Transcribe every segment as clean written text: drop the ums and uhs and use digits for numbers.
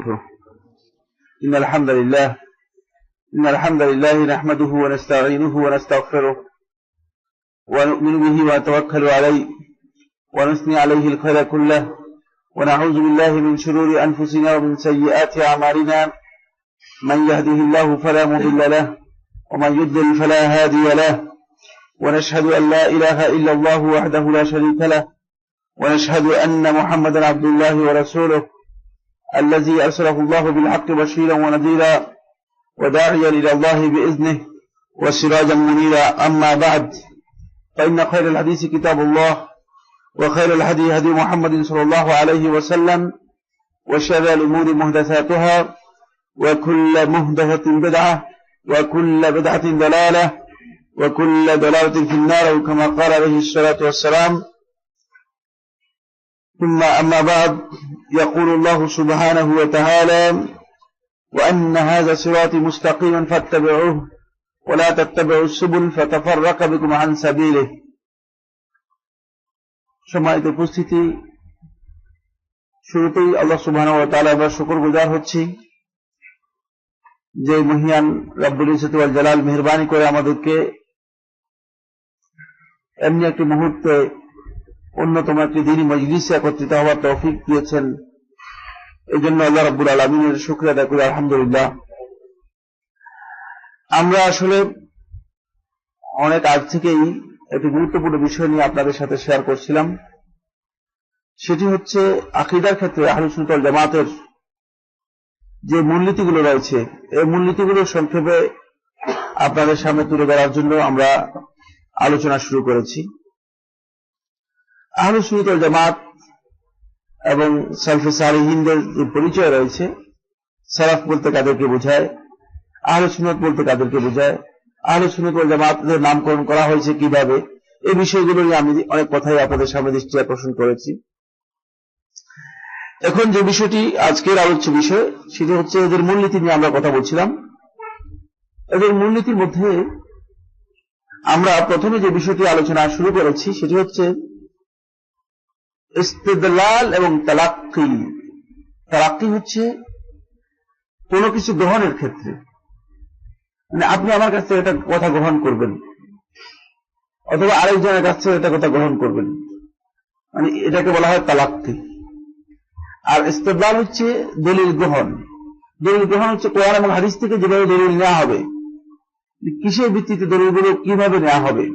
ونستغفره. إن الحمد لله نحمده ونستعينه ونستغفره ونؤمن به ونتوكل عليه ونثني عليه الخير كله ونعوذ بالله من شرور أنفسنا ومن سيئات أعمالنا. من يهده الله فلا مضل له ومن يضلل فلا هادي له. ونشهد أن لا إله إلا الله وحده لا شريك له ونشهد أن محمدا عبد الله ورسوله الذي أرسله الله بالحق بشيرا ونذيرا وداعيا إلى الله بإذنه وسراجا منيرا. أما بعد، فإن خير الحديث كتاب الله وخير الهدي هدي محمد صلى الله عليه وسلم وشر الأمور محدثاتها وكل محدثة بدعة وكل بدعة ضلالة وكل ضلالة في النار كما قال عليه الصلاة والسلام. ثم أما بعد، يقول الله سبحانه وتعالى: وأن هذا صراطي مستقيما فاتبعوه ولا تتبعوا السبل فتفرق بكم عن سبيله. সম্মানিত উপস্থিতি, শুরুতেই আল্লাহ সুবহানাহু ওয়া তাআলা আমরা শুকরগুজার হচ্ছি যে মহিয়ান রব্বুল ইজ্জত ওয়াল জালাল মেহেরবানি করে আমাদেরকে এমনি একটি মুহূর্তে অন্যতম একটি দ্বীনি মজলিসে একত্রিত হওয়ার তৌফিক দিয়েছেন। এই জন্য আল্লাহ রাব্বুল আলামিনের শুকরিয়া আদায় করি, আলহামদুলিল্লাহ। আমরা আসলে অনেক আগ থেকেই একটি গুরুত্বপূর্ণ বিষয় নিয়ে আপনাদের সাথে শেয়ার করছিলাম। সেটি হচ্ছে আকীদার ক্ষেত্রে আহলে সুন্নাত ওয়াল জামাতের যে মূলনীতিগুলো রয়েছে, এই মূলনীতিগুলো সংক্ষেপে আপনাদের সামনে তুলে ধরার জন্য আমরা আলোচনা শুরু করেছি। আহলে সুন্নাত ওয়াল জামাত এবং সালফে সালিহিনদের যে পরিচয় রয়েছে, সালাফ বলতে কাদেরকে বোঝায়, আহলে সুন্নাত বলতে কাদেরকে বোঝায়, আহলে সুন্নাত ওয়াল জামাতের নামকরণ করা হয়েছে কিভাবে, এই বিষয়গুলো নিয়ে আমি অনেক কথাই আপনাদের সামনে দৃষ্টি আকর্ষণ করেছি। এখন যে বিষয়টি আজকের আলোচ্য বিষয়, সেটি হচ্ছে এদের মূলনীতি নিয়ে আমরা কথা বলছিলাম। এদের মূলনীতির মধ্যে আমরা প্রথমে যে বিষয়টি আলোচনা শুরু করেছি সেটি হচ্ছে ইস্তিদলাল এবং তালাক্কি। তালাক্কি হচ্ছে কোনো কিছু গ্রহণের ক্ষেত্রে, মানে আপনি আমার কাছ থেকে একটা কথা গ্রহণ করবেন অথবা আরেকজনের কাছ থেকে একটা কথা গ্রহণ করবেন, মানে এটাকে বলা হয় তালাক্কি। আর ইস্তিদলাল হচ্ছে দলিল গ্রহণ। দলিল গ্রহণ হচ্ছে কোরআন এবং হাদিস থেকে যেভাবে দলিল নেওয়া হবে, কিসের ভিত্তিতে দলিলগুলো কিভাবে নেওয়া হবে।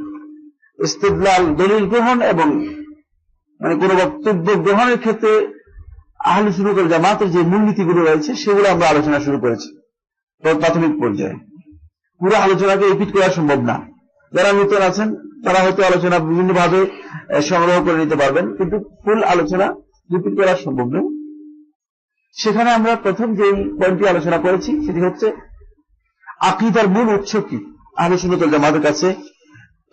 ইস্তিদলাল দলিল গ্রহণ এবং মানে কোন বক্তব্য গ্রহণের ক্ষেত্রে আহলে সুন্নাত ওয়াল জামাতের যে মূলনীতিগুলো রয়েছে সেগুলো আমরা আলোচনা শুরু করেছি প্রাথমিক পর্যায়ে। পুরো আলোচনাকে রিপিট করা সম্ভব না। যারা নতুন আছেন তারা হয়তো আলোচনা বিভিন্নভাবে সংগ্রহ করে নিতে পারবেন, কিন্তু ফুল আলোচনা রিপিট করা সম্ভব নয়। সেখানে আমরা প্রথম যে পয়েন্টটি আলোচনা করেছি সেটি হচ্ছে আকীদার মূল উৎস কি। আহলে সুন্নাত ওয়াল জামাতের কাছে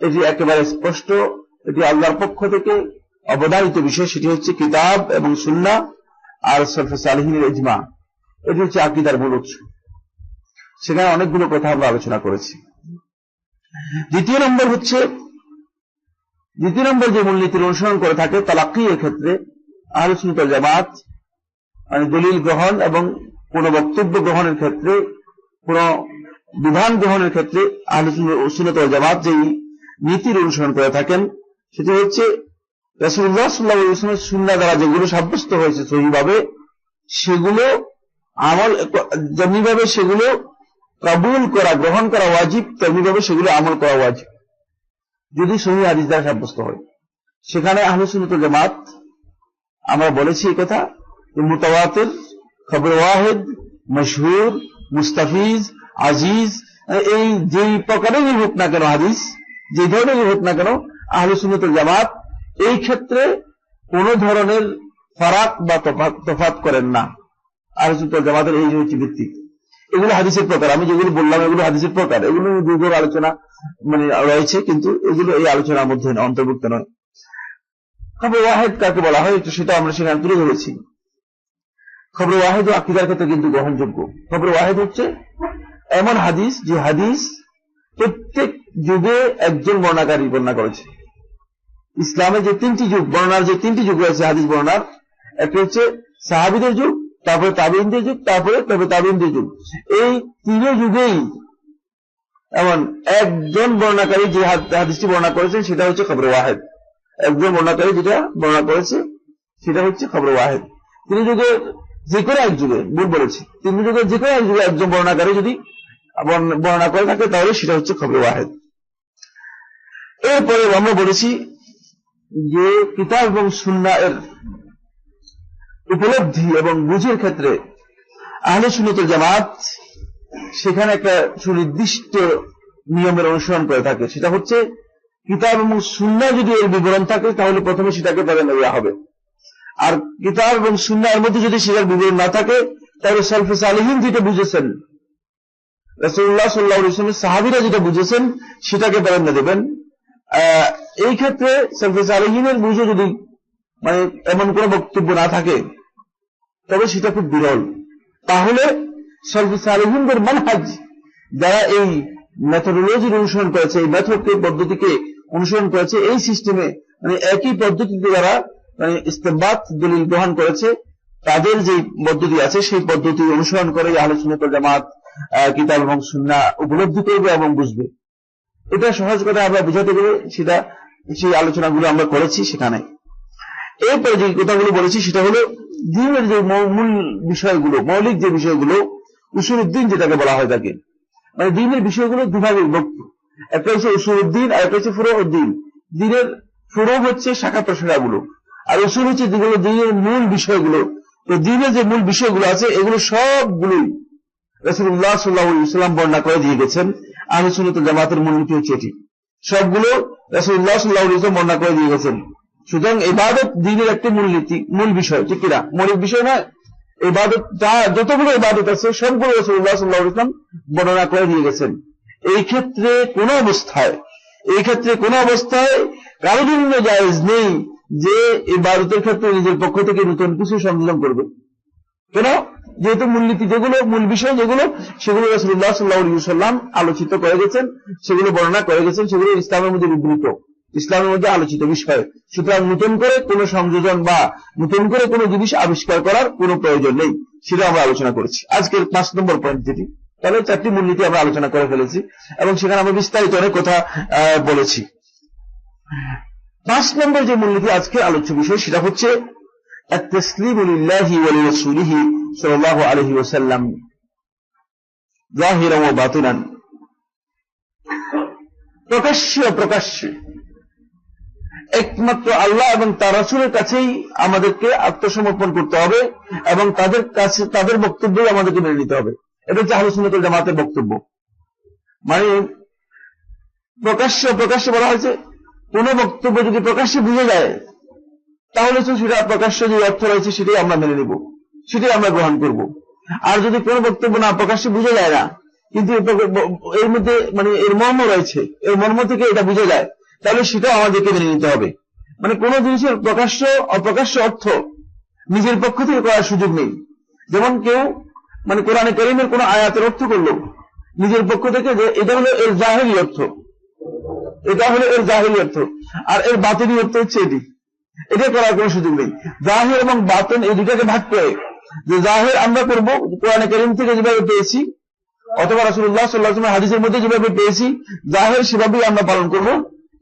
এটি একেবারে স্পষ্ট, এটি আল্লাহর পক্ষ থেকে অবধারিত বিষয়। সেটি হচ্ছে কিতাব এবং সুন্নাহ আর সালফে সালিহিনের ইজমা। এটি হচ্ছে আকীদার মূল উৎস। সেখানে অনেকগুলো কথা আমরা আলোচনা করেছি। দ্বিতীয় নম্বর যে মূলনীতির অনুসরণ করে থাকে তালাক্কি এর ক্ষেত্রে আহলে সুন্নাত ওয়াল জামাত, মানে দলিল গ্রহণ এবং কোন বক্তব্য গ্রহণের ক্ষেত্রে, কোন বিধান গ্রহণের ক্ষেত্রে আহলে সুন্নাত ওয়াল জামাত যেই নীতির অনুসরণ করে থাকেন সেটি হচ্ছে রাসূলুল্লাহ সাল্লাল্লাহু আলাইহি ওয়াসাল্লামের সুন্নাহ দ্বারা যেগুলো সাব্যস্ত হয়েছে সহিভাবে, সেগুলো আমল যেমনিভাবে সেগুলো কবুল করা গ্রহণ করা ওয়াজিব, তেমনিভাবে সেগুলো আমল করা ওয়াজিব যদি সহিহ হাদিস দ্বারা সাব্যস্ত হয়। সেখানে আহলে সুন্নাত ওয়াল জামাত, আমরা বলেছি এই কথা, মুতাওয়াতির, খবর ওয়াহিদ, মশহুর, মুস্তাফিজ, আজিজ, এই যেই প্রকারেরই হোক না কেন হাদিস, যে ধরনেরই হোক না কেন, আহলে সুন্নাত ওয়াল জামাত এই ক্ষেত্রে কোন ধরনের ফারাক বা তফাৎ করেন না। আহলে সুন্নাত ওয়াল জামাতের এই হচ্ছে ভিত্তি। এগুলো হাদিসের প্রকার, আমি যেগুলো বললাম এগুলো হাদিসের প্রকার, এগুলো দীর্ঘ আলোচনা মানে রয়েছে, কিন্তু এগুলো এই আলোচনার মধ্যে অন্তর্ভুক্ত নয়। খবর ওয়াহিদ কাকে বলা হয় সেটা আমরা সেখানে তুলে ধরেছি। খবর ওয়াহিদ আকীদার ক্ষেত্রে কিন্তু গ্রহণযোগ্য। খবর ওয়াহিদ হচ্ছে এমন হাদিস যে হাদিস প্রত্যেক যুগে একজন বর্ণাকারী বর্ণনা করেছে। ইসলামে যে তিনটি যুগ বর্ণনার, যে তিনটি যুগ রয়েছে হাদিস বর্ণনার, একটা হচ্ছে সাহাবীদের যুগ, তারপরে তাবিঈনদের যুগ, তারপরে তবে তাবিঈনদের যুগ। এই তিন যুগেই এমন একজন বর্ণাকারী যে হাদিসটি বর্ণনা করেছেন সেটা হচ্ছে খবর ওয়াহিদ। একজন বর্ণাকারী যেটা বর্ণনা করেছে সেটা হচ্ছে খবর ওয়াহিদ। তিন যুগে যে কোনো এক যুগে, ভুল বলেছি, তিন যুগে যে কোনো এক যুগে একজন বর্ণাকারী যদি বর্ণনা করে থাকে তাহলে সেটা হচ্ছে খবর ওয়াহিদ। এরপরে আমরা বলেছি যে কিতাব এবং সুন্নাহ এর উপলব্ধি এবং বুঝের ক্ষেত্রে আহলে সুন্নাত ওয়াল জামাত সেখানে একটা সুনির্দিষ্ট নিয়মের অনুসরণ করে থাকে। সেটা হচ্ছে কিতাব এবং সুন্নাহ যদি এর বিবরণ থাকে তাহলে প্রথমে সেটাকে প্রাধান্য দেওয়া হবে। আর কিতাব এবং সুন্নাহ এর মধ্যে যদি সেটার বিবরণ না থাকে তাহলে সালফে সালেহিন যেটা বুঝেছেন, রাসূলুল্লাহ সাল্লাল্লাহু আলাইহি ওয়াসাল্লাম সাহাবীরা যেটা বুঝেছেন সেটাকে প্রাধান্য দেবেন। এই ক্ষেত্রে সালফে সালেহিনের বুঝে যদি মানে এমন কোনো বক্তব্য না থাকে তবে সেটা খুব বিরল। তাহলে সালফে সালেহিনদের মানহাজ যারা এই মেথোডোলজির অনুসরণ করেছে, এই মেথডকে পদ্ধতিকে অনুসরণ করেছে, এই সিস্টেমে মানে একই পদ্ধতিতে যারা মানে ইস্তেমবাত দলিল গ্রহণ করেছে, তাদের যে পদ্ধতি আছে সেই পদ্ধতি অনুসরণ করে আহলে সুন্নাত ওয়াল জামাত কিতাব এবং সুন্নাহ উপলব্ধি করবে এবং বুঝবে। এটা সহজ কথা আমরা বুঝাতে গেলে সেটা সেই আলোচনাগুলো আমরা করেছি সেখানে। এরপরে যে কথাগুলো বলেছি সেটা হলো দ্বীনের যে মূল বিষয়গুলো, মৌলিক যে বিষয়গুলো, উসুলুদ্দিন যেটাকে বলা হয় থাকে, মানে দ্বীনের বিষয়গুলো দুভাগে বিভক্ত। একটা হচ্ছে উসুলুদ্দিন আর একটা হচ্ছে ফুরুউদ্দিন। দ্বীনের ফুরু হচ্ছে শাখা প্রশাখাগুলো, আর উসুল হচ্ছে যেগুলো দ্বীনের মূল বিষয়গুলো। তো দ্বীনের যে মূল বিষয়গুলো আছে এগুলো সবগুলোই রাসূলুল্লাহ সাল্লাল্লাহু আলাইহি ওয়াসাল্লাম বর্ণনা করে দিয়ে গেছেন। আহলে সুন্নাত ওয়াল জামাতের মূলনীতি হচ্ছে এটি, সবগুলো রাসূলুল্লাহ সাল্লাল্লাহু আলাইহি ওয়াসাল্লাম বর্ণনা করে দিয়ে গেছেন। সুতরাং ইবাদত দ্বীনের একটি মূলনীতি, মূল বিষয়, ঠিক কিনা? মৌলিক বিষয় নয়। ইবাদত যতগুলো ইবাদত আছে সবগুলো রাসূলুল্লাহ সাল্লাল্লাহু আলাইহি ওয়াসাল্লাম বর্ণনা করে দিয়ে গেছেন। এই ক্ষেত্রে কোনো অবস্থায় কারোর জন্য জায়েজ নেই যে ইবাদতের ক্ষেত্রে নিজের পক্ষ থেকে নতুন কিছু সংযোজন করবে। কেন? যেহেতু মূলনীতি যেগুলো, মূল বিষয় যেগুলো, সেগুলো রাসূলুল্লাহ সাল্লাল্লাহু আলাইহি ওয়াসাল্লাম আলোচিত করে গেছেন, সেগুলো বর্ণনা করে গেছেন, সেগুলো ইসলামের মধ্যে বিবৃত, ইসলামের মধ্যে আলোচিত বিষয়। সুতরাং নতুন করে কোনো সংযোজন বা নতুন করে কোনো জিনিস আবিষ্কার করার কোনো প্রয়োজন নেই, সেটা আমরা আলোচনা করেছি। আজকের 5 নম্বর পয়েন্ট যেটি, তাহলে 4টি মূলনীতি আমরা আলোচনা করে ফেলেছি এবং সেখানে আমরা বিস্তারিত অনেক কথা বলেছি। 5 নম্বর যে মূলনীতি আজকে আলোচ্য বিষয় সেটা হচ্ছে التسليم لله ولرسوله صلى الله عليه وسلم ظاهرا وباطنا। প্রকাশ্যে একমাত্র আল্লাহ এবং তার রাসূলের কাছেই আমাদেরকে আত্মসমর্পণ করতে হবে এবং তাদের কাছে তাদের বক্তব্যই আমাদেরকে মেনে নিতে হবে। এটা হচ্ছে আহলে সুন্নাত ওয়াল জামাতের বক্তব্য। মানে প্রকাশ্যে বলা হয়েছে কোন বক্তব্য যদি প্রকাশ্যে বুঝে যায় তাহলে তো সেটা প্রকাশ্য যে অর্থ রয়েছে সেটাই আমরা মেনে নেব, সেটাই আমরা গ্রহণ করব। আর যদি কোনো বক্তব্য না প্রকাশ্যে বুঝে যায় না, কিন্তু এর মধ্যে মানে এর মর্ম রয়েছে, এর মর্ম থেকে এটা বুঝে যায়, তাহলে সেটা আমাদেরকে মেনে নিতে হবে। মানে কোন জিনিসের প্রকাশ্য অপ্রকাশ্য অর্থ নিজের পক্ষ থেকে করার সুযোগ নেই। যেমন কেউ মানে কোরআনে কারীমের কোন আয়াতের অর্থ করলো নিজের পক্ষ থেকে, যে এটা হলো এর জাহেরি অর্থ, আর এর বাতিনি অর্থ হচ্ছে এটি, এটা করার কোনো সুযোগ নেই। জাহের এবং বাতিন এই দুটাকে ভাগ করে, যে জাহের আমরা করব কোরআনে কারীম থেকে যেভাবে পেয়েছি অথবা রাসূলুল্লাহ সাল্লাল্লাহু আলাইহি ওয়াসাল্লাম হাদিসের মধ্যে যেভাবে পেয়েছি, জাহের সেভাবেই আমরা পালন করব,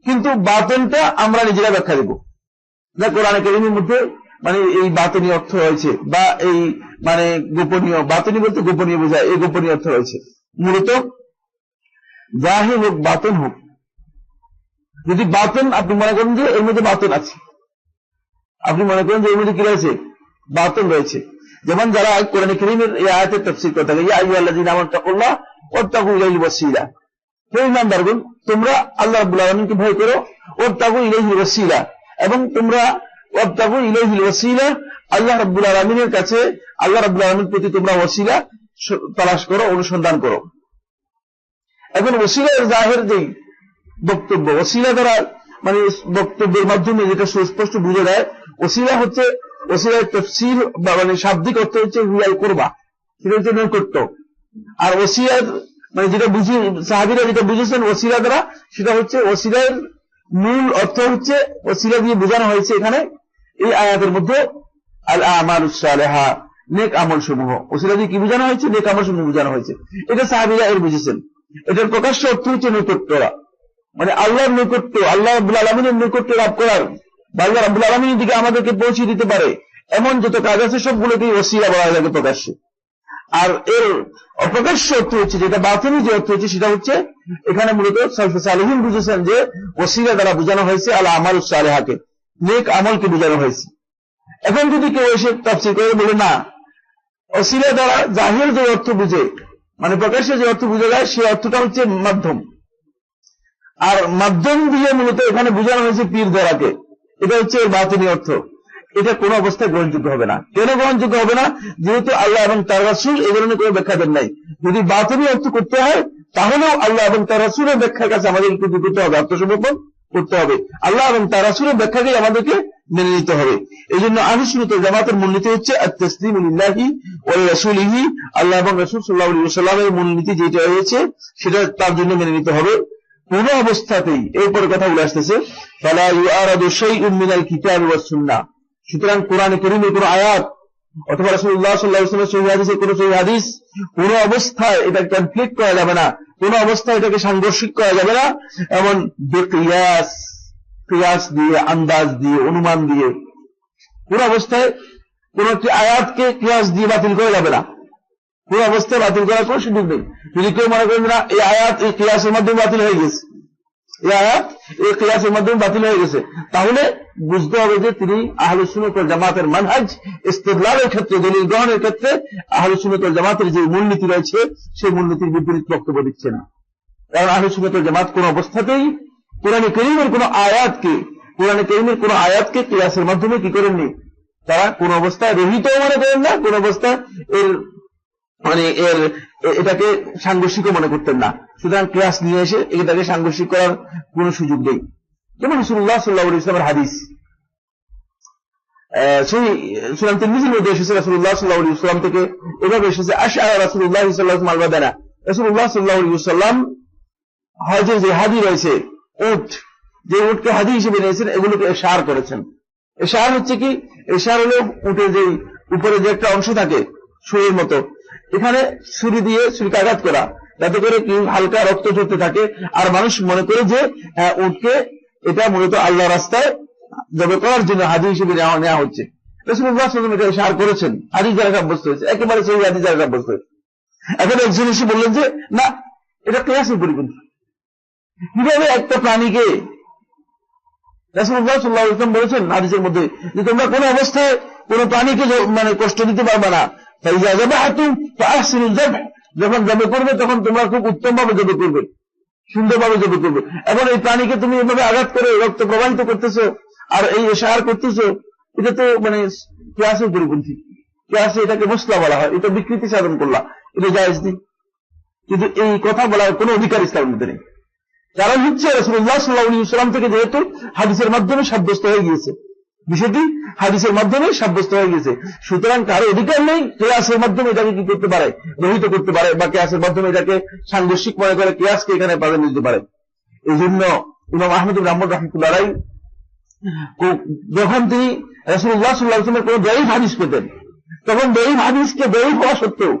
কিন্তু বাতিনটা আমরা নিজেরা ব্যাখ্যা দেব। যা কোরআনে কারীমের মধ্যে মানে এই বাতিনি অর্থ রয়েছে বা এই মানে গোপনীয়, বাতিনি বলতে গোপনীয় বোঝায়, এই গোপনীয় অর্থ রয়েছে। মূলত জাহির হোক বাতিন হোক, যদি বাতিন আপনি মনে করেন যে এর মধ্যে বাতিন আছে, আপনি মনে করেন যে এর মধ্যে কি রয়েছে, বাতিন রয়েছে। যেমন যারা কোরআনে কারীমের এই আয়াতের তাফসীর করে থাকে, ইয়া আইয়ুহাল্লাযীনা আমানু তাকুল্লাহ ওয়াত্তাকু ইলাইহিল ওয়াসিলা, হে ঈমানদারগণ তোমরা আল্লাহ রাব্বুল আলামিনকে ভয় করো, ওয়াত্তাকু ইলাইহিল ওয়াসিলা, এবং তোমরা ওয়াত্তাকু ইলাইহিল ওয়াসিলা আল্লাহ রাব্বুল আলামিনের কাছে, আল্লাহ রাব্বুল আলামিনের প্রতি তোমরা ওয়াসিলা তালাশ করো, অনুসন্ধান করো। এখন ওসিলার জাহের যে বক্তব্য, ওসিলা দ্বারা মানে বক্তব্যের মাধ্যমে যেটা সুস্পষ্ট বুঝে দেয়, ওসিলা হচ্ছে, ওসিলার তাফসীর বা মানে শাব্দিক অর্থ হচ্ছে রিয়াল করবা, সেটা হচ্ছে নৈকট্য। আর ওসিলার মানে যেটা বুঝি সাহাবীরা যেটা বুঝেছেন ওসিলা দ্বারা, সেটা হচ্ছে ওসিলার মূল অর্থ হচ্ছে, ওসিলা দিয়ে বোঝানো হয়েছে এখানে এই আয়াতের মধ্যে আল আমালুস সালেহা, নেক আমল সমূহ। ওসিলা দিয়ে কি বোঝানো হয়েছে? নেক আমল সমূহ বোঝানো হয়েছে। এটা সাহাবীরা এর বুঝেছেন। এটার প্রকাশ্য অর্থ হচ্ছে নৈকট্যরা, মানে আল্লাহর নৈকট্য, আল্লাহ রাব্বুল আলামিনের নৈকট্য লাভ করার, বা আল্লাহ রাব্বুল আলামিনের দিকে আমাদেরকে পৌঁছে দিতে পারে এমন যত কাজ আছে সবগুলোকেই ওসিলা বলা লাগে প্রকাশ্যে। আর এর অপ্রকাশ্য অর্থ হচ্ছে, যেটা বাতিনি যে অর্থ হচ্ছে, সেটা হচ্ছে এখানে মূলত সালফে সালেহিন বুঝেছেন যে ওসিলা দ্বারা বোঝানো হয়েছে আল আমালুস সালেহাকে, নেক আমলকে বোঝানো হয়েছে। এখন যদি কেউ এসে তাফসীর করে বলে না, ওসিলা দ্বারা জাহির যে অর্থ বুঝে, মানে প্রকাশ্যে যে অর্থ বুঝা যায়, সেই অর্থটা হচ্ছে মাধ্যম, আর মাধ্যম দিয়ে মূলত এখানে বোঝানো হয়েছে পীর দ্বারাকে, এটা হচ্ছে এর বাতিনি অর্থ। এটা কোন অবস্থায় গ্রহণযোগ্য হবে না। কেন গ্রহণযোগ্য হবে না? যেহেতু আল্লাহ এবং তার রাসূল এই ধরনের কোনো ব্যাখ্যা দেন নাই। যদি বাতিনি অর্থ করতে হয় তাহলেও আল্লাহ এবং তার রাসূলের ব্যাখ্যার কাছে আমাদের একটু করতে হবে, আত্মসমর্পণ করতে হবে। আল্লাহ এবং তার রাসূলের ব্যাখ্যাকেই আমাদেরকে মেনে নিতে হবে। এই জন্য আহলে সুন্নাত ওয়াল জামাতের মূলনীতি হচ্ছে আত-তাসলিমু লিল্লাহি ওয়া রাসূলিহি, আল্লাহ এবং রাসূল সাল্লাল্লাহু আলাইহি ওয়াসাল্লামের মূলনীতি যেটা হয়েছে সেটা তার জন্য মেনে নিতে হবে কোন অবস্থাতেই। এরপরে কথাগুলো আসতেছে, ফালা ইউআরাদু শাইউন মিনাল কিতাবি ওয়াস সুন্নাহ। সুতরাং কোরআনে কারীমের কোন আয়াত অথবা রাসূলুল্লাহ সাল্লাল্লাহু আলাইহি ওয়াসাল্লামের সহিহ হাদিসের কোন সহিহ হাদিস কোন অবস্থায় এটা কনফ্লিক্ট করা যাবে না, কোন অবস্থায় এটাকে সাংঘর্ষিক করা যাবে না। এমন বিকিয়াস, কিয়াস দিয়ে, আন্দাজ দিয়ে, অনুমান দিয়ে কোন অবস্থায় কোন একটি আয়াতকে কিয়াস দিয়ে বাতিল করা যাবে না। কোন অবস্থায় বাতিল করার কোন সুযোগ নেই। যদি কেউ মনে করেন না এই আয়াত এই কিয়াসের মাধ্যমে বাতিল হয়ে গেছে, এই আয়াত এই কিয়াসের মাধ্যমে বাতিল হয়ে গেছে, তাহলে বুঝতে হবে যে তিনি আহলুস সুন্নাত ওয়াল জামাতের মানহাজ ইসতিদলালের ক্ষেত্রে, দলিল গ্রহণের ক্ষেত্রে আহলুস সুন্নাত ওয়াল জামাতের যে মূলনীতি রয়েছে সেই মূলনীতির বিপরীত বক্তব্য দিচ্ছেন। কারণ আহলুস সুন্নাত ওয়াল জামাত কোন অবস্থাতেই কোরআনে কারীমের কোন আয়াতকে কিয়াসের মাধ্যমে কি করেননি, তারা কোন অবস্থায় রহিত মনে করেন না, কোন অবস্থায় এটাকে সাংঘর্ষিক মনে করতেন না। সুতরাং কিয়াস নিয়ে এসে এটাকে সাংঘর্ষিক করার কোন সুযোগ নেই। যেমন রাসূলুল্লাহ সাল্লাল্লাহু আলাইহি ওয়াসাল্লামের হাদিস সুনান তিরমিজির মধ্যে এসেছে, রাসূলুল্লাহ সাল্লাল্লাহু আলাইহি ওয়াসাল্লাম থেকে এভাবে এসেছে, আশআরা রাসূলুল্লাহ সাল্লাল্লাহু আলাইহি ওয়াসাল্লাম আল-বাদানা। রাসূলুল্লাহ সাল্লাল্লাহু আলাইহি ওয়াসাল্লাম হজের যে হাদি রয়েছে, উট, যে উটকে হাদি হিসেবে নিয়েছেন, এগুলোকে ইশার করেছেন। ইশার হচ্ছে কি? ইশার হলো উটের যে উপরে যে একটা অংশ থাকে ছুরির মতো, এখানে ছুরিকে আঘাত করা, যাতে করে কি হালকা রক্ত ঝরতে থাকে, আর মানুষ মনে করে যে উটকে এটা মূলত আল্লাহ রাস্তায় জবে করার জন্য হাদি হিসেবে নেওয়া হচ্ছে। রাসূলুল্লাহ সাল্লাল্লাহু আলাইহি ওয়াসাল্লাম এটা ইশার করেছেন, হাদিস দ্বারা সাব্যস্ত হয়েছে, একেবারে সেই হাদিস দ্বারা সাব্যস্ত হয়েছে। এখন একজন এসে বললেন যে না, এটা কিয়াসের পরিপন্থী। কিভাবে একটা প্রাণীকে, রাসূলুল্লাহ সাল্লাল্লাহু আলাইহি ওয়াসাল্লাম বলেছেন হাদিসের মধ্যে যে তোমরা কোন অবস্থায় কোন প্রাণীকে মানে কষ্ট দিতে পারবে না, ফাইজা যাবাহাতুম ফাআহসিনুল যাবহ, যখন জবে করবে তখন তোমরা খুব উত্তমভাবে জবে করবে, সুন্দরভাবে জবে করবে। এখন এই প্রাণীকে তুমি এভাবে আঘাত করে রক্ত প্রবাহিত করতেছো আর এই ইশারা করতেছো, এটা তো মানে কিয়াসের পরিপন্থী। কিয়াসে এটাকে মুসলা বলা হয়, এটা বিকৃতি সাধন করলা, এটা জায়েজ নেই। কিন্তু এই কথা বলার কোনো অধিকার ইসলামের মধ্যে নেই। কারণ হচ্ছে রাসূলুল্লাহ সাল্লাল্লাহু আলাইহি ওয়াসাল্লাম থেকে যেহেতু হাদিসের মাধ্যমে সাব্যস্ত হয়ে গিয়েছে, বিষয়টি হাদিসের মাধ্যমে সাব্যস্ত হয়ে গেছে, সুতরাং কারো অধিকার নেই কিয়াসের মাধ্যমে এটাকে কি করতে পারে, রহিত করতে পারে, বা কিয়াসের মাধ্যমে এটাকে সাংঘর্ষিক মনে করে কিয়াসকে এখানে প্রাধান্য দিতে পারে। এই জন্য ইমাম আহমদ ইবনে হাম্বল রাহিমাহুল্লাহ আলাইহি যখন তিনি রাসূলুল্লাহ সাল্লাল্লাহু আলাইহি ওয়াসাল্লামের কোন দঈফ হাদিস পেতেন, তখন দঈফ হাদিসকে দঈফ হওয়া সত্ত্বেও,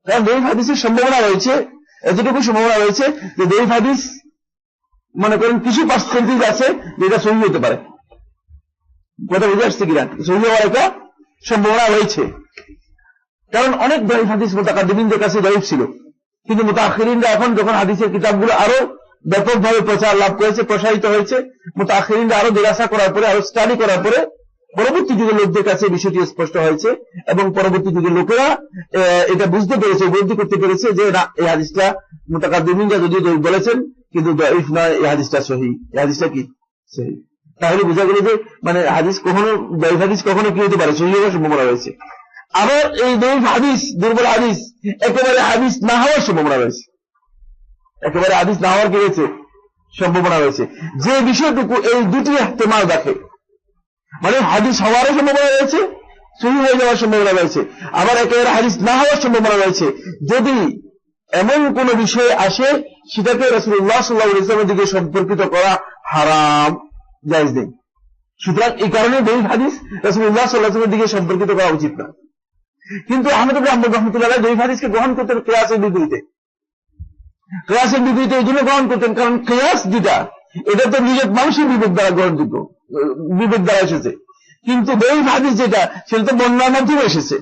কারণ দঈফ হাদিসের সম্ভাবনা রয়েছে, এতটুকু সম্ভাবনা রয়েছে যে দঈফ হাদিস মনে করেন কিছু পার্সেন্টেজ আছে যেটা সহিহ হতে পারে। কথা বুঝে আসছে কিনা? সহিহ হওয়ার একটা সম্ভাবনা রয়েছে, কারণ অনেক দঈফ হাদিস মুতাকাদ্দিমিনদের কাছে দঈফ ছিল, কিন্তু মুতাআখিরিনরা এখন যখন হাদিসের কিতাবগুলো আরো ব্যাপকভাবে প্রচার লাভ করেছে, প্রসারিত হয়েছে, মুতাআখিরিনরা আরো দিরাসা করার পরে, আরো স্টাডি করার পরে পরবর্তী যুগের লোকদের কাছে বিষয়টি স্পষ্ট হয়েছে, এবং পরবর্তী যুগের লোকেরা এটা বুঝতে পেরেছে, উপলব্ধি করতে পেরেছে যে না, এই হাদিসটা মুতাকাদ্দিমিনরা যদিও দঈফ বলেছেন কিন্তু দঈফ নয়, এই হাদিসটা সহিহ। এই হাদিসটা কি সহিহ? তাহলে বোঝা গেল যে মানে হাদিস কখনো, দঈফ হাদিস কখনো কি হতে পারে, সহিহ হওয়ার সম্ভাবনা রয়েছে। আবার এই দঈফ হাদিস, দুর্বল হাদিস একেবারে হাদিস না হওয়ার সম্ভাবনা রয়েছে, একেবারে হাদিস না হওয়ার কি রয়েছে, সম্ভাবনা রয়েছে। যে বিষয়টুকু এই দুটি ইহতিমাল রাখে, মানে হাদিস হওয়ারও সম্ভাবনা রয়েছে, সহিহ হয়ে যাওয়ার সম্ভাবনা রয়েছে, আবার একেবারে হাদিস না হওয়ার সম্ভাবনা রয়েছে। যদি এমন কোন বিষয় আসে সেটাকে রাসূলুল্লাহ সাল্লাল্লাহু আলাইহি ওয়াসাল্লামের দিকে সম্পর্কিত করা হারাম, জায়েজ নেই। সুতরাং এই কারণে দঈফ হাদিস রাসূলুল্লাহ সাল্লাল্লাহু আলাইহি ওয়াসাল্লামের দিকে সম্পর্কিত করা উচিত না। কিন্তু আহমদ ইবনে হাম্বল রাহমাতুল্লাহ আলাইহি দৈফ হাদিসকে গ্রহণ করতেন কিয়াসের বিপরীতে। কিয়াসের বিপরীতে এই জন্য গ্রহণ করতেন কারণ কিয়াস যেটা এটা তো নিজের মানুষের বিবেক দ্বারা গ্রহণযোগ্য, বিবেক দ্বারা এসেছে, কিন্তু দৈফ হাদিস যেটা সেটা তো বর্ণনার মাধ্যমে এসেছে,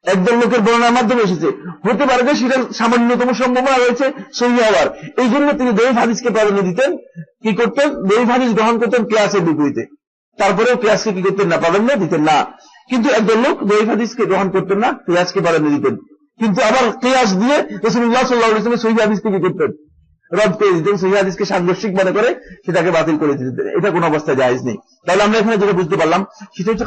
একদল লোকের বর্ণনার মাধ্যমে এসেছে, হতে পারে যে সেটা সামান্যতম সম্ভাবনা রয়েছে সহিহ হওয়ার। এই জন্য তিনি দৈফ হাদিসকে প্রাধান্য দিতেন, কি করতেন, দৈফ হাদিস গ্রহণ করতেন কিয়াসের বিপরীতে। তারপরেও কিয়াসকে কি করতেন না, প্রাধান্য দিতেন না। কিন্তু একদল লোক দৈফ হাদিসকে গ্রহণ করতেন না, কিয়াসকে প্রাধান্য দিতেন, কিন্তু আবার কিয়াস দিয়ে রাসূলুল্লাহ সাল্লাল্লাহু আলাইহি ওয়াসাল্লাম সহিহ হাদিসকে কি করতেন, রদ করে দিতেন, সহিহ হাদিসকে সাংঘর্ষিক মনে করে সেটাকে বাতিল করে দিতেন। এটা কোন অবস্থায় জায়েজ নেই। তাহলে আমরা এখানে যেটা বুঝতে পারলাম সেটা হচ্ছে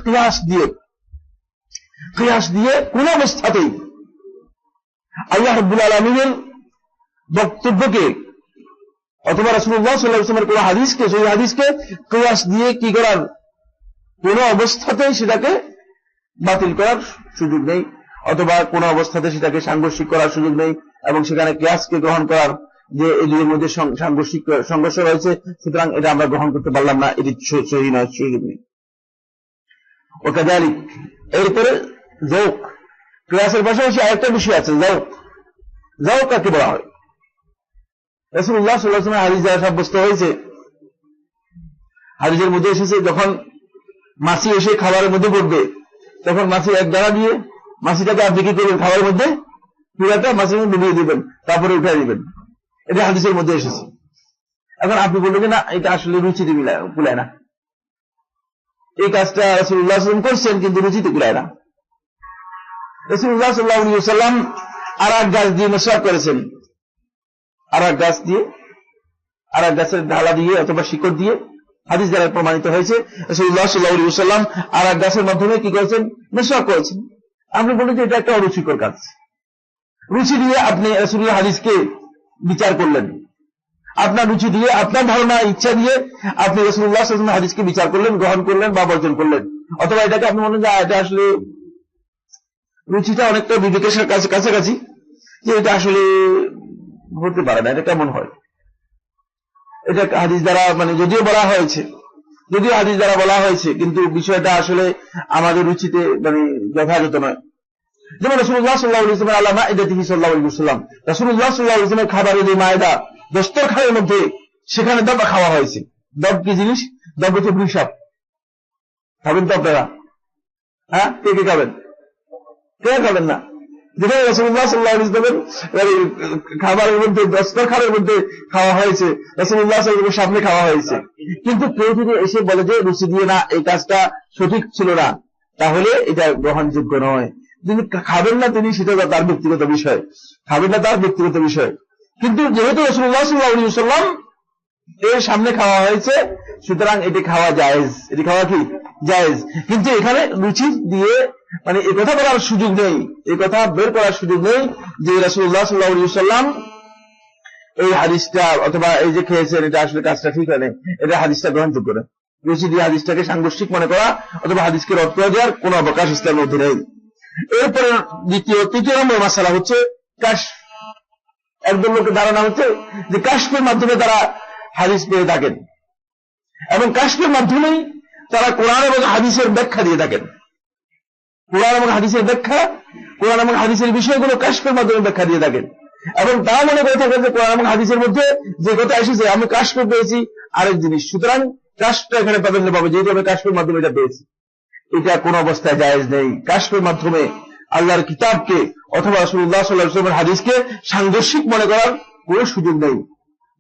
কিয়াস দিয়ে কোন অবস্থাতেই আল্লাহ রাব্বুল আলামিনের বক্তব্যকে অথবা রাসূলুল্লাহ সাল্লাল্লাহু আলাইহি ওয়াসাল্লামের কোন হাদিসকে, সেই হাদিসকে কিয়াস দিয়ে কি করার, কোন অবস্থাতেই সেটাকে বাতিল করার সুযোগ নেই, অথবা কোন অবস্থাতে সেটাকে সাংঘর্ষিক করার সুযোগ নেই, এবং সেখানে কিয়াসকে গ্রহণ করার যে এই দুইয়ের মধ্যে সাংঘর্ষিক সংঘর্ষ রয়েছে, সুতরাং এটা আমরা গ্রহণ করতে পারলাম না, এটি সহি নয়, সুযোগ নেই। ওকাযালিক এরপরে যৌক, কিয়াসের পাশাপাশি আরেকটা বিষয় আছে, যৌক কাকে বলা হয়? রাসূলুল্লাহ সাল্লাল্লাহু আলাইহি ওয়াসাল্লাম হাদিস দ্বারা সাব্যস্ত হয়েছে, হাদিসের মধ্যে এসেছে যখন মাছি এসে খাবারের মধ্যে পড়বে তখন মাছি এক দানা দিয়ে মাছিটাকে আপনি কি করবেন, খাবারের মধ্যে পুরাটা মাছির মধ্যে ডুবিয়ে দিবেন, তারপরে উঠাই দিবেন। এটা হাদিসের মধ্যে এসেছে। এখন আপনি বলবেন যে না, এটা আসলে রুচিতে কুলায় না, এই কাজটা রাসূলুল্লাহ সাল্লাল্লাহু আলাইহি ওয়াসাল্লাম করছেন কিন্তু রুচিতে কুলায় না। রাসূলুল্লাহ সাল্লাল্লাহু আলাইহি ওয়াসাল্লাম আর এক গাছ দিয়ে মিসওয়াক করেছেন, আর এক গাছের ঢালা দিয়ে অথবা শিকড় দিয়ে, হাদিস দ্বারা প্রমাণিত হয়েছে রাসূলুল্লাহ সাল্লাল্লাহু আলাইহি ওয়াসাল্লাম আর এক গাছের মাধ্যমে কি করেছেন, মিসওয়াক করেছেন। আপনি বলেন যে এটা একটা অরুচিকর কাজ, রুচি দিয়ে আপনি রাসূলুল্লাহ হাদিসকে বিচার করলেন, আপনার রুচি দিয়ে, আপনার ধারণা, ইচ্ছা দিয়ে আপনি রাসূলুল্লাহ সাল্লাল্লাহু আলাইহি ওয়াসাল্লাম হাদিসকে বিচার করলেন, গ্রহণ করলেন বা বর্জন করলেন, অথবা এটাকে আপনি বলেন যে এটা আসলে রুচিটা অনেকটা বিবেকের কাছাকাছি, যে এটা আসলে হতে পারে না, এটা কেমন হয়, এটা হাদিস দ্বারা মানে যদিও হাদিস দ্বারা বলা হয়েছে কিন্তু বিষয়টা আসলে আমাদের রুচিতে মানে যথাযথ নয়। যেমন রাসূলুল্লাহ সাল্লাল্লাহু আলাইহি ওয়াসাল্লাম আলা মাইদাতিহি সাল্লাল্লাহু আলাইহি ওয়াসাল্লাম, রাসূলুল্লাহ সাল্লাল্লাহু আলাইহি ওয়াসাল্লামের খাবারের যে মায়দা, দস্তরখানের মধ্যে, সেখানে দব খাওয়া হয়েছে। দব কি জিনিস? দব হচ্ছে বৃষভ। খাবেন তো আপনারা? হ্যাঁ, কে খাবেন না? যেখানে রাসূলুল্লাহ সাল্লাল্লাহু আলাইহি ওয়াসাল্লামের খাবারের মধ্যে, দস্তরখানের মধ্যে খাওয়া হয়েছে, রাসূলুল্লাহ সাল্লাল্লাহু আলাইহি ওয়াসাল্লামের সামনে খাওয়া হয়েছে, কিন্তু কেউ যদি এসে বলে যে রুচি দিয়ে না, এই কাজটা সঠিক ছিল না, তাহলে এটা গ্রহণযোগ্য নয়। যিনি খাবেন না তিনি, সেটা তার ব্যক্তিগত বিষয়, খাবেন না তার ব্যক্তিগত বিষয়, কিন্তু যেহেতু রাসূলুল্লাহ সাল্লাল্লাহু আলাইহি ওয়াসাল্লাম এর সামনে খাওয়া হয়েছে, সুতরাং এটি খাওয়া জায়েজ, এটি খাওয়া কি জায়েজ। কিন্তু এখানে রুচি দিয়ে মানে এই কথা বলার সুযোগ নেই, এই কথা বের করার সুযোগ নেই যে রাসূলুল্লাহ সাল্লাল্লাহু আলাইহি ওয়াসাল্লাম এই হাদিসটা অথবা এই যে খেয়েছেন এটা আসলে কাজটা ঠিক হয় না, এটা হাদিসটা গ্রহণযোগ্য না। রুচি দিয়ে হাদিসটাকে সাংঘর্ষিক মনে করা অথবা হাদিসকে রদ করে দেওয়ার কোন অবকাশ ইসলামের মধ্যে নেই। এরপরে তৃতীয় নম্বর মাসালা হচ্ছে কাশফ। একদম লোকের ধারণা হচ্ছে যে কাশফের মাধ্যমে তারা হাদিস পেয়ে থাকেন, এবং কাশফের মাধ্যমেই তারা কোরআন এবং হাদিসের ব্যাখ্যা দিয়ে থাকেন। কোরআন এবং হাদিসের বিষয়গুলো কাশফের মাধ্যমে ব্যাখ্যা দিয়ে থাকেন, এবং তারা মনে করে থাকেন যে কোরআন এবং হাদিসের মধ্যে যে কথা এসেছে আমি কাশফে পেয়েছি আরেক জিনিস, সুতরাং কাশফটা এখানে প্রাধান্য পাবে, যেহেতু আমি কাশফের মাধ্যমে এটা পেয়েছি। এটা কোন অবস্থায় জায়েজ নেই। কাশফের মাধ্যমে আল্লাহর কিতাবকে অথবা রাসূলুল্লাহ সাল্লাল্লাহু আলাইহি ওয়াসাল্লামের হাদিসকে সাংঘর্ষিক মনে করার কোনো সুযোগ নেই।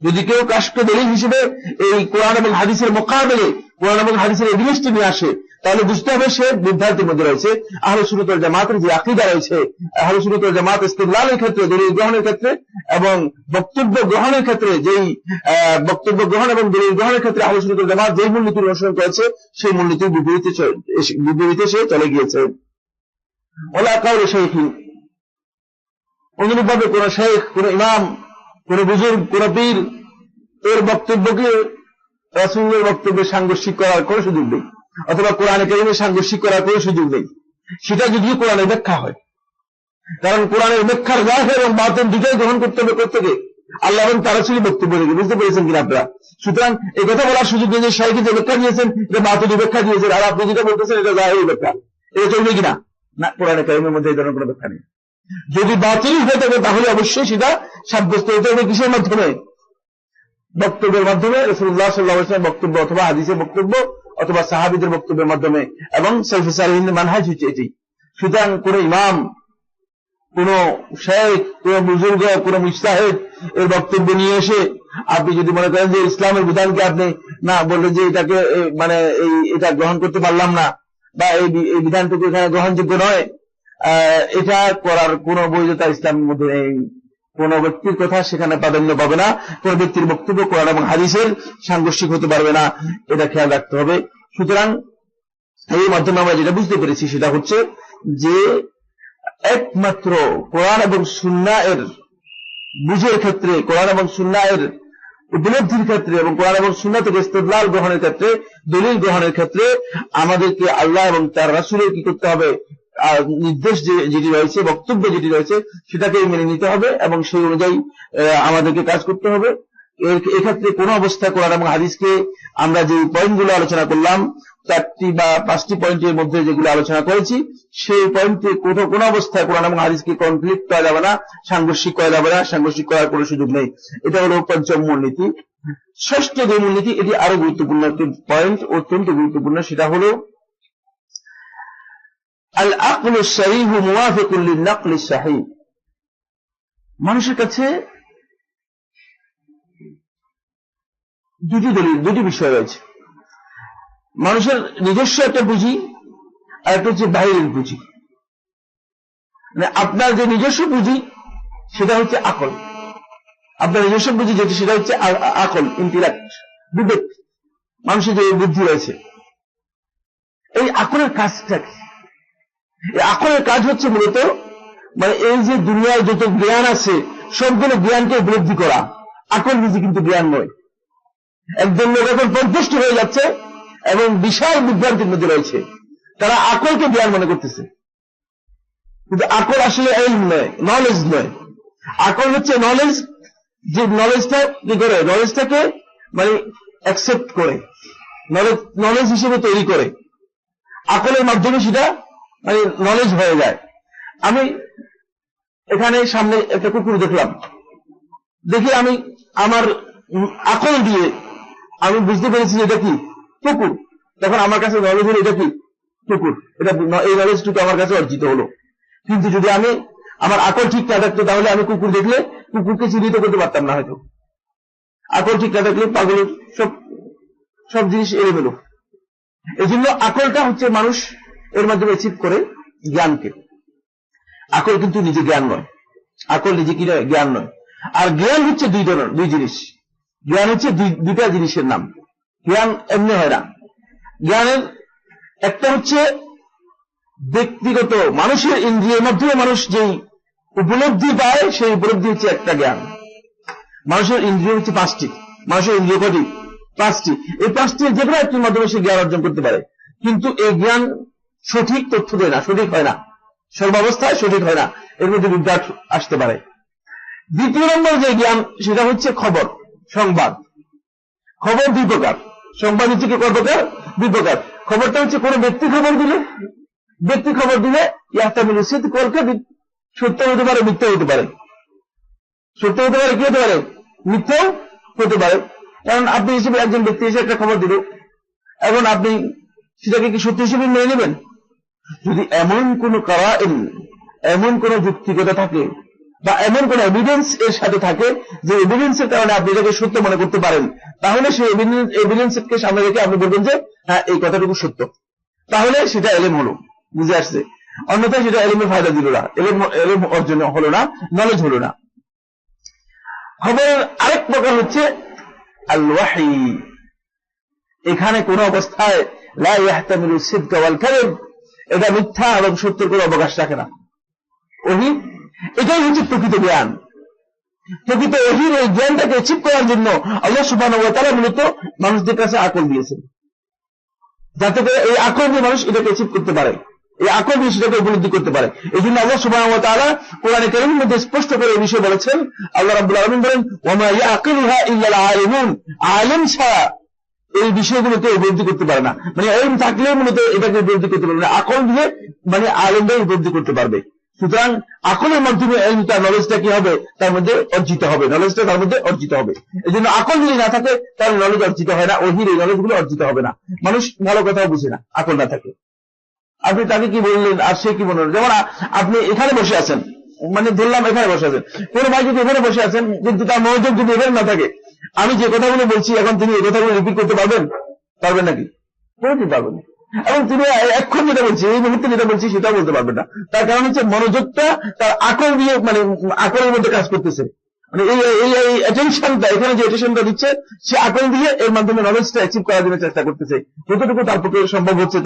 যদি কেউ কাশফকে দলিল হিসেবে এই কোরআন এবং হাদিসের মোকাবেলে কোরআন এবং হাদিসের এভিডেন্সটি নিয়ে আসে, তাহলে বুঝতে হবে সে বিভ্রান্তির মধ্যে রয়েছে। আহলে সুন্নাত ওয়াল জামাতের যে আকীদা রয়েছে, আহলে সুন্নাত ওয়াল জামাত ইসতিদলালের ক্ষেত্রে, দলিল গ্রহণের ক্ষেত্রে এবং বক্তব্য গ্রহণের ক্ষেত্রে, যেই বক্তব্য গ্রহণ এবং দলিল গ্রহণের ক্ষেত্রে আহলে সুন্নাত ওয়াল জামাত যেই মূলনীতি অনুসরণ করেছে, সেই মূলনীতির বিপরীতে সে চলে গিয়েছে। ওয়ালা কাউলি শাইখিন, অনুরূপভাবে কোন শেখ, কোন ইমাম, কোন বুজুর্গ, কোন পীর এর বক্তব্যকে রাসূলের বক্তব্যে সাংঘর্ষিক করার কোনো সুযোগ নেই, অথবা কোরআনে কারীমে সাংঘর্ষিক করার কোনো সুযোগ নেই। সেটা যদিও কোরআনের ব্যাখ্যা হয়, কারণ কোরআনের ব্যাখ্যার জাহির এবং বাতিন দুটোই গ্রহণ করতে হবে প্রত্যেকে, আল্লাহ এবং তার রাসূলের বক্তব্য থেকে। বুঝতে পেরেছেন কিনা আপনারা? সুতরাং এই কথা বলার সুযোগ নেই যে শাইখ যে ব্যাখ্যা দিয়েছেন এটা বাতিল ব্যাখ্যা দিয়েছেন, আর আপনি যেটা বলতেছেন এটা জাহির ব্যাখ্যা, এটা চলবে কিনা? না, কোরআনে কারিমের মধ্যে এই ধরনের কোনো ব্যাখ্যা নেই। যদি বাতিল হয়ে থাকে তাহলে অবশ্যই সেটা সাব্যস্ত হতে হবে কিসের মাধ্যমে? বক্তব্যের মাধ্যমে, রাসূলুল্লাহ সাল্লাল্লাহু আলাইহি ওয়াসাল্লামের বক্তব্য অথবা হাদিসের বক্তব্য অথবা সাহাবীদের বক্তব্যের মাধ্যমে, এবং সালফে সালেহিনের মানহাজ হচ্ছে এটি। সুতরাং কোন ইমাম, কোন শেখ, কোন বুজুর্গ, কোন মুজতাহিদ এর বক্তব্য নিয়ে এসে আপনি যদি মনে করেন যে ইসলামের বিধানকে আপনি না বললেন যে এটাকে মানে এটা গ্রহণ করতে পারলাম না বা এই বিধানটুকু এখানে গ্রহণযোগ্য নয়, এটা করার কোন বৈধতা ইসলামের মধ্যে নেই। কোন ব্যক্তির কথা সেখানে প্রাধান্য পাবে না, কোন ব্যক্তির বক্তব্য কোরআন এবং হাদিসের সাংঘর্ষিক হতে পারবে না, এটা খেয়াল রাখতে হবে। সুতরাং এই মাধ্যমে আমরা যেটা বুঝতে পেরেছি সেটা হচ্ছে যে একমাত্র কোরআন এবং সুন্নাহ এর বুঝের ক্ষেত্রে, কোরআন এবং সুন্নাহ এর উপলব্ধির ক্ষেত্রে এবং কোরআন এবং সুন্নাহ থেকে ইস্তেদলাল গ্রহণের ক্ষেত্রে, দলিল গ্রহণের ক্ষেত্রে আমাদেরকে আল্লাহ এবং তার রাসূলের কি করতে হবে, নির্দেশ যেটি রয়েছে, বক্তব্য যেটি রয়েছে সেটাকে মেনে নিতে হবে এবং সেই অনুযায়ী আমাদেরকে কাজ করতে হবে। এক্ষেত্রে কোন অবস্থায় কোরআন এবং হাদিসকে আমরা যে পয়েন্টগুলো আলোচনা করলাম, 4টি বা 5টি পয়েন্টের মধ্যে যেগুলো আলোচনা করেছি, সেই পয়েন্টে কোন অবস্থায় কোরআন এবং হাদিসকে কনফ্লিক্ট করা যাবে না, সাংঘর্ষিক করা যাবে না, সাংঘর্ষিক করার কোনো সুযোগ নেই। এটা হলো পঞ্চম মূলনীতি। ষষ্ঠ যে মূলনীতি, এটি আরো গুরুত্বপূর্ণ একটি পয়েন্ট, অত্যন্ত গুরুত্বপূর্ণ, সেটা হলো আল আকলু সহিহ মুওয়াফিকুন লিন নাকলি সহিহ। মানুষের কাছে দুটি বিষয় রয়েছে। মানুষের নিজস্ব একটা পুঁজি আর একটা হচ্ছে বাইরের পুঁজি। মানে আপনার যে নিজস্ব পুঁজি সেটা হচ্ছে আকল, আপনার নিজস্ব পুঁজি যেটি সেটা হচ্ছে আকল, ইন্টেলেক্ট, বিবেক, মানুষের যে বুদ্ধি রয়েছে। এই আকলের কাজটা কি? এই আকলের কাজ হচ্ছে মূলত মানে এই যে দুনিয়ায় যত জ্ঞান আছে সবগুলো জ্ঞানকে উপলব্ধি করা। আকল নিজে কিন্তু জ্ঞান নয়। একজন লোক এখন পরিপুষ্ট হয়ে যাচ্ছে এবং বিশাল বিভ্রান্তির মধ্যে রয়েছে, তারা আকলকে জ্ঞান মনে করতেছে, কিন্তু আকল আসলে ইলম নয়, নলেজ নয়। আকল হচ্ছে নলেজ, যে নলেজটা কি করে, নলেজটাকে মানে অ্যাকসেপ্ট করে, নলেজ হিসেবে তৈরি করে, আকলের মাধ্যমে সেটা মানে নলেজ হয়ে যায়। আমি এখানে সামনে একটা কুকুর দেখলাম, দেখে আমি আমার আকল দিয়ে আমি বুঝতে পেরেছি এটা কি কুকুর, তখন আমার কাছে নলেজ হলো এটা কি কুকুর, এটা এই নলেজটুকু আমার কাছে অর্জিত হলো। কিন্তু যদি আমি আমার আকল ঠিক না থাকতো তাহলে আমি কুকুর দেখলে কুকুরকে চিহ্নিত করতে পারতাম না হয়তো। আকল ঠিক না থাকলে পাগলের সব জিনিস এলোমেলো। এই জন্য আকলটা হচ্ছে মানুষ এর মাধ্যমে অ্যাচিভ করে জ্ঞানকে। আকল কিন্তু নিজে জ্ঞান নয়, আকল নিজে কি নয়, জ্ঞান নয়। আর জ্ঞান হচ্ছে দুই জিনিস। জ্ঞান হচ্ছে দুইটা জিনিসের নাম। জ্ঞান এমনি হয় না। জ্ঞানের একটা হচ্ছে ব্যক্তিগত মানুষের ইন্দ্রিয়ের মাধ্যমে মানুষ যেই উপলব্ধি পায় সেই উপলব্ধি হচ্ছে একটা জ্ঞান। মানুষের ইন্দ্রিয় হচ্ছে 5টি। মানুষের ইন্দ্রিয় কটি? 5টি। এই 5টি যে কোনো একটির মাধ্যমে সে জ্ঞান অর্জন করতে পারে, কিন্তু এই জ্ঞান সঠিক তথ্য দেয় না, সঠিক হয় না, সর্বাবস্থায় সঠিক হয় না, এর মধ্যে বিভ্রাট আসতে পারে। দ্বিতীয় নম্বর যে জ্ঞান সেটা হচ্ছে খবর, সংবাদ। খবর দুই প্রকার, সংবাদ হচ্ছে কি কয় প্রকার? দুই প্রকার। খবরটা হচ্ছে কোন ব্যক্তি খবর দিলে ইয়াহতামিলু সিদক ওয়াল কাযিব, সত্য হতে পারে, মিথ্যা হতে পারে। সত্য হতে পারে, কি হতে পারে? মিথ্যাও হতে পারে। কারণ আপনি হিসেবে একজন ব্যক্তি এসে একটা খবর দিল, এখন আপনি সেটাকে কি সত্য হিসেবে মেনে নেবেন? যদি এমন কোন কারাইন, এমন কোন যুক্তিকতা থাকে বা এমন কোন এভিডেন্স এর সাথে থাকে যে এভিডেন্সের কারণে আপনি এটাকে সত্য মনে করতে পারেন, তাহলে সেই এভিডেন্সকে সামনে রেখে আপনি বলবেন যে হ্যাঁ এই কথাটুকু সত্য, তাহলে সেটা এলেম হলো, বুঝে আসছে। অন্যথায় সেটা এলেমের ফায়দা দিল না, এলেম অর্জন হলো না, নলেজ হলো না। খবরের আরেক প্রকার হচ্ছে আল ওয়াহী। এখানে কোন অবস্থায় লা ইয়াহতামিলু সিদক ওয়াল কাযিব, এটা মিথ্যা এবং সত্যের কোনো অবকাশ রাখে না। ওহী, এটাই হচ্ছে প্রকৃত জ্ঞান। প্রকৃত ওহীর এই জ্ঞানটাকে অ্যাচিভ করার জন্য আল্লাহ সুবহানাহু ওয়া তাআলা মূলত মানুষদের কাছে আকল দিয়েছেন, যাতে করে এই আকল দিয়ে মানুষ এটাকে অ্যাচিভ করতে পারে, এই আকল দিয়ে সেটাকে উপলব্ধি করতে পারে। এই জন্য আল্লাহ সুবহানাহু ওয়া তাআলা কোরআনে কারীমের মধ্যে স্পষ্ট করে এই বিষয়ে বলেছেন। আল্লাহ রাব্বুল আলামিন বলেন, ওয়া মা ইয়াকিলুহা ইল্লাল আলিমুন, আলিম ছাড়া এই বিষয়গুলোকে উপলব্ধি করতে পারে না, মানে এলম থাকলেও মূলত এটাকে উপলব্ধি করতে পারবে না, আকল দিয়ে মানে আলেমরাই উপলব্ধি করতে পারবে। সুতরাং আকলের মাধ্যমে এলম, তার নলেজটা কি হবে, তার মধ্যে অর্জিত হবে, নলেজটা তার মধ্যে অর্জিত হবে। এই জন্য আকল যদি না থাকে তাহলে নলেজ অর্জিত হয় না, ওহির এই নলেজ গুলো অর্জিত হবে না। মানুষ ভালো কথাও বুঝে না আকল না থাকে। আপনি তাকে কি বললেন আর সে কি বললেন, যেমন আপনি এখানে বসে আছেন, মানে ধরলাম এখানে বসে আছেন, কোন ভাই যদি এখানে বসে আছেন কিন্তু তার মনোযোগ যদি এখানে না থাকে, আমি যে কথাগুলো বলছি এখন তিনি এই কথাগুলো রিপিট করতে পারবেন? পারবেন নাকি? কোনোদিন পারবেন না। এবং তিনি এখন যেটা বলছি, এই মুহূর্তে যেটা বলছি সেটাও বলতে পারবেন না। তার কারণ হচ্ছে মনোযোগটা তার আকল দিয়ে, মানে আকলের মধ্যে কাজ করতেছে, মানে এই অ্যাটেনশনটা, এখানে যে অ্যাটেনশনটা দিচ্ছে সে আকল দিয়ে এর মাধ্যমে নলেজটা অ্যাচিভ করার জন্য চেষ্টা করতেছে, যতটুকু তার পক্ষে সম্ভব হচ্ছে।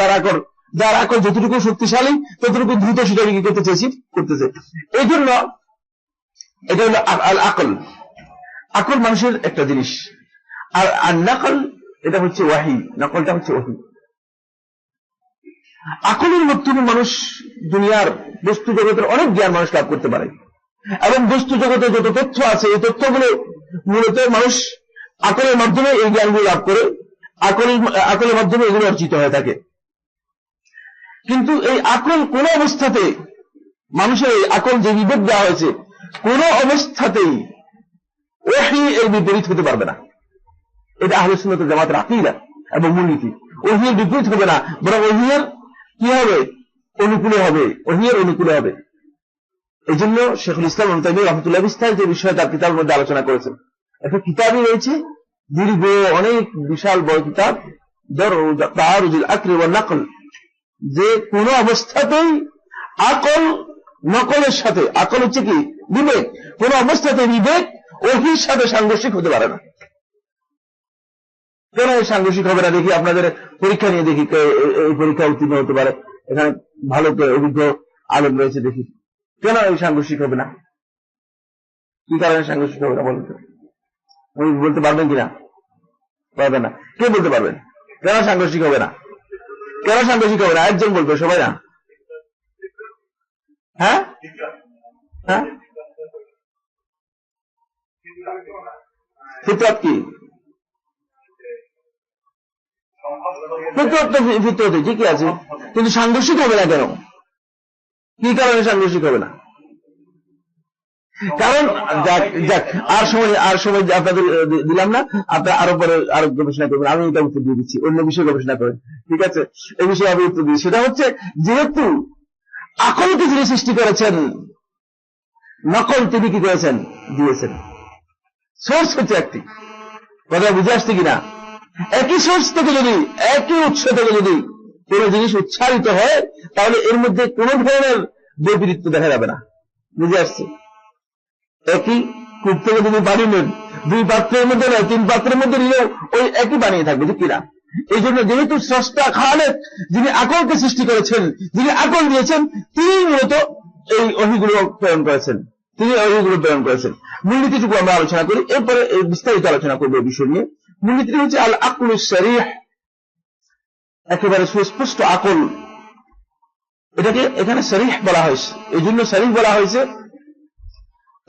যার আকল যতটুকু শক্তিশালী ততটুকু দ্রুত সেটাকে কি করতেছে, অ্যাচিভ করতেছে। এই জন্য এটা হলো আকল। আকল মানুষের একটা জিনিস, আর নকল এটা হচ্ছে ওয়াহি, নকলটা হচ্ছে ওয়াহি। আকলের মাধ্যমে মানুষ দুনিয়ার বস্তু জগতের অনেক জ্ঞান মানুষ লাভ করতে পারে, এবং বস্তু জগতে যত তথ্য আছে এই তথ্যগুলো মূলত মানুষ আকলের মাধ্যমে এই জ্ঞানগুলো লাভ করে, আকলের মাধ্যমে এগুলো অর্জিত হয়ে থাকে। কিন্তু এই আকল কোন অবস্থাতে, মানুষের এই আকল যে বিবেক দেওয়া হয়েছে, কোন অবস্থাতেই ওহী এর বিপরীত হতে পারবে না। এটা আহলে সুন্নাত ওয়াল জামাতের আকীদা এবং মূলনীতি। ওহী এর বিপরীত হবে না, বরং ওহী এর কি হবে, অনুকূলে হবে, ওহী এর অনুকূলে হবে। এই জন্য শেখুল ইসলাম ইবনে তাইমিয়া রাহমাতুল্লাহ বিস্তারিত যে বিষয়ে তার কিতাবের মধ্যে আলোচনা করেছেন। একটা কিতাবই রয়েছে, দীর্ঘ অনেক বিশাল বড় কিতাব, তাআরুজুল আকল ওয়ান নকল, যে কোন অবস্থাতেই আকল নকলের সাথে, আকল হচ্ছে কি বিবেক, কোন অবস্থাতে বিবেক ওহীর সাথে সাংঘর্ষিক হতে পারে না। কেন এই সাংঘর্ষিক হবে না? দেখি আপনাদের পরীক্ষা নিয়ে দেখি এই পরীক্ষা উত্তীর্ণ হতে পারে, এখানে ভালো অভিজ্ঞ আলেম রয়েছে, দেখি কেন এই সাংঘর্ষিক হবে না, কি কারণে সাংঘর্ষিক হবে না বলুন তো? বলতে পারবেন কিনা? পারবেন না। কে বলতে পারবেন কেন সাংঘর্ষিক হবে না? কেন সাংঘর্ষিক হবে না? একজন বলবে, সবাই না। হ্যাঁ হ্যাঁ, ফিতরাত কি? ফিতরাত তো ফিতরাতে ঠিকই আছে, কিন্তু সাংঘর্ষিক হবে না কেন? কি কারণে সাংঘর্ষিক হবে না? কারণ আর সময় আপনাদের দিলাম না, আপনারা আরো পরে আরো গবেষণা করবেন, আমি এটা উত্তর দিয়ে দিচ্ছি, অন্য বিষয়ে গবেষণা করেন, ঠিক আছে? এই বিষয়ে আমি উত্তর দিই। সেটা হচ্ছে, যেহেতু আকলকে যিনি সৃষ্টি করেছেন, নকল তিনি কি করেছেন, দিয়েছেন। সোর্স হচ্ছে একটি, কথা বুঝে আসছে কিনা? একই সোর্স থেকে যদি, একই উৎস থেকে যদি কোন জিনিস উচ্চারিত হয়, তাহলে এর মধ্যে কোন ধরনের বৈপরীত্য দেখা যাবে না। বুঝে আসছে? একই কূপ থেকে যদি পানি নেন, 2 পাত্রের মধ্যে নয় 3 পাত্রের মধ্যে নিলেও ওই একই বানিয়ে থাকবে, ঠিক কিনা? এই জন্য যেহেতু স্রষ্টা খালেক, যিনি আকলকে সৃষ্টি করেছেন, যিনি আকল দিয়েছেন, তিনি মূলত এই ওহীগুলো প্রেরণ করেছেন, মূলনীতিটুকু আমরা আলোচনা করি, এরপরে বিস্তারিত আলোচনা করবো এই বিষয় নিয়ে। মূলনীতি হচ্ছে আল আকলুস সরিহ, একেবারে সুস্পষ্ট আকল। এটাকে এখানে সরিহ বলা হয়েছে, এই জন্য সরিহ বলা হয়েছে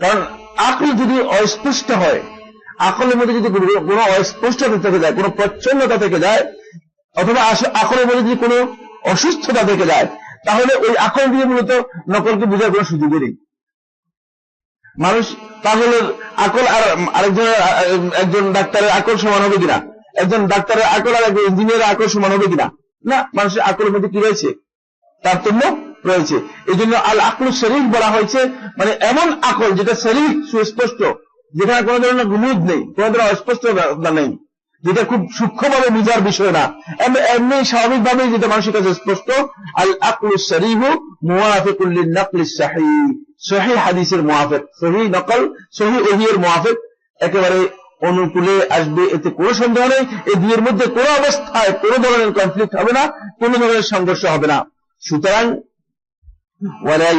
কারণ আকল যদি অস্পষ্ট হয়, আকলের মধ্যে যদি কোনো অস্পষ্টতা থেকে যায়, কোনো প্রচ্ছন্নতা থেকে যায়, অথবা আকলের মধ্যে যদি কোনো অসুস্থতা থেকে যায়, তাহলে ওই আকল দিয়ে মূলত নকলকে বোঝার কোনো সুযোগই নেই। মানুষ পাগলের আকল আর একজন ডাক্তারের আকল সমান হবে কিনা? একজন ডাক্তারের আকল আর একজন ইঞ্জিনিয়ারের আকল সমান হবে কিনা? না, মানুষের আকলের মধ্যে কি রয়েছে? তারতম্য রয়েছে। এই জন্য আল আকলু সরিহ বলা হয়েছে, মানে এমন আকল যেটা সরিহ, সুস্পষ্ট, যেখানে কোনো ধরনের গুমুদ নেই, কোনো ধরনের অস্পষ্টতা নেই, যেটা খুব সূক্ষ্মভাবে বুঝার বিষয় না, এমনি স্বাভাবিকভাবে যেটা মানুষের কাছে স্পষ্ট। আল আকলু সরিহ মুওয়াফিকুল লিন-নাকলিস সহিহ, সহিহ হাদিসের মুওয়াফিক, সহিহ নকল, সহিহ ওহীর মুওয়াফিক, একেবারে অনুকূলে আসবে, এতে কোনো সন্দেহ নেই। এই দুইয়ের মধ্যে কোনো অবস্থায় কোনো ধরনের কনফ্লিক্ট হবে না, কোনো ধরনের সংঘর্ষ হবে না। সুতরাং ওয়ালা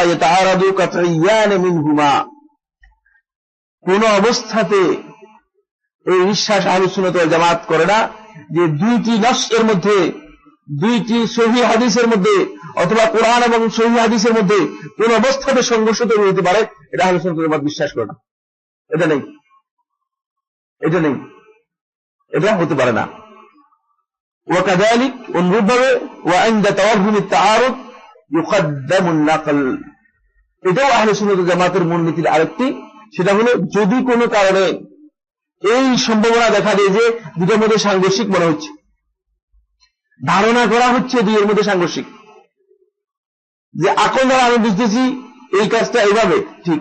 ইয়াতাআরাদু কাতইয়ান মিনহুমা, কোন অবস্থাতে এই বিশ্বাস আহলুস সুন্নাত ওয়াল জামাত করে না যে দুইটি নসের মধ্যে, দুইটি সহিহ হাদিসের মধ্যে, অথবা কোরআন এবং সহিহ হাদিসের মধ্যে কোন অবস্থাতে সংঘর্ষ তৈরি হতে পারে, এটা আহলুস সুন্নাত ওয়াল জামাত বিশ্বাস করে না। এটা নেই, এটা নেই। এটা হতে পারে না। ওয়াকাযালিক অনুরূপভাবে ওয়া ইনদা তাওয়াহুমিত তাআরুদ ইউকদ্দামুন নাকল, এটাও আহলে সুন্নাত ওয়াল জামাতের মূলনীতির আরেকটি, সেটা হলো যদি কোনো কারণে এই সম্ভাবনা দেখা দেয় যে দুটোর মধ্যে সাংঘর্ষিক মনে হচ্ছে, ধারণা করা হচ্ছে দুইয়ের মধ্যে সাংঘর্ষিক, যে আকল দ্বারা আমি বুঝতেছি এই কাজটা এইভাবে ঠিক,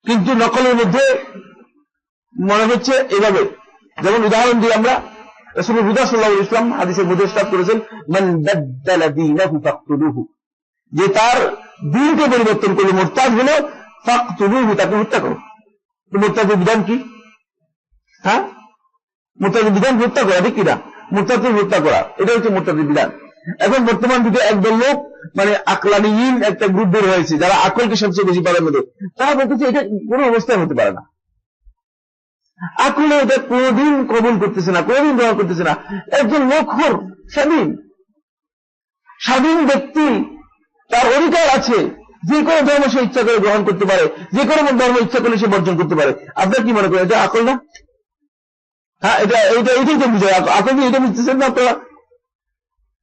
কিন্তু নকলের মধ্যে মনে হচ্ছে এইভাবে। যেমন উদাহরণ দিই আমরা, রাসূলুল্লাহ সাল্লাল্লাহু আলাইহি ওয়াসাল্লাম হাদিসের মধ্যে ইরশাদ করেছেন, মান বাদদালা দীনাহু ফাকতুলুহু, যে তার দ্বীনকে পরিবর্তন করলো, মুরতাদ হলো, ফাকতুলুহু, তাকে হত্যা করো। তো মুরতাদের বিধান কি? হ্যাঁ, মুরতাদের বিধান হত্যা করা, ঠিক কিনা? মুরতাদকে হত্যা করা, এটা হচ্ছে মুরতাদের বিধান। এখন বর্তমান যুগে একদল লোক মানে আকলানিয়িন একটা গ্রুপ বের হয়েছে, যারা আকলকে সবচেয়ে বেশি প্রাধান্য দেয়। তারা বলতেছে এটা কোনো অবস্থায় হতে পারে না, আকলে এটা কোনদিন কবুল করতেছে না, কোনদিন গ্রহণ করতেছে না। একজন লোকহর স্বাধীন ব্যক্তি, তার অধিকার আছে, যে কোনো ধর্ম সে ইচ্ছা করে গ্রহণ করতে পারে, যে কোনো ধর্ম ইচ্ছা করলে সে বর্জন করতে পারে। আপনার কি মনে করেন এটা আকল না? হ্যাঁ, এটাই তো বুঝায়, আকল কি এটা বুঝতেছেন না আপনারা?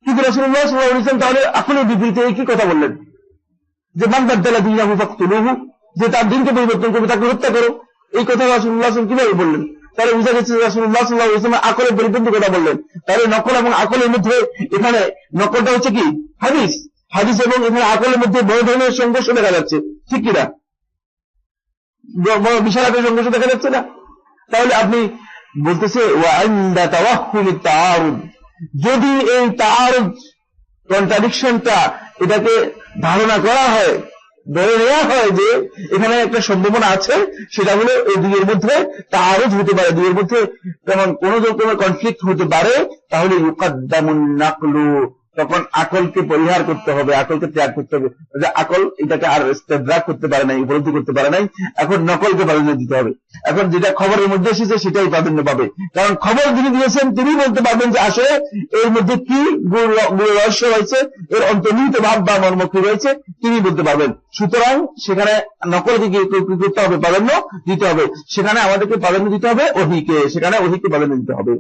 কিন্তু রাসূলুল্লাহ সাল্লাল্লাহু আলাইহি ওয়াসাল্লাম তাহলে আকলের বিপরীতে কি কথা বললেন, যে মান বাদদালা দীনাহু ফাকতুলুহু, যে তার দ্বীনকে পরিবর্তন করবে তাকে হত্যা করো। এই কথা রাসূলুল্লাহ সাল্লাল্লাহু আলাইহি ওয়াসাল্লাম কিভাবে বললেন? তাহলে বুঝা যাচ্ছে রাসূলুল্লাহ সাল্লাল্লাহু আলাইহি ওয়াসাল্লাম আকলের পরিপন্থী কথা বললেন। তাহলে নকল এবং আকলের মধ্যে, এখানে নকলটা হচ্ছে কি হাদিস, হাদিস এবং এখানে আকলের মধ্যে বড় ধরনের সংঘর্ষ দেখা যাচ্ছে, ঠিক কিনা? বিশাল একটা সংঘর্ষ দেখা যাচ্ছে না? তাহলে আপনি বলতেছে ওয়া ইনদা তাওয়াহুমিত তাআরুদ, যদি এই তাআরুদ কন্ট্রাডিকশনটা এটাকে ধারণা করা হয়, ধরে নেওয়া হয় যে এখানে একটা সম্ভাবনা আছে, সেটা হলো এই দুইয়ের মধ্যে তাআরুদ হতে পারে, দুইয়ের মধ্যে তেমন কোন রকমের কনফ্লিক্ট হতে পারে, তাহলে ইউকাদ্দামুন নাকলু, তখন আকলকে পরিহার করতে হবে, আকলকে ত্যাগ করতে হবে। যে আকল এটাকে আর ইস্তেদরাক করতে পারে নাই, উপলব্ধি করতে পারে নাই, এখন নকলকে প্রাধান্য দিতে হবে। এখন যেটা খবরের মধ্যে এসেছে সেটাই প্রাধান্য পাবে, কারণ খবর যিনি দিয়েছেন তিনি বলতে পারবেন যে আসলে এর মধ্যে কি রহস্য রয়েছে, এর অন্তর্নিহিত ভাব বা মর্ম কি রয়েছে, তিনি বলতে পারবেন। সুতরাং সেখানে নকলকে কি করতে হবে? প্রাধান্য দিতে হবে। সেখানে আমাদেরকে প্রাধান্য দিতে হবে ওহীকে, সেখানে ওহীকে প্রাধান্য দিতে হবে।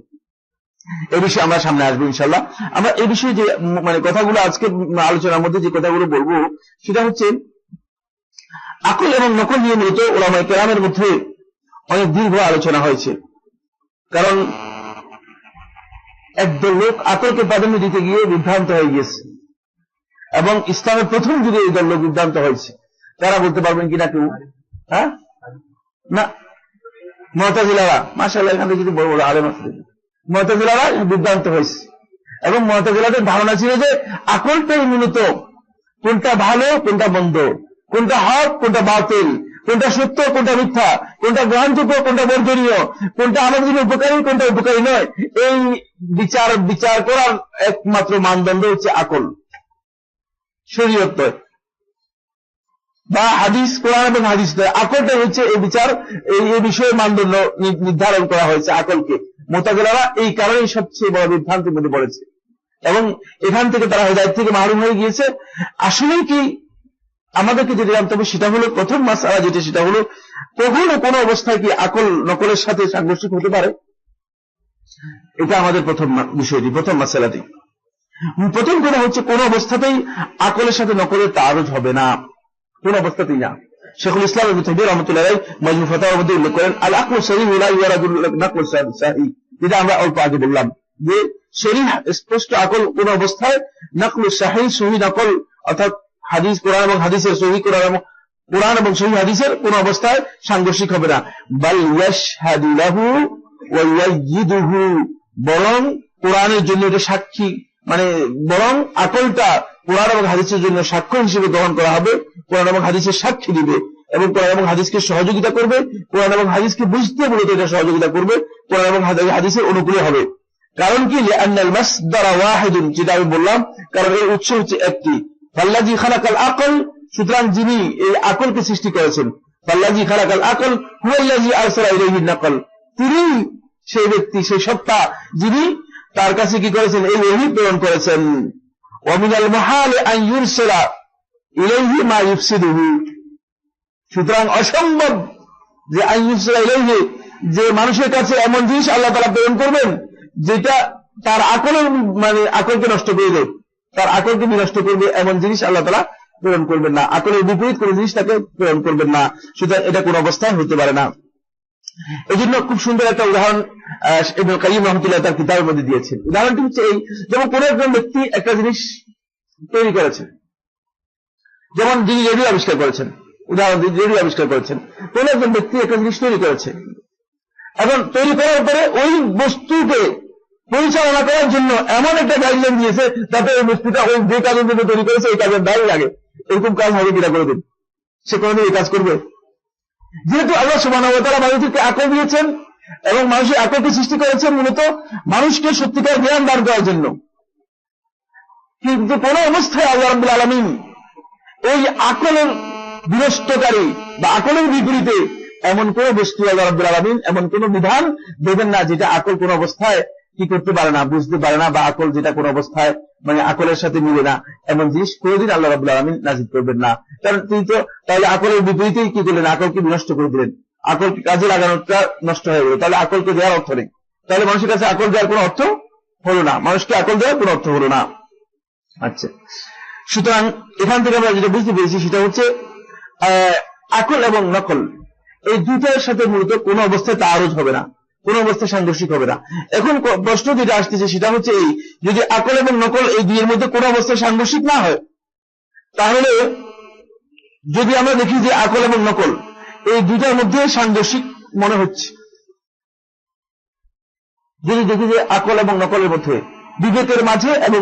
এই বিষয়ে আমরা সামনে আসবো ইনশাআল্লাহ। আমরা এই বিষয়ে যে মানে কথাগুলো আজকে আলোচনার মধ্যে যে কথাগুলো বলবো, সেটা হচ্ছে আকল এবং নকল নিয়ে মূলত উলামায়ে কেরামের মধ্যে অনেক দীর্ঘ আলোচনা হয়েছে। কারণ একদল লোক আকলকে প্রাধান্য দিতে গিয়ে বিভ্রান্ত হয়ে গিয়েছে, এবং ইসলামের প্রথম যুগে এই দল লোক বিভ্রান্ত হয়েছে। তারা বলতে পারবেন কিনা কেউ? হ্যাঁ, না, মুতাজিলারা, মাশাআল্লাহ, এখান থেকে যদি বড় বড় আলেম আছে, মুতাজিলারা বিভ্রান্ত হয়েছে। এবং মুতাজিলাদের ধারণা ছিল যে আকলটাই মূলত কোনটা ভালো কোনটা মন্দ, কোনটা হক কোনটা বাতিল, কোনটা সত্য কোনটা মিথ্যা, কোনটা গ্রহণযোগ্য কোনটা বর্জনীয়, কোনটা আমাদের জন্য উপকারী কোনটা উপকারী নয়, এই বিচার করার একমাত্র মানদণ্ড হচ্ছে আকল, শরীয়ত নয় বা হাদিস, কোরআন এবং হাদিস নয়। আকলটাই হচ্ছে এই বিচার, এই বিষয়ে মানদণ্ড নির্ধারণ করা হয়েছে আকলকে। মুতাজিলারা এই কারণেই সবচেয়ে বড় বিভ্রান্তির মধ্যে পড়েছে, এবং এখান থেকে তারা হেদায়েত থেকে মাহরুম হয়ে গিয়েছে। আসলে কি আমাদেরকে যেটা জানতে হবে সেটা হলো প্রথম মাসআলা, যেটা সেটা হলো কখনো কোনো অবস্থায় কি আকল নকলের সাথে সাংঘর্ষিক হতে পারে? এটা আমাদের প্রথম বিষয়টি, প্রথম মাসআলাটি। প্রথম কথা হচ্ছে কোন অবস্থাতেই আকলের সাথে নকলের তাআরুজ হবে না, কোন অবস্থাতেই না। শেখুল ইসলাম ইবনে তাইমিয়া রাহমাতুল্লাহ আলাইহি মাজমু ফাতাওয়ার মধ্যে উল্লেখ করেন, আল আকলু সহিহ লা ইউরাদুল নাকল সাহিহ, যেটা আমরা অল্প আগে বললাম যে শরীহ স্পষ্ট আকল কোন অবস্থায় নাকলু সাহিহ, সহিহ নকল অর্থাৎ হাদিস, কোরআন এবং হাদিসের সহিহ কোরআন এবং সহিহ হাদিসের কোন অবস্থায় সাংঘর্ষিক হবে না। বাল ইয়াশহাদু লাহু ওয়া ইয়াজিদুহু, বরং কোরআনের জন্য এটা সাক্ষী, মানে বরং আকলটা কোরআন এবং হাদিসের জন্য সাক্ষ্য হিসেবে গ্রহণ করা হবে, কোরআন এবং হাদিসের সাক্ষী দিবে, এবং কোরআন এবং হাদিসকে সহযোগিতা করবে, কোরআন এবং হাদিসকে বুঝতে মূলত এটা সহযোগিতা করবে, কোরআন এবং হাদিসের অনুকূলে হবে। কারণ কি? লিআন্নাল মাসদার ওয়াহিদুন, যেটা আমি বললাম, কারণ এর উৎস হচ্ছে একটি। ফাল্লাযী খালাকাল আকল, সুতরাং যিনি এই আকলকে সৃষ্টি করেছেন, ফাল্লাযী খালাকাল আকল হুয়াল্লাযী আরসালা ইলাইহিন নাকল, তিনি সেই ব্যক্তি, সেই সত্তা যিনি তার কাছে কি করেছেন? এই ওহী প্রেরণ করেছেন। ওয়া মিনাল মুহাল আন ইউরসিলা ইলাইহি মা ইফসিদুহু, সুতরাং অসম্ভব যে আন ইউরসিলা ইলাইহি যে মানুষের কাছে এমন জিনিস আল্লাহ তাআলা প্রেরণ করবেন যেটা তার আকলের আকলকে নষ্ট করে দেয়, তার আকলকে বিনষ্ট করবে এমন জিনিস আল্লাহ তাআলা প্রেরণ করবেন না, আকলের বিপরীত কোন জিনিস তাকে প্রেরণ করবেন না। সুতরাং এটা কোন অবস্থায় হতে পারে না। এই জন্য খুব সুন্দর একটা উদাহরণ ইবনে কাইয়্যিম রাহমাতুল্লাহ তার কিতাবের মধ্যে দিয়েছেন। উদাহরণটি হচ্ছে এই, যেমন কোন একজন ব্যক্তি একটা জিনিস তৈরি করেছেন, যেমন যিনি রেডিও আবিষ্কার করেছেন, উদাহরণ রেডিও আবিষ্কার করেছেন, কোন একজন ব্যক্তি একটা জিনিস তৈরি করেছে এবং তৈরি করার পরে ওই বস্তুকে পরিচালনা করার জন্য এমন একটা গাইডলাইন দিয়েছে যাতে ওই বস্তুটা ওই যে কাজের জন্য তৈরি করেছে এই কাজের দায়ী লাগে। এরকম কাজ হবে কিনা করে দিন, সে কোনদিন এই কাজ করবে? যেহেতু আল্লাহ সুবহানাহু ওয়া তাআলা মানুষকে আকল দিয়েছেন এবং মানুষের আকলকে সৃষ্টি করেছেন মূলত মানুষকে সত্যিকার জ্ঞান দান করার জন্য, কিন্তু কোন অবস্থায় আল্লাহ রাব্বুল আলামিন এই আকলের বিনষ্টকারী বা আকলের বিপরীতে এমন কোন বস্তু আল্লাহ রাব্বুল আলামিন এমন কোন বিধান দেবেন না যেটা আকল কোন অবস্থায় কি করতে পারে না, বুঝতে পারে না, বা আকল যেটা কোন অবস্থায় আকলের সাথে মিলে না, এমন জিনিস কোনদিন আল্লাহ রাব্বুল আলামিন নাযিল করবেন না। কারণ তিনি তো তাহলে আকলের বিপরীতেই কি করলেন, আকলকে বিনষ্ট করে দিলেন, আকলকে কাজে লাগানোটা নষ্ট হয়ে গেল, তাহলে আকলকে দেওয়ার অর্থ নেই, তাহলে মানুষের কাছে আকল দেওয়ার কোন অর্থ হলো না, মানুষকে আকল দেওয়ার কোন অর্থ হলো না। আচ্ছা, সুতরাং এখান থেকে আমরা যেটা বুঝতে পেরেছি সেটা হচ্ছে আকল এবং নকল এই দুইটার সাথে মূলত কোন অবস্থায় তাআরুজ হবে না, কোন অবস্থায় সাংঘর্ষিক হবে না। এখন প্রশ্ন যেটা আসতেছে সেটা হচ্ছে এই, যদি আকল এবং নকল এই দুইয়ের মধ্যে কোন অবস্থায় সাংঘর্ষিক না হয়, তাহলে যদি আমরা দেখি যে আকল এবং নকল এই দুইটার মধ্যে সাংঘর্ষিক মনে হচ্ছে, যদি দেখি যে আকল এবং নকলের মধ্যে বিবেকের মাঝে এবং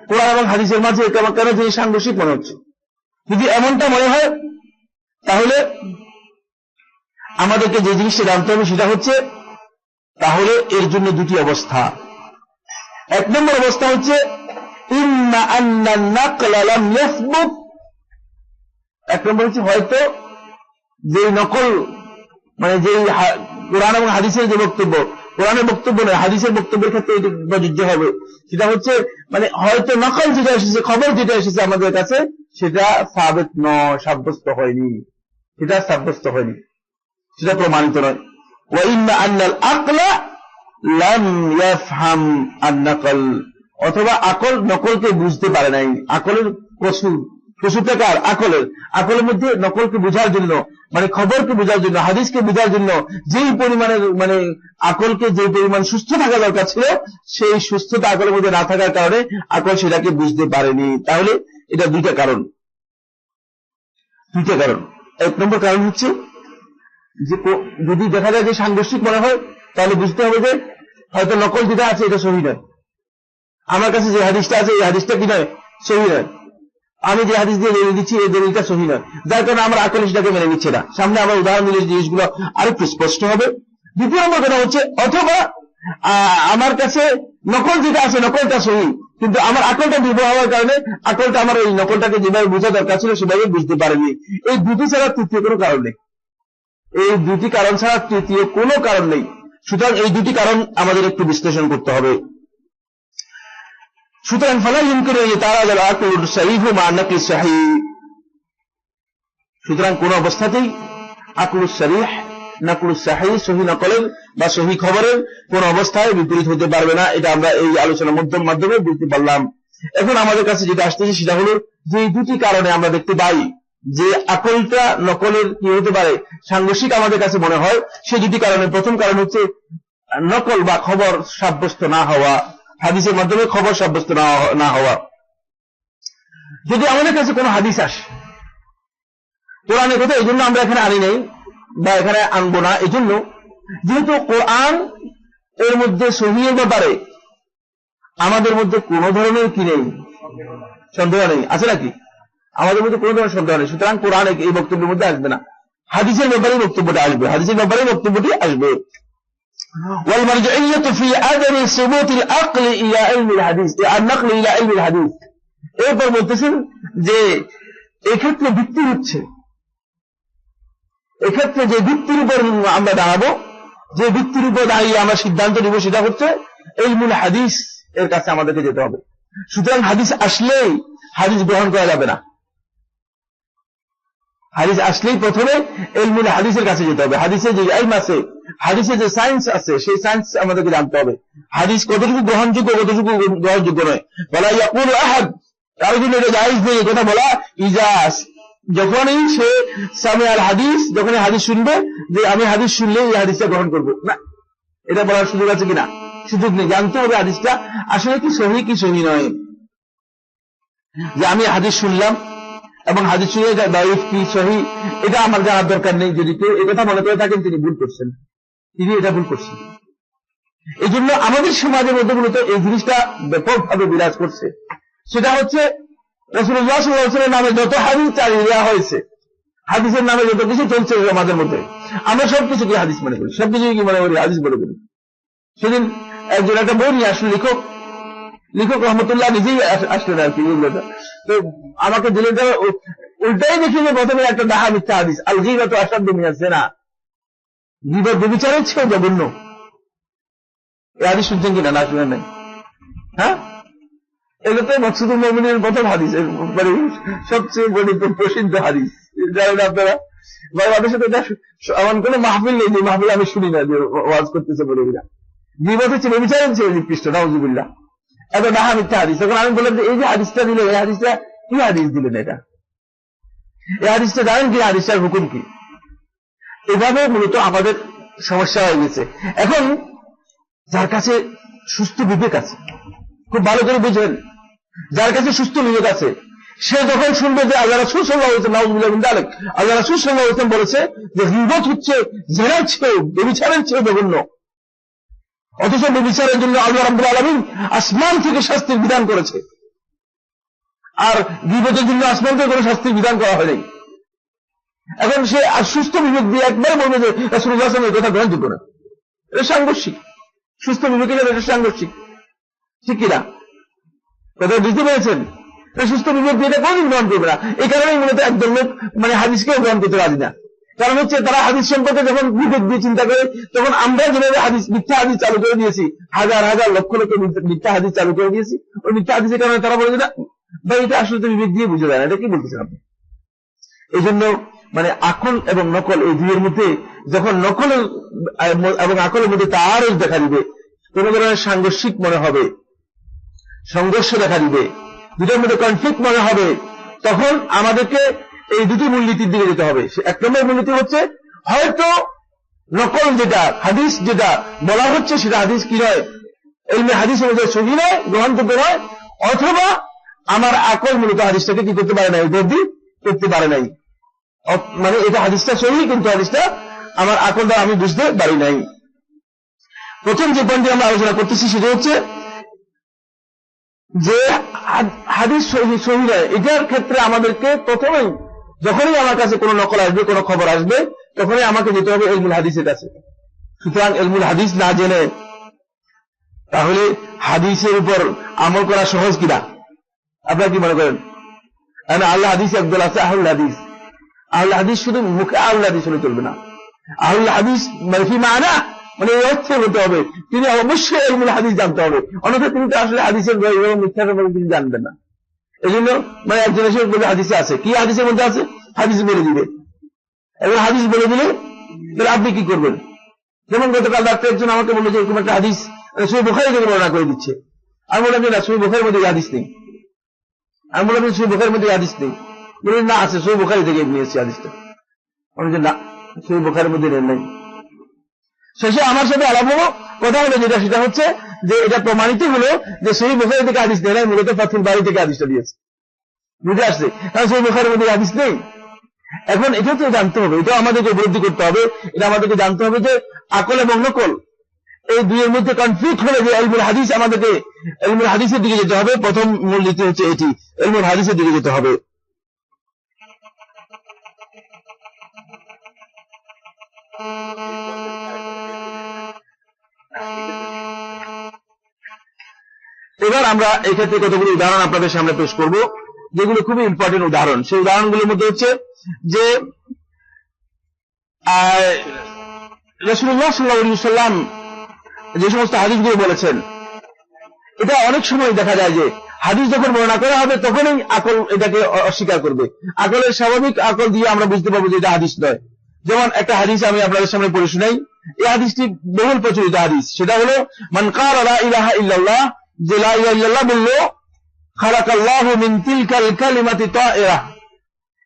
কোরআন এবং হাদিসের মাঝে কেন যে সাংঘর্ষিক মনে হচ্ছে, যদি এমনটা মনে হয় তাহলে আমাদেরকে যে জিনিসটা জানতে হবে সেটা হচ্ছে তাহলে এর জন্য দুটি অবস্থা। এক নম্বর অবস্থা হচ্ছে ইম্মা আন্না নাকলা লাম ইয়াসবুত, এক নম্বর হচ্ছে হয়তো যে নকল যে কোরআন এবং হাদিসের যে বক্তব্য, কোরআনের বক্তব্য নয় হাদিসের বক্তব্যের ক্ষেত্রে এটি প্রযোজ্য হবে, সেটা হচ্ছে হয়তো নকল যেটা এসেছে, খবর যেটা এসেছে আমাদের কাছে সেটা সাবিত নয়, সাব্যস্ত হয়নি, সেটা সাব্যস্ত হয়নি, সেটা প্রমাণিত নয়। ওয়া ইন্না আন্নাল আকলা লাম ইয়াফহাম আন-নাকল, অথবা আকল নকলকে বুঝতে পারে নাই। আকলের কসুরটা কার? আকলের মধ্যে নকলকে বোঝার জন্য খবরকে বোঝার জন্য, হাদিসকে বোঝার জন্য যেই পরিমাণের আকলকে যে পরিমাণ সুস্থ থাকা দরকার ছিল সেই সুস্থতা আকলের মধ্যে না থাকার কারণে আকল সেটাকে বুঝতে পারেনি। তাহলে এটা দুইটা কারণ। এক নম্বর কারণ হচ্ছে যে যদি দেখা যায় যে সাংঘর্ষিক মনে হয় তাহলে বুঝতে হবে যে হয়তো নকল যেটা আছে এটা সহি নয়, আমার কাছে যে হাদিসটা আছে এই হাদিসটা কি নয়, সহি নয়, আমি যে হাদিস দিয়ে দলিল দিচ্ছি এই দলিলটা সহি নয়, যার কারণে আমার আকল সেটাকে মেনে নিচ্ছে না। সামনে আমার উদাহরণ দিলে জিনিসগুলো আরেকটু স্পষ্ট হবে। দ্বিতীয় নম্বর কথা হচ্ছে অথবা আমার কাছে নকল যেটা আছে নকলটা সহি, কিন্তু আমার আকলটা দুর্বল হওয়ার কারণে আকলটা আমার ওই নকলটাকে যেভাবে বোঝা দরকার ছিল সেভাবে বুঝতে পারেনি। এই দুটি ছাড়া তৃতীয় কোনো কারণ নেই, এই দুটি কারণ ছাড়া তৃতীয় কোনো কারণ নেই। সুতরাং এই দুটি কারণ আমাদের একটু বিশ্লেষণ করতে হবে। সুতরাং ফালা ইউমকিনু আন ইয়াতাআরাদা আল-আকলু সহিহু মা নাকলি সহিহ, সুতরাং কোন অবস্থাতেই আকলু সরিহ নাকলু সহিহ, সহি নকলের বা সহি খবরের কোন অবস্থায় বিপরীত হতে পারবে না। এটা আমরা এই আলোচনার মাধ্যমে বুঝতে পারলাম। এখন আমাদের কাছে যেটা আসতেছে সেটা হলো যে এই দুটি কারণে আমরা দেখতে পাই যে আকলটা নকলের কি হতে পারে, সাংঘর্ষিক আমাদের কাছে মনে হয়। সেই দুটি কারণে প্রথম কারণ হচ্ছে নকল বা খবর সাব্যস্ত না হওয়া, হাদিসের মাধ্যমে খবর সাব্যস্ত না হওয়া। যদি আমাদের কাছে কোনো হাদিস আসে, কোরআনের কথা এই জন্য আমরা এখানে আনি নাই বা এখানে আনবো না, এই জন্য যেহেতু কোরআন এর মধ্যে সহিহের ব্যাপারে আমাদের মধ্যে কোনো ধরনের কি নেই, সন্দেহ নেই, আছে নাকি? আমাদের মধ্যে কোনো ধরনের সন্দেহ নেই। সুতরাং কোরআন এই বক্তব্যের মধ্যে আসবে না, হাদিসের ব্যাপারে বক্তব্যটা আসবে, হাদিসের ব্যাপারে বক্তব্যটি আসবে। والمرجعية في عدم ثبوت العقل إلى علم الحديث النقل إلى علم الحديث, এরপর বলতেছেন যে এক্ষেত্রে ভিত্তি হচ্ছে, এক্ষেত্রে যে ভিত্তির উপর আমরা দাঁড়াবো, যে ভিত্তির উপর দাঁড়িয়ে আমরা সিদ্ধান্ত নিব সেটা হচ্ছে ইলমুল হাদিস এর কাছে আমাদেরকে যেতে হবে। সুতরাং হাদিস আসলেই হাদিস গ্রহণ করা যাবে না, হাদিস আসলেই প্রথমে ইলমুল হাদিসের কাছে যেতে হবে। হাদিসে যে ইলম আছে, হাদিসে যে সায়েন্স আছে, সেই সায়েন্স আমাদেরকে জানতে হবে। হাদিস কতটুকু গ্রহণযোগ্য, কতটুকু গ্রহণযোগ্য নয়। বলা ইয়াকুলু আহাদ, কারো জন্য এটা জায়েজ নেই কথা বলা। ইজাজ, যখনই সে সামি আল হাদিস, যখনই হাদিস শুনবে যে আমি হাদিস শুনলে এই হাদিসটা গ্রহণ করবো না, এটা বলার সুযোগ আছে কিনা? সুযোগ নেই। জানতে হবে হাদিসটা আসলে কি সহি কি সহি নয়। যে আমি হাদিস শুনলাম এবং হাদিস শুনে এটা দায়ীফ কি সহি, এটা আমার জানার দরকার নেই। যদি কেউ এই কথা মনে করে থাকেন, তিনি ভুল করছেন, তিনি এটা ভুল করছেন। এই জন্য আমাদের সমাজের মধ্যে মূলত এই জিনিসটা ব্যাপকভাবে বিরাজ করছে। সেটা হচ্ছে রাসূলুল্লাহ সাল্লাল্লাহু আলাইহি ওয়াসাল্লামের নামে যত হাদিস চালিয়ে দেওয়া হয়েছে, হাদিসের নামে যত কিছু চলছে সমাজের মধ্যে, আমরা সবকিছুকে হাদিস মনে করি, সবকিছুকে কি মনে করি? হাদিস মনে করি। সেদিন একজন একটা বই নিয়ে আসলে লিখক রহমতুল্লাহ নিজেই আসলেন আর কি, তো আমাকে দিলে উল্টাই দেখি যে প্রথমে একটা ডাহা মিথ্যা হাদিস, আল গীবাত আশাদ্দু মিনাজ জিনা, গীবত ব্যভিচারের চেয়েও জঘন্য। এই হাদিস শুনছেন কিনা? না শুনেন নাই? হ্যাঁ, এটা তো মাকসুদুল মুমিনের প্রথম হাদিস, মানে সবচেয়ে প্রসিদ্ধ হাদিস। জানেন আপনারা, বাংলাদেশে তো এমন কোন মাহফিল নেই যে মাহফিল আমি শুনি না যে ওয়াজ করতেছে বলে না। গীবত হচ্ছে ব্যভিচারের চেয়ে নিকৃষ্ট, নাউযুবিল্লাহ। এত ডাহা মিথ্যা হাদিস। তখন আমি বললাম যে এই যে হাদিসটা দিলে, এই হাদিসটা কি হাদিস দিলেন? এটা এই হাদিসটা জানেন কি? হাদিসটার হুকুম কি? এভাবে মূলত আমাদের সমস্যা হয়ে গেছে। এখন যার কাছে সুস্থ বিবেক আছে, খুব ভালো করে বুঝেন, যার কাছে সুস্থ বিবেক আছে, সে যখন শুনবে যে আল্লাহ রাসূল সাল্লাল্লাহু আলাইহি ওয়াসাল্লাম, নাউযুবিল্লাহ মিন যালিক, আল্লাহ রাসূল সাল্লাল্লাহু আলাইহি ওয়াসাল্লাম বলেছে যে গীবত হচ্ছে জিনার চেয়ে, ব্যভিচারের চেয়ে জঘন্য, অথচ ব্যভিচারের জন্য আল্লাহ রাব্বুল আলামিন আসমান থেকে শাস্তির বিধান করেছে, আর গীবতের জন্য আসমান থেকে কোনো শাস্তির বিধান করা হয়নি। এখন সে সুস্থ বিবেক দিয়ে একবারে বলবে যে রাসূলুল্লাহ সাল্লাল্লাহু আলাইহি ওয়াসাল্লাম কথা গ্রহণযোগ্য না, এটা সাংঘর্ষিক। সুস্থ বিবেকের এটা সাংঘর্ষিক, ঠিক কিনা? কথা বুঝতে পেরেছেন? সুস্থ বিবেক দিয়ে এটা কোনদিন গ্রহণ করবে না। এই কারণেই মূলত একদল লোক মানে হাদিসকেও গ্রহণ করতে রাজি না। কারণ হচ্ছে তারা হাদিস সম্পর্কে যখন বিবেক দিয়ে চিন্তা করে, তখন আমরা যেভাবে হাদিস, মিথ্যা হাদিস চালু করে দিয়েছি, হাজার হাজার লক্ষ লক্ষ মিথ্যা হাদিস চালু করে দিয়েছি, ওই মিথ্যা হাদিসের কারণে তারা বলে না ভাই এটা আসলে তো বিবেক দিয়ে বুঝে যায় না, এটা কি বলতেছেন আপনি? এই জন্য মানে আকল এবং নকল, এই দুইয়ের মধ্যে যখন নকল এবং আকলের মধ্যে তারও দেখা দিবে, কোন ধরনের সাংঘর্ষিক মনে হবে, সংঘর্ষ দেখা দিবে, দুটোর মধ্যে কনফ্লিক্ট মনে হবে, তখন আমাদেরকে এই দুটি মূলনীতির দিকে যেতে হবে। এক নম্বর মূলনীতি হচ্ছে, হয়তো নকল যেটা, হাদিস যেটা বলা হচ্ছে সেটা হাদিস কি নয়, ইলমে হাদিস অনুযায়ী সহি নয়, গ্রহণযোগ্য নয়, অথবা আমার আকল মূলত হাদিসটাকে কি করতে পারে নাই, উপলব্ধি করতে পারে নাই, মানে এটা হাদিসটা সহি কিন্তু হাদিসটা আমার আকল দ্বারা আমি বুঝতে পারি নাই। প্রথম যে পয়েন্টটি আমরা আলোচনা করতেছি সেটা হচ্ছে যে হাদিস সহি নয়, এটার ক্ষেত্রে আমাদেরকে প্রথমেই যখনই আমার কাছে কোনো নকল আসবে, কোনো খবর আসবে, তখনই আমাকে যেতে হবে ইলমুল হাদিসের কাছে। সুতরাং ইলমুল হাদিস না জেনে তাহলে হাদিসের উপর আমল করা সহজ কিনা? আপনারা কি মনে করেন? আল্লাহ হাদিস একদল আছে আহলুল হাদিস। আহলুল হাদিস শুধু মুখে আহলুল হাদিস হলে চলবে না, আহলুল হাদিস মারফি মানা, মানে এই অর্থে হতে হবে তিনি অবশ্যই ইলমুল হাদিস জানতে হবে, অন্যথা তিনি তো আসলে হাদিসের মিথ্যা ব্যাপারে তিনি জানবেন না। এই জন্য মানে একজন এসে বলে হাদিসে আছে, কি হাদিসের মধ্যে আছে? হাদিস বলে দিবে, এবং হাদিস বলে দিলে তাহলে আপনি কি করবেন? যেমন গতকাল ডাক্তার একজন আমাকে বললো যে এরকম একটা হাদিস সহিহ বুখারী থেকে বর্ণনা করে দিচ্ছে। আমি বললাম যে না, সহিহ বুখারীর মধ্যে হাদিস নেই। আমি বললাম যে সহিহ বুখারীর মধ্যে হাদিস নেই। বললেন না আছে, সহিহ বুখারী থেকে নিয়েছি হাদিসটা। আমি বলছি না, সহিহ বুখারীর মধ্যে নেই। শেষে আমার সাথে আলাপ হলো, কথা হলো যেটা, সেটা হচ্ছে যে এটা প্রমাণিত হলো যে সহিহ বুখারী থেকে হাদিস নেই, মূলত ফাতহুল বারী থেকে হাদিসটা দিয়েছে। বুঝে আসছে? কারণ সহিহ বুখারীর মধ্যে হাদিস নেই। এখন এটা তো জানতে হবে, এটা আমাদেরকে উপলব্ধি করতে হবে, এটা আমাদেরকে জানতে হবে যে আকল এবং নকল এই দুইয়ের মধ্যে কনফ্লিক্ট হলে যে ইলমুল হাদিস, আমাদেরকে ইলমুল হাদিসের দিকে যেতে হবে। প্রথম মূলনীতি হচ্ছে এটি, ইলমুল হাদিসের দিকে যেতে হবে। এবার আমরা এই ক্ষেত্রে কতগুলো উদাহরণ আপনাদের সামনে পেশ করব, যেগুলো খুবই ইম্পর্টেন্ট উদাহরণ। সেই উদাহরণগুলোর মধ্যে হচ্ছে যে রাসূলুল্লাহ সাল্লাল্লাহু আলাইহি ওয়াসাল্লাম যে সমস্ত হাদিসগুলো বলেছেন, এটা অনেক সময় দেখা যায় যে হাদিস যখন বর্ণনা করা হবে তখনই আকল এটাকে অস্বীকার করবে। আকলের স্বাভাবিক আকল দিয়ে আমরা বুঝতে পারবো যে এটা হাদিস নয়। যেমন একটা হাদিস আমি আপনাদের সামনে পড়ে শোনাই, এই হাদিসটি বহুল প্রচলিত হাদিস, সেটা হলো মান ক্বালা লা ইলাহা ইল্লাল্লাহ, যে লা ইলাহা ইল্লাল্লাহ বললো, খালাকাল্লাহু মিন তিলকাল কালিমাতি তায়রা,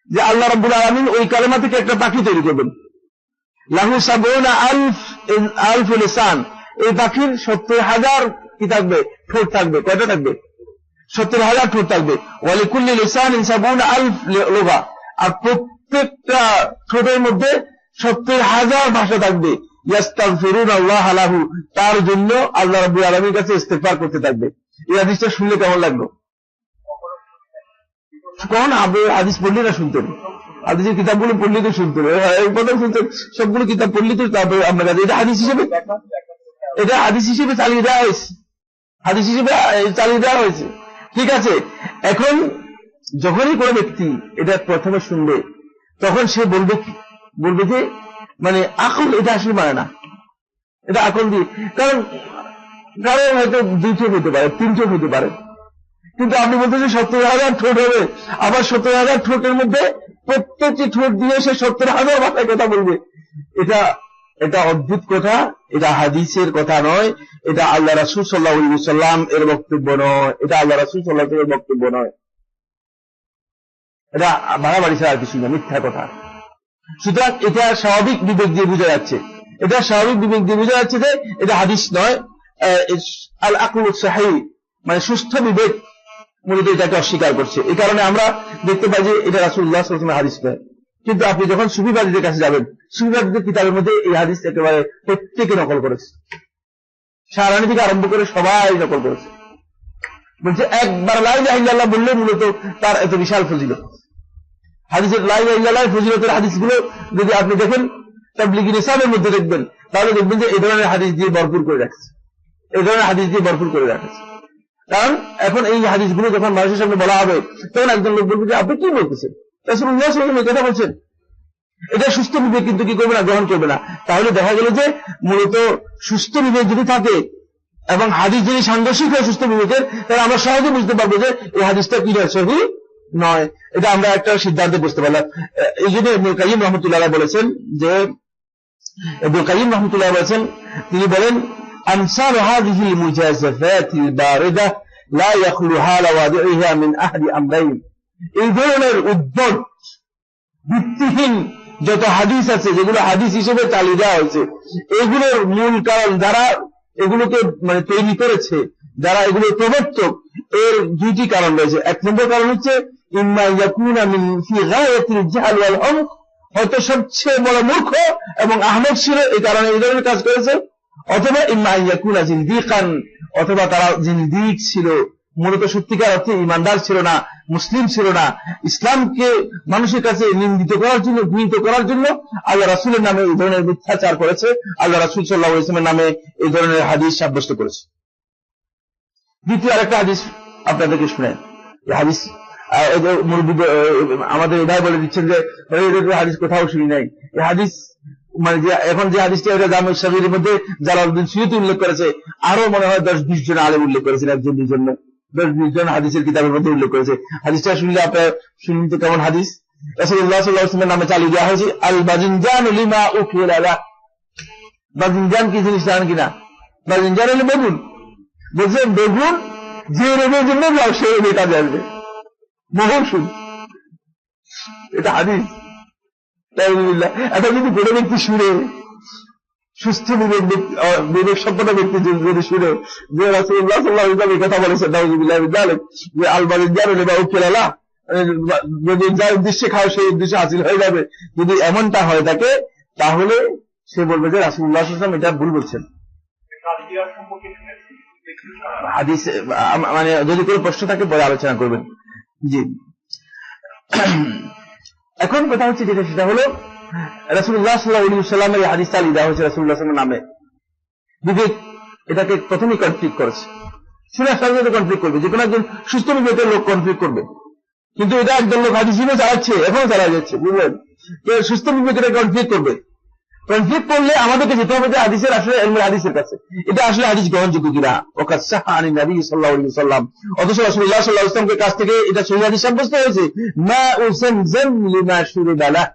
যে আল্লাহ রাব্বুল আলামিন ওই কালেমা থেকে একটা পাখি তৈরি করবেন। লাহু সাবউনা আলফ লিসান, এই পাখির 70,000 কি থাকবে, ঠোঁট থাকবে। কয়টা থাকবে? 70,000 ঠোঁট থাকবে। ওয়ালিকুল্লি লিসানিন সাবউনা আলফ লুগা, আর প্রত্যেকটা ঠোঁটের মধ্যে 70,000 ভাষা থাকবে। ইয়াস্তাগফিরুনা আল্লাহ লাহু, তার জন্য আল্লাহ রাব্বুল আলামিনের কাছে ইস্তিগফার করতে থাকবে। এই হাদিসটা শুনলে কেমন লাগলো? কোন হাদিস পড়লে না শুনতেন, হাদিসের কিতাবগুলো পড়লে তো শুনতেন, এই কথা শুনতেন, সবগুলো কিতাব পড়লে তো তারপরে আপনার কাছে এটা হাদিস হিসেবে চালিয়ে দেওয়া হয়েছে, হাদিস হিসেবে চালিয়ে দেওয়া হয়েছে। ঠিক আছে, এখন যখনই কোনো ব্যক্তি এটা প্রথমে শুনবে তখন সে বলবে যে মানে আকল এটা আসলে মানে না, এটা আকল দিয়ে, কারণ হয়তো 2 চোখ হতে পারে, 3 চোখ হতে পারে, কিন্তু আপনি বলতেছেন 70,000 ঠোঁট হবে, আবার 70,000 ঠোঁটের মধ্যে প্রত্যেকটি ঠোঁট দিয়ে সে 70,000 ভাষায় কথা বলবে। এটা অদ্ভুত কথা, এটা হাদিসের কথা নয়, এটা আল্লাহ রাসূল সাল্লাল্লাহু আলাইহি ওয়াসাল্লাম এর বক্তব্য নয়, এটা আল্লাহ রাসূল সাল্লাল্লাহু আলাইহি ওয়াসাল্লামের বক্তব্য নয়, এটা বাড়াবাড়ি ছাড়া আর কিছু না, মিথ্যা কথা। সুতরাং এটা স্বাভাবিক বিবেক দিয়ে বোঝা যাচ্ছে, এটা স্বাভাবিক বিবেক দিয়ে বোঝা যাচ্ছে যে এটা হাদিস নয়। আল আকলুস সাহিহ মানে সুস্থ বিবেক মূলত এটাকে অস্বীকার করছে। এই কারণে আমরা দেখতে পাই যে এটা রাসূলুল্লাহ সাল্লাল্লাহু আলাইহি ওয়াসাল্লামের হাদিস নয়। কিন্তু আপনি যখন সুফিবাদীদের কাছে যাবেন, সুফিবাদীদের কিতাবের মধ্যে এই হাদিস একেবারে প্রত্যেকে নকল করেছে, সারানি থেকে আরম্ভ করে সবাই নকল করেছে। বলছে একবার লা ইলাহা ইল্লাল্লাহ বললে মূলত তার এত বিশাল ফজিলত। হাদিসের লা ইলাহা ইল্লাল্লাহর ফজিলতের হাদিসগুলো যদি আপনি দেখেন তাবলীগী নিসাবের মধ্যে দেখবেন, তাহলে দেখবেন যে এই ধরনের হাদিস দিয়ে ভরপুর করে রাখছে, এই ধরনের হাদিস দিয়ে ভরপুর করে রাখছে। কারণ এখন এই হাদিসগুলো যখন মানুষের সামনে বলা হবে তখন একজন লোক বলবে যে আপনি কি বলতেছেন, রাসূলুল্লাহ সাল্লাল্লাহু আলাইহি ওয়াসাল্লাম কথা বলছেন, এটা সুস্থ বিবেক কিন্তু কি করবে না, গ্রহণ করবে না। তাহলে দেখা গেল যে মূলত সুস্থ বিবেক যদি থাকে এবং হাদিস যদি সাংঘর্ষিক হয় সুস্থ বিবেকের, তাহলে আমরা সহজে বুঝতে পারবো যে এই হাদিসটা কি নয়, সহিহ নয়। এটা আমরা একটা সিদ্ধান্তে বুঝতে পারলাম। এই জন্য ইবনুল কাইয়্যিম রাহমাতুল্লাহ আলাইহি বলেছেন যে ইবনুল কাইয়্যিম রাহমাতুল্লাহ বলেছেন, তিনি বলেন আমসাল হাযিহিল মুজাযাফাতিল বারিদা লা ইয়াখলু হালা ওয়াদি'iহা মিন আহদি আমরাইন, এই ধরনের উদ্ভট ভিত্তিহীন যত হাদিস আছে যেগুলো হাদিস হিসেবে চালিয়ে দেওয়া হয়েছে, এগুলোর মূল কারণ যারা এগুলোকে মানে তৈরি করেছে, যারা এগুলোর প্রবর্তক, এর 2টি কারণ রয়েছে। 1 নম্বর কারণ হচ্ছে ইম্মা ইয়াকুনা মিন ফি গায়াতিল জাহল ওয়াল হমক, হয়তো সবচেয়ে বড় মূর্খ এবং আহমক ছিল এই কারণে এই ধরনের কাজ করেছে, অথবা ইম্মা ইয়াকুনা জিনদিকান, অথবা তারা জিনদিক ছিল, মূলত সত্যিকার অর্থে ইমানদার ছিল না, মুসলিম ছিল না, ইসলামকে মানুষের কাছে নিন্দিত করার জন্য, ঘৃণিত করার জন্য আল্লাহ রাসূলের নামে এই ধরনের মিথ্যাচার করেছে, আল্লাহ রাসূল সাল্লাল্লাহু আলাইহি ওয়াসাল্লামের নামে এই ধরনের হাদিস সাব্যস্ত করেছে। দ্বিতীয় আরেকটা হাদিস আপনাদেরকে শুনেন, এই হাদিস আমাদের এটাই বলে দিচ্ছেন যে হাদিস কোথাও শুনি নাই, এই হাদিস মানে যে এখন যে হাদিসটা এটা জামে সাগীরের মধ্যে জালালউদ্দিন সুয়ুতী উল্লেখ করেছে, আরো মনে হয় 10-20 জন আলেম উল্লেখ করেছেন, 1-2 জন 10-20 জন হাদিসের কিতাবের মধ্যে উল্লেখ করেছে। হাদিসটা শুনলে আপনারা শুনুন তো কেমন হাদিস। রাসূলুল্লাহ সাল্লাল্লাহু আলাইহি ওয়াসাল্লামের নামে চালিয়ে দেওয়া হয়েছে আল বাজিনজান লিমা উকিলা লা। বাজিনজান কি জিনিস জানেন কিনা? বাজিনজান হলো বেগুন। বলছেন বেগুন যে রোগের জন্য যাও সেই রোগে কাজে আসবে, মহৌষধ, এটা হাদিস। এখন যদি কোনো ব্যক্তি শুনে, সুস্থ বিবেক সম্পন্ন ব্যক্তি যদি শুনে যে রাসূলুল্লাহ সাল্লাল্লাহু আলাইহি ওয়াসাল্লাম কথা বলেছেন নাউযুবিল্লাহ মিন যালিক, যে আল বাজিনজান লিমা উকিলা লা, যদি যার উদ্দেশ্যে খাও সেই উদ্দেশ্যে হাসিল হয়ে যাবে, যদি এমনটা হয় থাকে তাহলে সে বলবে যে রাসূলুল্লাহ সাল্লাল্লাহু আলাইহি ওয়াসাল্লাম এটা ভুল বলছেন। হাদিস মানে যদি কোনো প্রশ্ন থাকে পরে আলোচনা করবেন। জি, এখন কথা হচ্ছে যেটা, সেটা হলো রাসূলুল্লাহ সাল্লাল্লাহু আলাইহি ওয়াসাল্লামের এই হাদিস চালিয়ে দেওয়া হয়েছে রাসূলুল্লাহ সাল্লাল্লাহু আলাইহি ওয়াসাল্লামের নামে। বিবেক এটাকে প্রথমেই কনফ্লিক্ট করেছে, শোনার সাথে সাথে কনফ্লিক্ট করবে, যে কোনো একজন সুস্থ বিবেকের লোক কনফ্লিক্ট করবে, কিন্তু এটা একজন লোক হাদিস হিসেবে চালাচ্ছে, এখনো চালা যাচ্ছে, বুঝলেন? সুস্থ বিবেকের কনফ্লিক্ট করবে, কনফ্লিক্ট করলে আমাদেরকে যেতে হবে যে হাদিসের আসলে ইলমুল হাদিসের কাছে, এটা আসলে হাদিস গ্রহণযোগ্য কিনা। ওয়াকাদ সাহা আনিন নবী সাল্লাল্লাহু আলাইহি ওয়াসাল্লাম, অথচ রাসূলুল্লাহ সাল্লাল্লাহু আলাইহি ওয়াসাল্লামের কাছ থেকে এটা সহিহ হাদিস সাব্যস্ত হয়েছে। মা উযামযাম লিমা শুরিবা লাহ,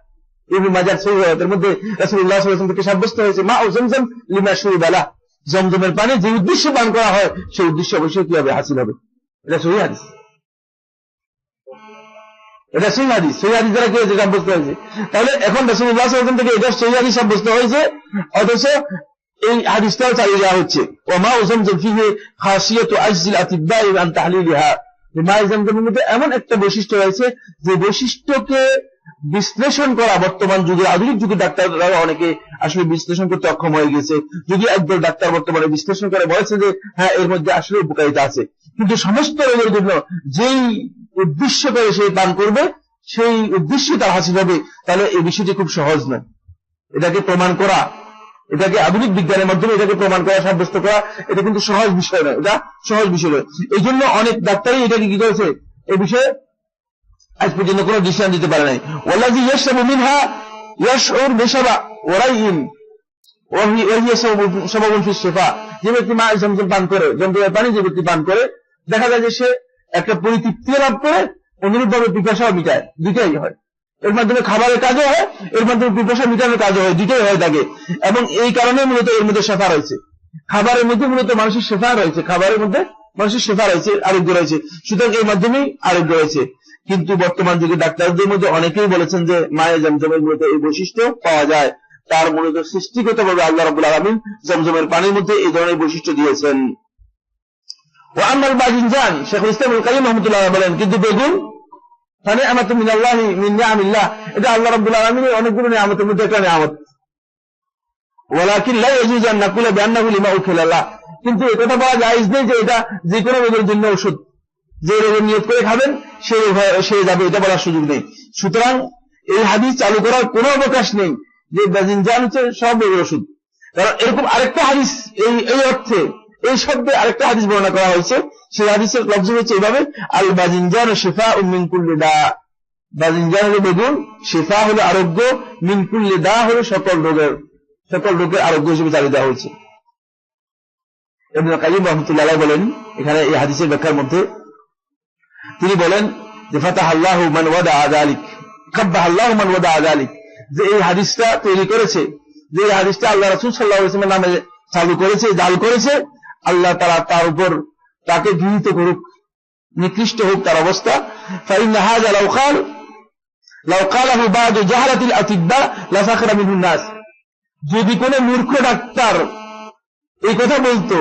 ইবনে মাজাহ সহিহের মধ্যে রাসূলুল্লাহ সাল্লাল্লাহু আলাইহি ওয়াসাল্লাম থেকে সাব্যস্ত হয়েছে মা উযামযাম লিমা শুরিবা লাহ, জমজমের পানি যে উদ্দেশ্যে পান করা হয় সেই উদ্দেশ্য অবশ্যই কি হবে, হাসিল হবে। এটা সহিহ হাদিস, এটা সহিহ হাদিস, সহিহ হাদিস দ্বারা কি হয়েছে, সাব্যস্ত হয়েছে। তাহলে এখন রাসূলুল্লাহ সাল্লাল্লাহু আলাইহি ওয়াসাল্লাম থেকে এটা সহিহ হাদিস সাব্যস্ত হয়েছে, অথচ এই হাদিসটাও চালিয়ে যাওয়া হচ্ছে। ওয়া মা উযামযাম ফিহি খাসিয়াতু আজজিল আতিবাই আন তাহলিলিহা, মা জমজমের মধ্যে এমন একটা বৈশিষ্ট্য রয়েছে যে বৈশিষ্ট্যকে বিশ্লেষণ করা বর্তমান যুগে, আধুনিক যুগে ডাক্তাররা অনেকে আসলে বিশ্লেষণ করতে অক্ষম হয়ে গেছে। যদি একদল ডাক্তার বর্তমানে বিশ্লেষণ করে বলেছে যে হ্যাঁ এর মধ্যে আসলে উপকারিতা আছে, কিন্তু সমস্ত রোগের জন্য যেই উদ্দেশ্য করে সে পান করবে সেই উদ্দেশ্য তার হাসিল হবে, তাহলে এই বিষয়টি খুব সহজ নয়। এটাকে প্রমাণ করা, এটাকে আধুনিক বিজ্ঞানের মাধ্যমে এটাকে প্রমাণ করা, সাব্যস্ত করা, এটা কিন্তু সহজ বিষয় নয়, এটা সহজ বিষয় নয়। এই জন্য অনেক ডাক্তারই এটাকে কি করেছে, এই বিষয়ে আজ পর্যন্ত কোনো ডিসিশন দিতে পারে নাই। ওয়াল্লাযী ইয়াশরাবু মিনহা ইয়াশউর বিশাবা ওয়ারাইন ওয়া হিয়া সাবাবুন ফিস শিফা, যে ব্যক্তি মা জমজম পান করে, জমজমের পানি যে ব্যক্তি পান করে, দেখা যায় যে সে একটা পরিতৃপ্তি লাভ করে, অনুরূপভাবে পিপাসাও মিটায়, দুইটাই হয়। এর মাধ্যমে খাবারের কাজও হয়, এর মাধ্যমে পিপাসা মিটানোর কাজও হয়, দুইটাই হয়ে থাকে। এবং এই কারণে মূলত এর মধ্যে শেফা রয়েছে, খাবারের মধ্যে মূলত মানুষের শেফা রয়েছে, খাবারের মধ্যে মানুষের শেফা রয়েছে, আরোগ্য রয়েছে, সুতরাং এই মাধ্যমেই আরোগ্য রয়েছে। কিন্তু বর্তমান যুগে ডাক্তারদের মধ্যে অনেকেই বলেছেন যে মায়ে জমজমের মূলত এই বৈশিষ্ট্য পাওয়া যায়, তার মূলত সৃষ্টিগতভাবে আল্লাহ রাব্বুল আলামিন জমজমের পানির মধ্যে এই ধরনের বৈশিষ্ট্য দিয়েছেন। ওয়া আম্মাল বাজিনজান, শাইখুল ইসলাম ইবনে কাইয়্যিম রাহমাতুল্লাহ বলেন, কিন্তু বেগুন নিয়ামাতু মিনাল্লাহি মিন নিআমিল্লাহ, এটা আল্লাহ রাব্বুল আলামিনের অনেকগুলো নিয়ামতের মধ্যে একটা নিয়ামত। ওয়ালাকিন লা ইয়াজুজু আন নাকুলা বিআন্নাহু লিমা উখিলাল্লাহ, কিন্তু এটা বলা জায়েজ নেই যে এটা যে কোনো রোগের জন্য ওষুধ, যে রোগের নিয়ত করে খাবেন সে যাবে, এটা বলার সুযোগ নেই। সুতরাং এই হাদিস চালু করার কোনো অবকাশ নেই যে বাজিনজান হচ্ছে সব রোগের ওষুধ। কারণ এরকম আরেকটা হাদিস এই অর্থে, এই শব্দে আরেকটা হাদিস বর্ণনা করা হয়েছে, সেই হাদিসের লফজ হচ্ছে এইভাবে, আল বাজিনজান শিফাউম মিন কুল্লি দা, বাজিনজান হলো বেগুন, শিফা হলো আরোগ্য, মিন কুল্লি দা হলো সকল রোগের আরোগ্য হিসেবে চালিয়ে দেওয়া হয়েছে। ইবনে কাইয়্যিম রাহমাতুল্লাহ আলাইহি বলেন এখানে এই হাদিসের ব্যাখ্যার মধ্যে, তিনি বলেন যে ফাতাহাল্লাহু মান ওয়াদা যালিক, কাব্বাহাল্লাহু মান ওয়াদা যালিক, যে এই হাদিসটা তৈরি করেছে, যে এই হাদিসটা আল্লাহ রাসূল সাল্লাল্লাহু আলাইহি ওয়াসাল্লামের নামে চালু করেছে, জাল করেছে, আল্লাহ তাআলা তার উপর তাকে গৃহীত করুক, নিকৃষ্ট হোক তার অবস্থা। ফাইন্না হাযা লাউ ক্বালাহু বা'দু জাহালাতিল আতিব্বা লাসাখরা মিনহুন নাস, যদি কোন মূর্খ ডাক্তার এই কথা বলতো,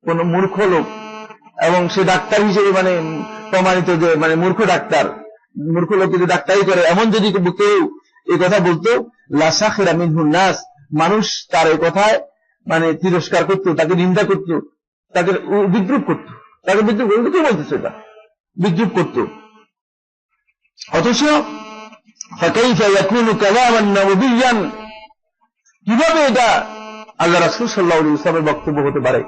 কোন মূর্খ লোক, এবং সে ডাক্তার হিসেবে মানে প্রমাণিত যে মানে মূর্খ লোক যদি ডাক্তারি করে, এমন যদি কেউ এই কথা বলতো, লাসাখরা মিনহুন নাস, মানুষ তার এই কথায় মানে তিরস্কার করত, তাকে নিন্দা করত, তাকে বিদ্রুপ করত, তাকে বিদ্রুপ করতে কি বলতেছে, এটা বিদ্রুপ করত। অথচ ফাকাইফা ইয়াকুনু কালামান নববিয়্যান, কিভাবে এটা আল্লাহ রাসূল সাল্লাল্লাহু আলাইহি ওয়াসাল্লামের বক্তব্য হতে পারে,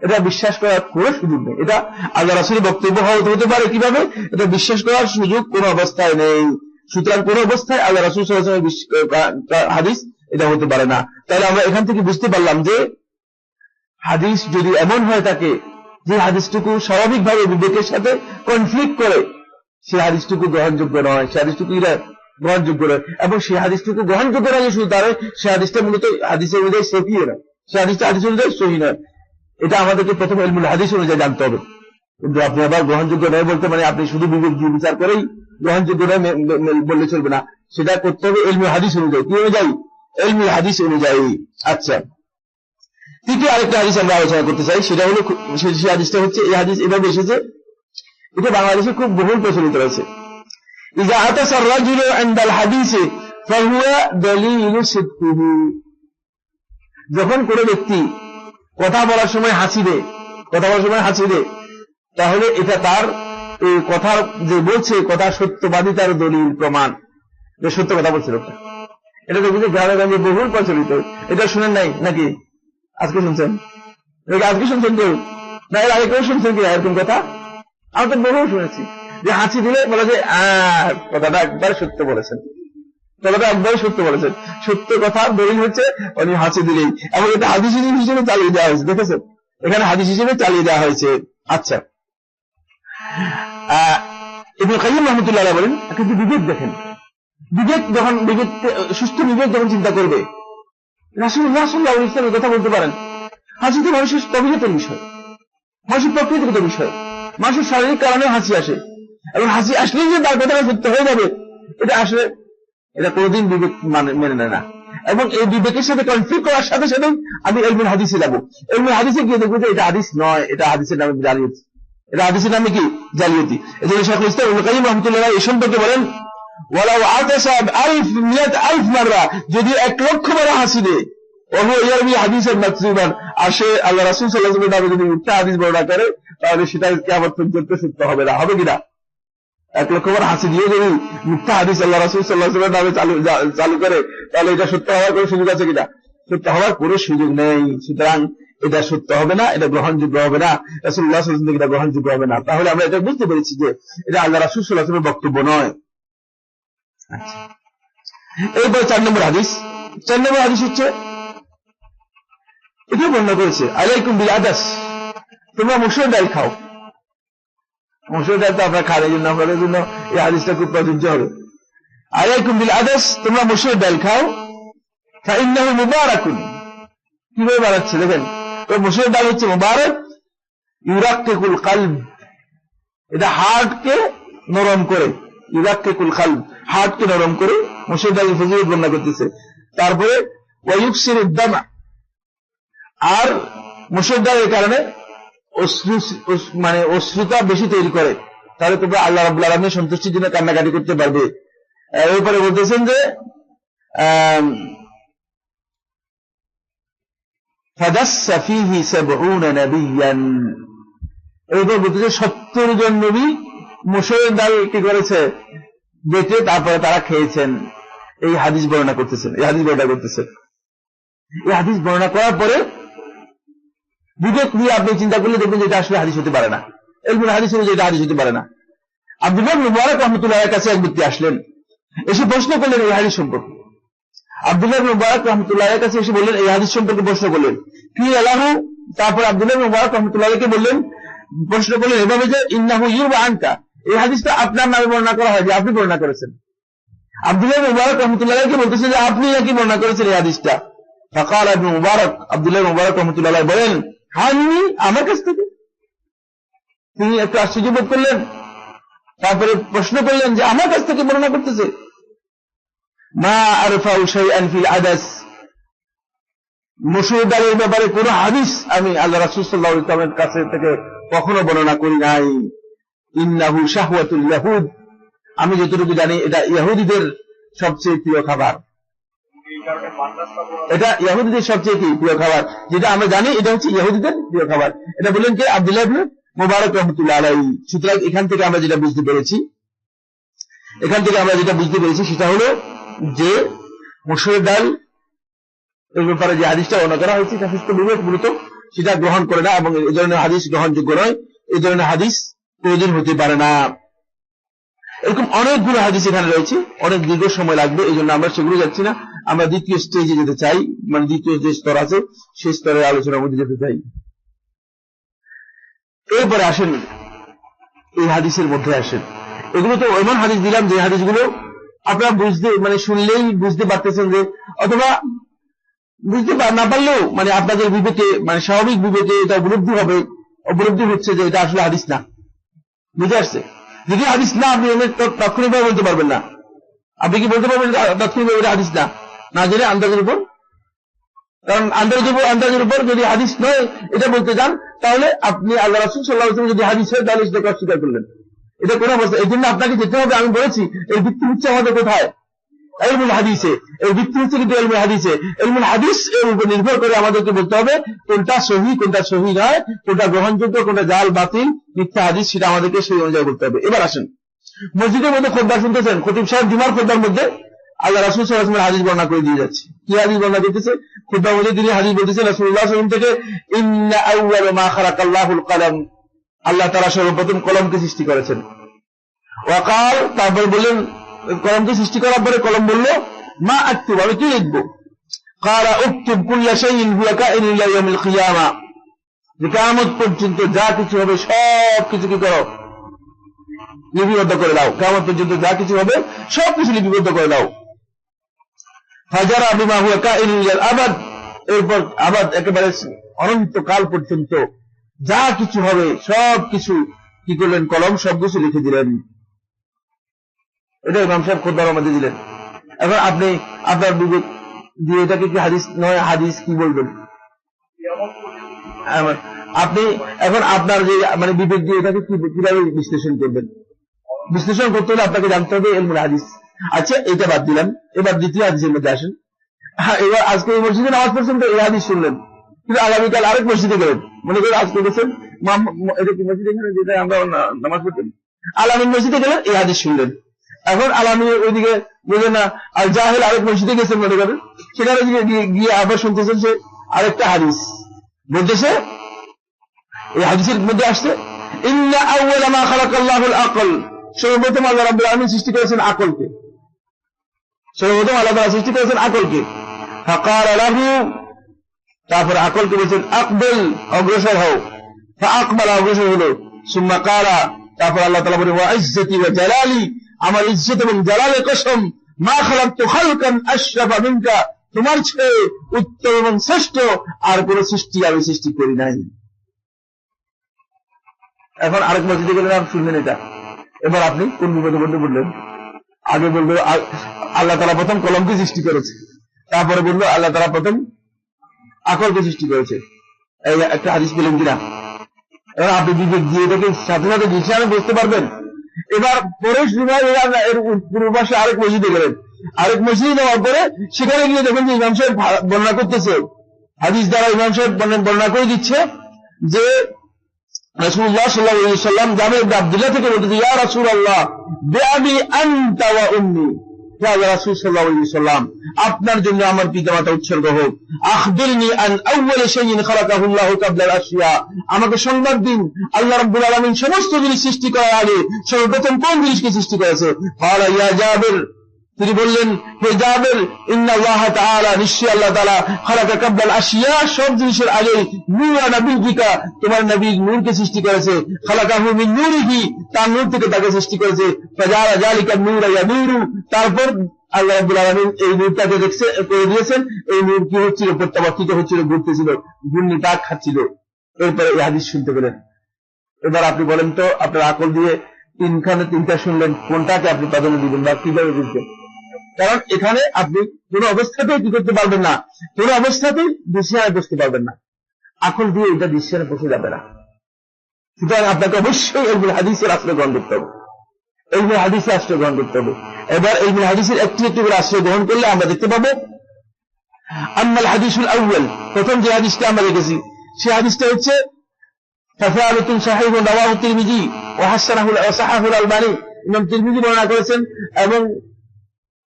এটা বিশ্বাস করার কোনো সুযোগ নেই। এটা আল্লাহ রাসূলের বক্তব্য হতে পারে কিভাবে, এটা বিশ্বাস করার সুযোগ কোনো অবস্থায় নেই। সুতরাং কোন অবস্থায় আল্লাহ রাসূল সাল্লাল্লাহু আলাইহি ওয়াসাল্লামের হাদিস এটা হতে পারে না। তাহলে আমরা এখান থেকে বুঝতে পারলাম যে হাদিস যদি এমন হয়ে থাকে যে হাদিসটুকু স্বাভাবিকভাবে বিবেকের সাথে কনফ্লিক্ট করে, সেই হাদিসটুকু গ্রহণযোগ্য নয়, সেই হাদিসটুকু গ্রহণযোগ্য নয়, এবং সেই হাদিসটুকু গ্রহণযোগ্য নয় যে শুধু তারা, সেই হাদিসটা মূলত হাদিসের অনুযায়ী সহিহ নয়, সেই হাদিসটা হাদিস অনুযায়ী সহিহ নয়। এটা আমাদেরকে প্রথমে ইলমুল হাদিস অনুযায়ী জানতে হবে। কিন্তু আপনি আবার গ্রহণযোগ্য নয় বলতে মানে আপনি শুধু বিবেক দিয়ে বিচার করেই গ্রহণযোগ্য নয় বললে চলবে না, সেটা করতে হবে ইলমুল হাদিস অনুযায়ী। কি অনুযায়ী? ইলমুল হাদিস অনুযায়ী। আচ্ছা, তৃতীয় আরেকটা হাদিস আমরা আলোচনা করতে চাই, সেটা হলো, সেই হাদিসটা হচ্ছে, এই হাদিস এভাবে এসেছে, এটা বাংলাদেশে খুব বহুল প্রচলিত রয়েছে। ইযা আতাসা রাজুলু ইনদাল হাদিসি ফাহুয়া দালিলু সিদকিহি, যখন কোনো ব্যক্তি কথা বলার সময় হাসিবে, তাহলে এটা তার এই কথা যে বলছে, কথা সত্যবাদিতার দলিল, প্রমাণ যে সত্য কথা বলছে লোকটা। এটা দেখি যে গ্রামে গঞ্জে বহুল প্রচলিত। এটা শুনেন নাই নাকি? আজকে শুনছেন? আজকে শুনছেন কেউ? না এর আগে কেউ শুনছেন কি এরকম কথা? আমি তো বহু শুনেছি যে হাসি দিলে বলে যে কথাটা একবার সত্য বলেছেন, তবে একবারে সত্য বলেছেন, সত্য কথা দলিল হচ্ছে উনি হাসি দিলেই, এবং এটা হাদিস হিসেবে চালিয়ে দেওয়া হয়েছে, দেখেছেন এখানে হাদিস হিসেবে চালিয়ে দেওয়া হয়েছে। আচ্ছা, ইবনে কাইয়্যিম রাহমাতুল্লাহ আলাইহি বলেন, কিন্তু বিবেক দেখেন, বিবেক যখন সুস্থ বিবেক যখন চিন্তা করবে, রাসূলুল্লাহ সাল্লাল্লাহু আলাইহি ওয়াসাল্লাম কথা বলতে পারেন, হাসি তো মানুষের তবিয়তের বিষয়, মানুষের প্রকৃতিগত বিষয়, মানুষের শারীরিক কারণে হাসি আসে, এবং হাসি আসলেই যে তার কথা সত্য হয়ে যাবে, এটা আসলে এটা কোনদিন বিবেক মেনে নেয় না। এবং এই বিবেকের সাথে কনফ্লিক্ট করার সাথে সাথে আমি ইলমুল হাদিসে যাবো, ইলমুল হাদিসে গিয়ে দেখবো যে এটা হাদিস নয়, এটা হাদিসের নামে জালিয়াতি, এটা হাদিসের নামে কি জালিয়াতি। এই জন্য শাইখুল ইসলাম ইবনে কাইয়্যিম রাহমাতুল্লাহ আলাইহি এই সম্পর্কে বলেন, ওয়ালাউ আতাসা আলফ মাররা, যদি 1,00,000 বার হাসি দেয়, ওহু ইয়ারবি হাদিসের মাকজুবান, আর সে আল্লাহ রাসূল সাল্লাল্লাহু আলাইহি ওয়াসাল্লাম যদি মিথ্যা হাদিস বর্ণনা করে, তাহলে সেটা কিয়ামত পর্যন্ত সত্য হবে না, হবে কিনা? 1,00,000 বার হাসি দিয়ে যদি মিথ্যা হাদিস আল্লাহ রাসূল সাল্লাল্লাহু আলাইহি ওয়াসাল্লাম নামে চালু করে, তাহলে এটা সত্য হওয়ার কোনো সুযোগ আছে কিনা? সত্য হওয়ার কোনো সুযোগ নেই। সুতরাং এটা সত্য হবে না, এটা গ্রহণযোগ্য হবে না, রাসূলুল্লাহ সাল্লাল্লাহু আলাইহি ওয়াসাল্লাম এটা গ্রহণযোগ্য হবে না। তাহলে আমরা এটা বুঝতে পেরেছি যে এটা আল্লাহ রাসূল সাল্লাল্লাহু আলাইহি ওয়াসাল্লামের বক্তব্য নয়। আচ্ছা, এরপর 4 নম্বর হাদিস। 4 নম্বর হাদিস হচ্ছে, এটা বর্ণনা করেছে, আলাইকুম বিল আদাস, তোমরা মসুর ডাল খাও। মসুর ডাল তো আপনারা খান, এই জন্য আপনাদের জন্য এই হাদিসটা খুব প্রযোজ্য হবে। আলাইকুম বিল আদাস, তোমরা মসুর ডাল খাও, ফাইন্নাহু মুবারাকুন, কিভাবে বাড়াচ্ছে দেখেন, ওই মসুর ডাল হচ্ছে মুবারক, ইউরাক্কিকুল কলব, এটা হার্টকে নরম করে, ইউরাক্কিকুল কলব, হার্টকে নরম করে মসুর ডালের ফজিলত বর্ণনা করতেছে। তারপরে ওয়ায়ুকসিরুদ দামা, আর মসুর ডালের কারণে অশ্রুতা বেশি তৈরি করে, তাহলে তোমরা আল্লাহ রাব্বুল আলামিনের সন্তুষ্টির জন্য কান্নাকাটি করতে পারবে। এরপরে বলতেছেন যে ফাদাসসা ফীহি ৭০ নবিয়্যান, এরপর বলতেছে ৭০ জন নবী মসুরের ডাল কি করেছে, বেটে তারপরে তারা খেয়েছেন। এই হাদিস বর্ণনা করতেছেন, এই হাদিস বর্ণনা করতেছেন। এই হাদিস বর্ণনা করার পরে বিবেক নিয়ে আপনি চিন্তা করলে দেখবেন যে এটা আসলে হাদিস হতে পারে না, ইলমুল হাদিস হলে যেটা হাদিস হতে পারে না। আব্দুল্লাহ ইবনে মুবারক রাহমাতুল্লাহর কাছে এক ব্যক্তি আসলেন, এসে প্রশ্ন করলেন এই হাদিস সম্পর্কে। আব্দুল্লাহ ইবনে মুবারক রাহমাতুল্লাহর কাছে এসে বললেন, এই হাদিস সম্পর্কে প্রশ্ন করলেন, কি আলাহু, তারপর আব্দুল্লাহ ইবনে মুবারক রাহমাতুল্লাহকে বললেন, প্রশ্ন করলেন এভাবে যে ইন্নাহু ইউবা আনকা, এই হাদিসটা আপনার নামে বর্ণনা করা হয়, যে আপনি বর্ণনা করেছেন। আব্দুল্লাহ ইবনে মুবারক রাহমাতুল্লাহকে বলতেছে যে আপনি নাকি বর্ণনা করেছেন এই হাদিসটা। ফাকাল ইবনে মুবারক, আব্দুল্লাহ ইবনে মুবারক রাহমাতুল্লাহ বলেন, হানি, আমার কাছ থেকে। তিনি একটু আশ্চর্য বোধ করলেন, তারপরে প্রশ্ন করলেন যে আমার কাছ থেকে বর্ণনা করতেছে। মা আরফাউ শাইআন ফিল আদাস, মসুর ডালের ব্যাপারে কোন হাদিস আমি আল্লাহ রাসূল সাল্লাল্লাহু আলাইহি ওয়াসাল্লামের কাছে থেকে কখনো বর্ণনা করি নাই। ইন্নাহু শাহওয়াতুল ইয়াহুদ, আমি যতটুকু জানি এটা ইহুদিদের সবচেয়ে প্রিয় খাবার, এটা ইহুদিদের সবচেয়ে প্রিয় খাবার, যেটা আমরা জানি এটা হচ্ছে ইহুদিদের প্রিয় খাবার। এটা বললেন কে? আব্দুল্লাহ ইবনে মুবারক রাহমাতুল্লাহ আলাইহি। সুতরাং এখান থেকে আমরা যেটা বুঝতে পেরেছি, সেটা হলো যে মসুরের ডাল এর ব্যাপারে যে হাদিসটা বর্ণনা করা হয়েছে, যথেষ্ট বিবেক মূলত সেটা গ্রহণ করে না, এবং এই ধরনের হাদিস গ্রহণযোগ্য নয়, এই ধরনের হাদিস প্রয়োজন হতে পারে না। এরকম অনেকগুলো হাদিস এখানে রয়েছে, অনেক দীর্ঘ সময় লাগবে, এই জন্য আমরা সেগুলো যাচ্ছি না। আমরা দ্বিতীয় স্টেজে যেতে চাই, মানে দ্বিতীয় যে স্তর আছে সেই স্তরের আলোচনার মধ্যে যেতে চাই। এরপরে আসেন এই হাদিসের মধ্যে আসেন, এগুলো তো এমন হাদিস দিলাম যে হাদিসগুলো আপনারা বুঝতে, মানে শুনলেই বুঝতে পারতেছেন যে, অথবা বুঝতে না পারলেও মানে আপনাদের বিবেকে, মানে স্বাভাবিক বিবেকে এটা উপলব্ধি হচ্ছে যে এটা আসলে হাদিস না। বুঝে আসছে? যদি হাদিস না, আপনি তাৎক্ষণিকভাবে বলতে পারবেন না। আপনি কি বলতে পারবেন তাৎক্ষণিকভাবে এটা হাদিস না জেনে আন্দাজের উপর? কারণ আন্দাজের উপর যদি হাদিস নয় এটা বলতে যান, তাহলে আপনি আল্লাহ রাসূল সাল্লাল্লাহু আলাইহি ওয়াসাল্লাম যদি হাদিস হয় তাহলে সেটাকে অস্বীকার করলেন। এটা কোন অবস্থা? এই জন্য আপনাকে যেতে হবে, আমি বলেছি এর ভিত্তি হচ্ছে আমাদের কোথায়? ইলমুল হাদিসে। এর ভিত্তি হচ্ছে কিন্তু ইলমুল হাদিসে। ইলমুল হাদিস এর উপর নির্ভর করে আমাদেরকে বলতে হবে কোনটা সহিহ, কোনটা সহিহ নয়, কোনটা গ্রহণযোগ্য, কোনটা জাল বাতিল মিথ্যা হাদিস, সেটা আমাদেরকে সেই অনুযায়ী বলতে হবে। এবার আসেন, মসজিদের মধ্যে খুতবা শুনতেছেন, খতিব সাহেব জুমার খুতবার মধ্যে আল্লাহ রাসূল সাল্লাল্লাহু আলাইহি ওয়াসাল্লাম হাদিস বর্ণনা করে দিয়ে যাচ্ছে। কি হাদিস বর্ণনা করতেছে? খুতবার মধ্যে তিনি হাদিস বলতেছেন রাসূলুল্লাহ সাল্লাল্লাহু আলাইহি ওয়াসাল্লাম থেকে, ইন্না আউওয়ালা মা খালাকাল্লাহুল কলম, আল্লাহ তাআলা সর্বপ্রথম কলমকে সৃষ্টি করেছেন। ওয়াকাল, তারপর বলেন কলমকে সৃষ্টি করার পরে কলম বললো মা আক্তুব, আমি কি লিখবো? ক্বালা উকতুব কুল্লা শাইইন হুয়া কাইনুন ইলা ইয়াউমিল কিয়ামা, যে কিয়ামত পর্যন্ত যা কিছু হবে সব কিছু কি করো, লিপিবদ্ধ করে দাও। কিয়ামত পর্যন্ত যা কিছু হবে সব কিছু লিপিবদ্ধ করে দাও। ফাজারা বিমা হুয়া কাইনুন ইলাল আবাদ, এরপর আবাদ একেবারে অনন্তকাল পর্যন্ত যা কিছু হবে সব কিছু কি করলেন, কলম সবকিছু লিখে দিলেন। এটা ইমাম সাহেব খুতবার মধ্যে দিলেন। এখন আপনি আপনার বিবেক দিয়ে এটাকে কি হাদিস নয়, হাদিস কি বলবেন? আপনি এখন আপনার যে মানে বিবেক দিয়ে এটাকে কিভাবে বিশ্লেষণ করবেন? বিশ্লেষণ করতে হলে আপনাকে জানতে হবে ইলমুল হাদিস। আচ্ছা, এটা বাদ দিলাম, এবার দ্বিতীয় হাদিসের মধ্যে আসেন। এবার আজকে এই মসজিদে নামাজ পড়ছেন তো এই হাদিস শুনলেন, কিন্তু আগামীকাল আরেক মসজিদে গেলেন, মনে করেন আজকে গেছেন এটা কি মসজিদে যেটা আমরা নামাজ পড়তেন, আলামিন মসজিদে গেলেন, এই হাদিস শুনলেন। এখন আলামিন ওইদিকে বুঝলেন না, আর জাহেল আরেক মসজিদে গেছেন মনে করেন, সেখানে গিয়ে আবার শুনতেছেন সে আরেকটা হাদিস বলতেছে। এই হাদিসের মধ্যে আসছে ইন্না আউওয়ালা মা খালাকাল্লাহুল আকল, সর্বপ্রথম আল্লাহ রাব্বুল আলামিন সৃষ্টি করেছেন আকলকে। সর্বপ্রথম আল্লাহ তাআলা সৃষ্টি করেছেন আকলকে। ফাকালা লাহু, তারপর আকলকে বলেছেন আকবিল, অগ্রসর হও। ফাআকবালা, অগ্রসর হলো। সুম্মা কালা, তারপর আল্লাহ তাআলা বলেন ওয়া ইজ্জতি ওয়া জালালি, আমার ইজ্জত এবং জালালের কসম, মা খালাকতু খালকান আশরাফা মিনকা, তোমার চেয়ে উত্তম এবং শ্রেষ্ঠ আর কোন সৃষ্টি আমি সৃষ্টি করি নাই। এখন আরেক মসজিদে গেলেন, আপনি শুনলেন এটা। এবার আপনি কোন বিপদে বলতে বললেন? আগে বললো আল্লাহ তাআলা প্রথম কলমকে সৃষ্টি করেছে, তারপরে বললো আল্লাহ তাআলা প্রথম আকলকে সৃষ্টি করেছে। এই একটা হাদিস পেলেন কিনা? এবার আপনি বিবেক দিয়ে এটাকে সাথে সাথে বিষয়ে বুঝতে পারবেন। এবার পরে এর পূর্ব পাশে আরেক মসজিদে গেলেন, আরেক মসজিদে যাওয়ার পরে সেখানে গিয়ে দেখেন যে ইমাম সাহেব বর্ণনা করতেছে, হাদিস দ্বারা ইমাম সাহেব বর্ণনা করে দিচ্ছে যে রাসূলুল্লাহ সাল্লাল্লাহু আলাইহি ওয়াসাল্লাম জাবের ইবনে আব্দুল্লাহ থেকে বলতেছে, ইয়া রাসূলুল্লাহ বিআবি আনতা ওয়া উম্মি, হে আল্লাহর রাসূল সাল্লাল্লাহু আলাইহি ওয়াসাল্লাম আপনার জন্য আমার পিতামাতা উৎসর্গ হোক। আখবিরনি আন আউওয়ালি শাইইন খালাকাহুল্লাহু ক্বাবলা আল আশিয়া, আমাকে সংবাদ দিন আল্লাহ রাব্বুল আলামিন সমস্ত জিনিস সৃষ্টি করার আগে সর্বপ্রথম কোন জিনিসকে সৃষ্টি করেছে? ক্বালা ইয়া জাবির, তিনি বললেন হে জাবির, ইন্নাল্লাহ তাআলা, নিশ্চয়ই আল্লাহ তাআলা খালাকা ক্বাবলা আল আশিয়া, সব জিনিসের আগে নূরা নবিয়িকা, তোমার নবীর নূরকে সৃষ্টি করেছে। খালাকাহু মিন নূরিহি, তার নূর থেকে তাকে সৃষ্টি করেছে। ফাজালা যালিকা নূরা ইয়ানুরু, তারপর আল্লাহ রাব্বুল আলামিন এই নূরটাকে করে দিয়েছেন। এই নূর কি হচ্ছিল? প্রত্যাবর্তিত হচ্ছিল, ঘুরতেছিল, ঘূর্ণি তাক খাচ্ছিল। এরপরে এই হাদিস শুনতে পেলেন। এবার আপনি বলেন তো, আপনার আকল দিয়ে তিনটা শুনলেন, কোনটাকে আপনি প্রাধান্য দিবেন বা কিভাবে বুঝবেন? কারণ এখানে আপনি কোন অবস্থাতেই কি করতে পারবেন না, কোন অবস্থাতেই ডিসিশনে বসতে পারবেন না। আকল দিয়ে এটা ডিসিশনে বসে যাবে না। সুতরাং আপনাকে অবশ্যই ইলমুল হাদিসের আশ্রয় গ্রহণ করতে হবে, ইলমুল হাদিসের আশ্রয় গ্রহণ করতে হবে। এবার ইলমুল হাদিসের একটি একটি করে আশ্রয় গ্রহণ করলে আমরা দেখতে পাবো, আম্মাল হাদিসুল আউয়াল, প্রথম যে হাদিসটা আমরা দেখেছি সেই হাদিসটা হচ্ছে তাসালুতুন সাহিহুন রাওয়াহু তিরমিজি ওয়া হাসানাহু ওয়া সাহাহুল আলবানী, ইমাম তিরমিজি বর্ণনা করেছেন এবং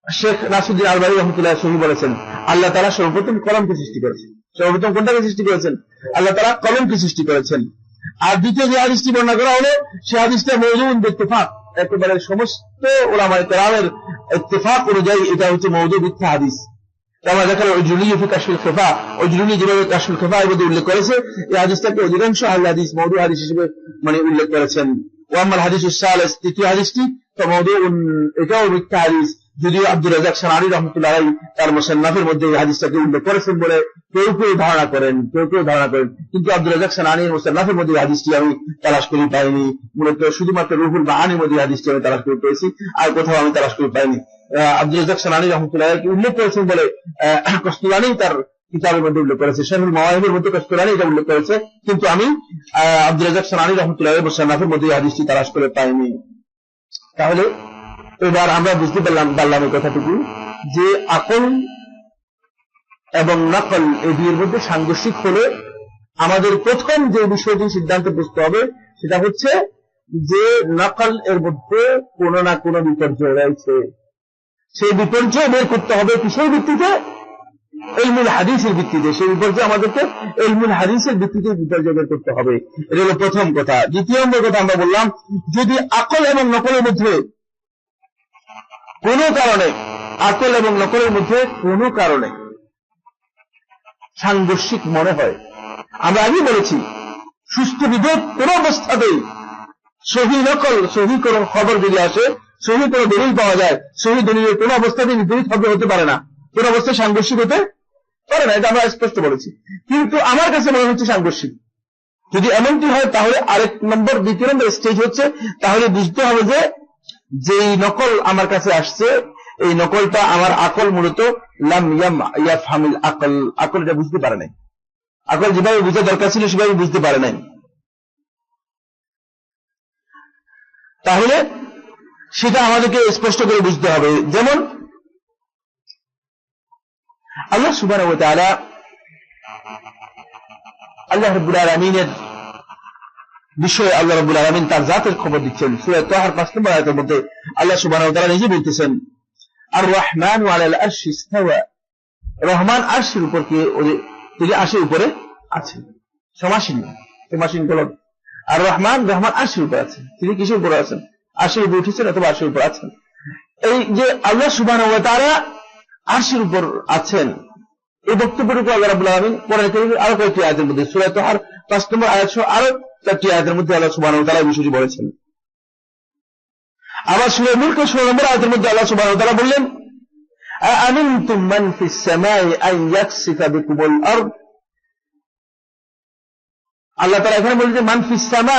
শেখ নাসিরউদ্দিন আলবানী রাহমাতুল্লাহ সহি বলেছেন। আল্লাহ তাআলা সর্বপ্রথম কলমকে সৃষ্টি করেছেন। সর্বপ্রথম কোনটাকে সৃষ্টি করেছেন? আল্লাহ তাআলা কলমকে সৃষ্টি করেছেন। আর দ্বিতীয় যে হাদিসটি বর্ণনা করা হলো সেই হাদিসটা মওযুউন বিত্তেফাক, একেবারে সমস্ত উলামায়ে কেরামের ইত্তেফাক অনুযায়ী এটা হচ্ছে মওযু' মিথ্যা হাদিস। আমরা দেখলাম উজরুলি ফি কাশফুল খিফা, উজরুলি যেভাবে কাশফুল খিফা এর মধ্যে উল্লেখ করেছে, এই হাদিসটাকে অধিকাংশ আহলে হাদিস মওযু' হাদিস হিসেবে মানে উল্লেখ করেছেন। ওয়া আম্মাল হাদিসুস সালিস, তৃতীয় হাদিসটি তো মওযুউন, এটাও মিথ্যা হাদিস। যদিও আব্দুর রাজ্জাক সানানী রাহমাতুল্লাহ আলাইহি তার মুসান্নাফের মধ্যে এই হাদিসটাকে উল্লেখ করেছেন বলে কেউ কেউ ধারণা করেন, কিন্তু আব্দুর রাজ্জাক সানানীর মুসান্নাফের মধ্যে এই হাদিসটি আমি তালাশ করে পাইনি। মূলত শুধুমাত্র রুহুল মাআনির মধ্যে এই হাদিসটি আমি তালাশ করে পেয়েছি, আর কোথাও আমি তালাশ করে পাইনি। আব্দুর রাজ্জাক সানানী রাহমাতুল্লাহ আলাইহি উল্লেখ করেছেন বলে কস্তুলানী তার কিতাবের মধ্যে উল্লেখ করেছে, শারহুল মাওয়াহিবের মধ্যে কস্তুলানী এটা উল্লেখ করেছে, কিন্তু আমি আব্দুর রাজ্জাক সানানী রাহমাতুল্লাহ আলাইহি মুসান্নাফের মধ্যে এই হাদিসটি তালাশ করে পাইনি। তাহলে এবার আমরা বুঝতে পারলাম এই কথাটুকু যে আকল এবং নকল এই দুইয়ের মধ্যে সাংঘর্ষিক হলে আমাদের প্রথম যে বিষয়টি সিদ্ধান্ত বুঝতে হবে সেটা হচ্ছে যে নকল এর মধ্যে কোনো না কোনো বিপর্যয় রয়েছে। সেই বিপর্যয় বের করতে হবে কিসের ভিত্তিতে? ইলমুল হাদিসের ভিত্তিতে। সেই বিপর্যয় আমাদেরকে ইলমুল হাদিসের ভিত্তিতে বিপর্যয় বের করতে হবে। এটা হলো প্রথম কথা। দ্বিতীয় নম্বর কথা আমরা বললাম, যদি আকল এবং নকলের মধ্যে কোনো কারণে আকল এবং নকলের মধ্যে কোনো কারণে সাংঘর্ষিক মনে হয়, আমরা আগেই বলেছি সুস্থ বিবেক কোন অবস্থাতেই সহি নকল, সহি কোন খবর যদি আসে, সহি কোন দলিল পাওয়া যায়, সহি দলিলের কোন অবস্থাতেই বিপরীত খবর হতে পারে না, কোন অবস্থায় সাংঘর্ষিক হতে পারে না, এটা আমরা স্পষ্ট বলেছি। কিন্তু আমার কাছে মনে হচ্ছে সাংঘর্ষিক। যদি এমনটি হয় তাহলে আরেক নম্বর, দ্বিতীয় নম্বর স্টেজ হচ্ছে, তাহলে বুঝতে হবে যে যেই নকল আমার কাছে আসছে এই নকলটা আমার আকল মূলত লাম ইয়াফহামিল আকল, আকল এটা বুঝতে পারে নাই, আকল যেভাবে বুঝা দরকার ছিল সেভাবে বুঝতে পারে নাই। তাহলে সেটা আমাদেরকে স্পষ্ট করে বুঝতে হবে। যেমন আল্লাহ সুবহানাহু ওয়া তাআলা, আল্লাহ রাব্বুল আলামিনের বিষয়ে আল্লাহ রাব্বুল আলামিন তার জাতের খবর দিচ্ছেন। সূরা তাহার 5 নম্বর আয়াতের মধ্যে আল্লাহ সুবহানাহু ওয়া তাআলা নিজে বলতেছেন, আর রহমানু আলাল আরশি ইসতাওয়া, রহমান আরশের উপর কি তিনি আরশের উপরে আছেন, সমাসীন কলম। আর রহমান, রহমান আরশের উপর আছেন, তিনি কিসের উপরে আছেন? আরশের উপর উঠেছেন অথবা আরশের উপর আছেন। এই যে আল্লাহ সুবহানাহু ওয়া তাআলা আরশের উপর আছেন, এই বক্তব্যের উপর আল্লাহ রাব্বুল আলামিন কোরআন কারীমের আরো কয়েকটি আয়াতের মধ্যে, সূরা তাহার 5 নম্বর আয়াত সহ আরো 4টি আয়াতের মধ্যে আল্লাহ সুবহানাহু ওয়া তাআলা বিষয়টি বলেছেন। আবার সূরা মুলকের 16 নম্বর আয়াতের মধ্যে আল্লাহ সুবহানাহু ওয়া তাআলা বললেন, আ'আমিনতুম মান ফিস সামাই আন ইয়াকসিফা বিকুমুল আরদ। আল্লাহ তাআলা এখানে বলেন যে মান ফিস সামা,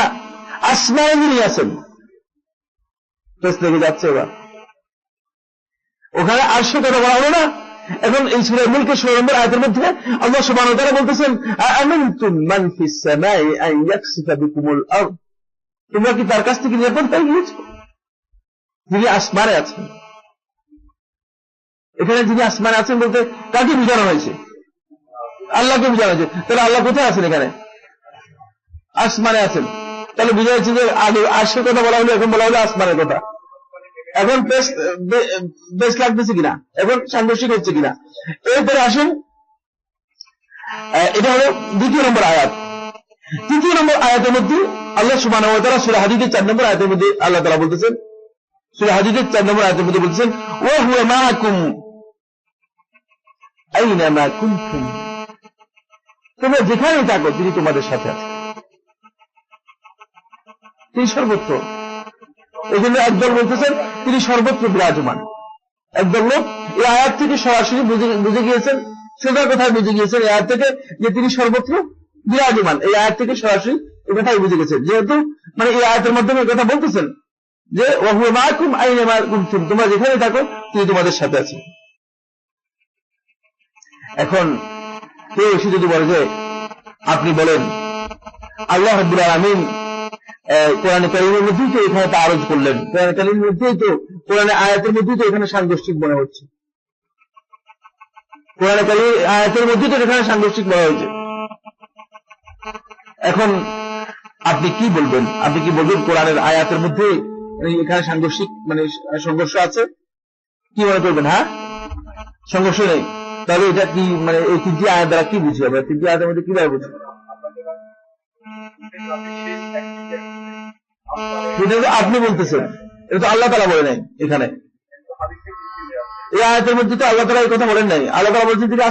আসমানে যিনি আছেন। প্রশ্ন লেগে যাচ্ছে এবার, ওখানে আরশের কথা বলা হলো না, এখন এই সূরা মুলকের 16 নম্বর আয়াতের মধ্যে আল্লাহ সুবহানাহু ওয়া তাআলা বলতেছেন, আ'আমিনতুম মান ফিস সামাই আন ইয়াকসিফা বিকুমুল আরদ। তোমরা কি তার কাছ থেকে নিরাপদ হয়ে গিয়েছো? যিনি আসমানে আছেন। এখানে যিনি আসমানে আছেন বলতে কাকে বোঝানো হয়েছে? আল্লাহকে বোঝানো হয়েছে। তাহলে আল্লাহ কোথায় আছেন? এখানে আসমানে আছেন। তাহলে বোঝা যাচ্ছে যে আগে আরশের কথা বলা হলো, এখন বলা হলো আসমানের কথা। এখন বেশ লাগতেছে কিনা, এখন সাংঘর্ষিক হচ্ছে কিনা? এরপরে আসুন, এটা হলো 2 নম্বর আয়াত। 3 নম্বর আয়াতের মধ্যে আল্লাহ সুবহানাহু ওয়া তাআলা সূরা হাদীদের 4 নম্বর আয়াতের মধ্যে আল্লাহ তাআলা বলতেছেন, সূরা হাদীদের 4 নম্বর আয়াতের মধ্যে বলতেছেন, ওয়া হুয়া মাআকুম আইনামা কুনতুম। তোমরা যেখানেই থাকো তিনি তোমাদের সাথে আছেন, তিনি সর্বত্র। এই জন্য একদল বলতেছেন তিনি সর্বত্র বিরাজমান। একদল লোক এই আয়াত থেকে সরাসরি বুঝে গিয়েছেন, সোজা কথায় বুঝে গিয়েছেন এই আয়াত থেকে যে তিনি সর্বত্র বিরাজমান। এই আয়াত থেকে সরাসরি এই কথাই বুঝে গেছেন, যেহেতু মানে এই আয়াতের মাধ্যমে এই কথা বলতেছেন যে ওয়া হুয়া মাআকুম আইনামা কুনতুম, তোমরা যেখানে থাকো তিনি তোমাদের সাথে আছেন। এখন কেউ এসে যদি বলে যে আপনি বলেন আল্লাহ রাব্বুল আলামিন কোরআনে কারীমের মধ্যেই তো এখানে তাআরুজ করলেন, কোরআনে কারীমের মধ্যেই তো, কোরআনে আয়াতের মধ্যেই তো এখানে সাংঘর্ষিক মনে হচ্ছে, কোরআনে কারীমের আয়াতের মধ্যেই তো এখানে সাংঘর্ষিক মনে হয়েছে। এখন আপনি কি বলবেন? আপনি কি বলবেন কোরআনের আয়াতের মধ্যে এখানে সাংঘর্ষিক মানে সংঘর্ষ আছে? কি মনে করবেন? হ্যাঁ, সংঘর্ষ নেই। তাহলে এটা কি মানে এই 3টি আয়াত দ্বারা কি বুঝি আমরা? 3টি আয়াতের মধ্যে কিভাবে বুঝি? আপনি বলতেছেন, এটা তো আল্লাহ তাআলা বলে নাই। এখানে এই আয়াতের মধ্যে তো আল্লাহ তাআলা এই কথা বলেন নাই। আল্লাহ তাআলা বলছেন তিনি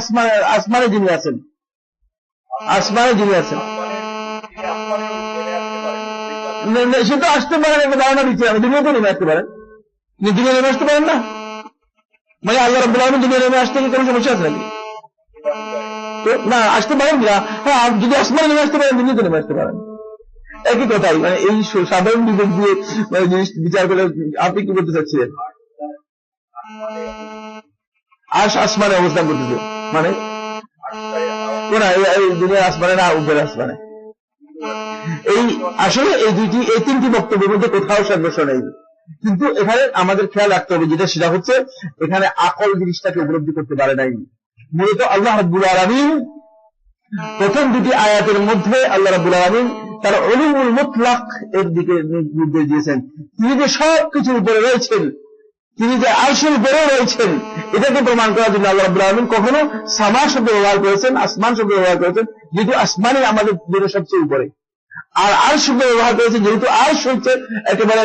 আসমানে যিনি আছেন, আসমানে যিনি আছেন। সে তো আসতে পারেন, একটা ধারণা দিচ্ছি আমি, দুনিয়াতে নেমে আসতে পারেন। দুনিয়া নেমে আসতে পারেন না মানে আল্লাহ রাব্বুল আলামিন দুনিয়া নেমে আসতে কি কোনো সমস্যা আছে নাকি? না, আসতে পারেন না। হ্যাঁ, যদি আসমানে নেমে আসতে পারেন, দুনিয়াতে নেমে আসতে পারেন, একই কথাই। মানে এই সাধারণ বিবেক দিয়ে মানে জিনিস বিচার করে আপনি কি বলতে চাচ্ছিলেন? আসমানে অবস্থান করতেছে মানে কোন এই দুনিয়ার আসমানে না উপরে আসমানে? এই আসলে এই 3টি বক্তব্যের মধ্যে কোথাও সাংঘর্ষ নেই। কিন্তু এখানে আমাদের খেয়াল রাখতে হবে যেটা, সেটা হচ্ছে এখানে আকল জিনিসটাকে উপলব্ধি করতে পারে নাই। মূলত আল্লাহ রাব্বুল আলামিন প্রথম 2টি আয়াতের মধ্যে আল্লাহ রাব্বুল আলামিন তার উলুমুল মুতলাক এর দিকে নির্দেশ দিয়েছেন। তিনি যে সব কিছুর উপরে রয়েছেন, তিনি যে আরশের উপরে রয়েছেন, এটাকে প্রমাণ করার জন্য আল্লাহ রাব্বুল আলামিন কখনো সামা শব্দ ব্যবহার করেছেন, আসমান শব্দ ব্যবহার করেছেন, যেহেতু আসমানই আমাদের জন্য সবচেয়ে উপরে। আর আরশ শব্দ ব্যবহার করেছেন যেহেতু আরশ হচ্ছে একেবারে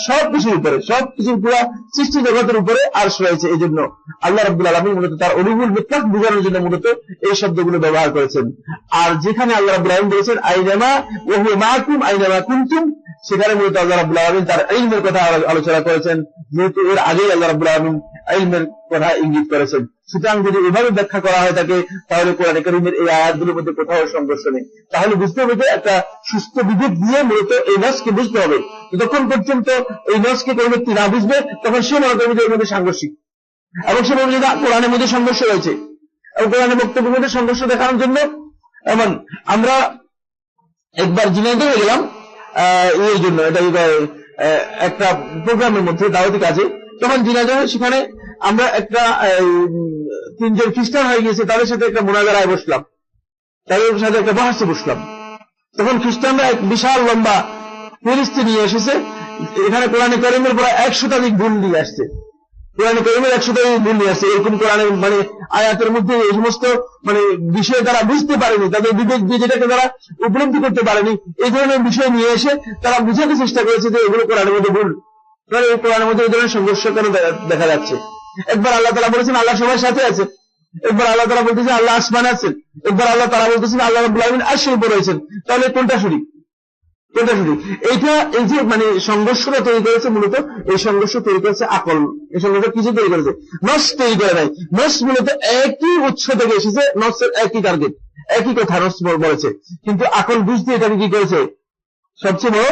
সব কিছুর উপরে, সব কিছুর পুরো সৃষ্টি জগতের উপরে আরশ রয়েছে। এই জন্য আল্লাহ রাব্বুল আলামিন মূলত তার উলুহুল মুতলাক বোঝানোর জন্য মূলত এই শব্দগুলো ব্যবহার করেছেন। আর যেখানে আল্লাহ রাব্বুল আলামিন বলেছেন আইনামা ওয়া হুয়া মাআকুম আইনামা কুনতুম, সেখানে মূলত আল্লাহ রাব্বুল আলামিন তার ইলমের কথা আলোচনা করেছেন, যেহেতু এর আগেই আল্লাহ রাব্বুল আলামিন ইলমের কথা ইঙ্গিত করেছেন। সুতরাং যদি এভাবে ব্যাখ্যা করা হয় থাকে তাহলে কোরআন কারীমের এই আয়াতগুলোর মধ্যে কোথাও সংঘর্ষ নেই। তাহলে বুঝতে হবে যে একটা সুস্থ বিবেক দিয়ে মূলত এই নসকে বুঝতে হবে। যতক্ষণ পর্যন্ত এই নসকে কোনো ব্যক্তি না বুঝবে তখন সে মনে করবে যে এর মধ্যে সাংঘর্ষিক, এবং সে বলবে যে কোরআনের মধ্যে সংঘর্ষ রয়েছে। এবং কোরআনের বক্তব্যের মধ্যে সংঘর্ষ দেখানোর জন্য এমন আমরা একবার ঝিনাইদহ হয়ে গেলাম এই জন্য, এটা একটা প্রোগ্রামের মধ্যে দাওয়াতি কাজে, তখন ঝিনাইদহ সেখানে আমরা একটা 3 জন খ্রিস্টান হয়ে গিয়েছে, তাদের সাথে একটা মোনাজারায় বসলাম, তাদের সাথে একটা বহাসে বসলাম। তখন খ্রিস্টানরা এক বিশাল লম্বা ফেরেশতা নিয়ে এসেছে, এখানে কোরআনে কারীমের প্রায় 100 ভুল নিয়ে আসছে, কোরআনে কারীমের 100 ভুল নিয়ে আসছে। এরকম কোরআনের মানে আয়াতের মধ্যে এই সমস্ত মানে বিষয় তারা বুঝতে পারেনি, তাদের বিবেক দিয়ে যেটাকে তারা উপলব্ধি করতে পারেনি, এই ধরনের বিষয় নিয়ে এসে তারা বুঝাতে চেষ্টা করেছে যে এগুলো কোরআনের মধ্যে ভুল। তাহলে এই কোরআনের মধ্যে এই ধরনের সংঘর্ষ কেন দেখা যাচ্ছে? একবার আল্লাহ তাআলা বলেছেন আল্লাহ সবার সাথে আছে, একবার আল্লাহ তাআলা বলতেছেন আল্লাহ আসমানে আছেন, একবার আল্লাহ তাআলা বলতেছেন আল্লাহ রাব্বুল আলামিন আরশের উপরে রয়েছেন। তাহলে কোনটা সঠিক? কোনটা সঠিক? এইটা এই যে মানে সংঘর্ষটা তৈরি করেছে, মূলত এই সংঘর্ষ তৈরি করেছে আকল। এই সংঘর্ষ কিছু তৈরি করেছে, নস তৈরি করে নাই। নস মূলত একই উৎস থেকে এসেছে, নসের একই টার্গেট, একই কথা নস বলেছে, কিন্তু আকল বুঝতে এটাকে কি করেছে? সবচেয়ে বড়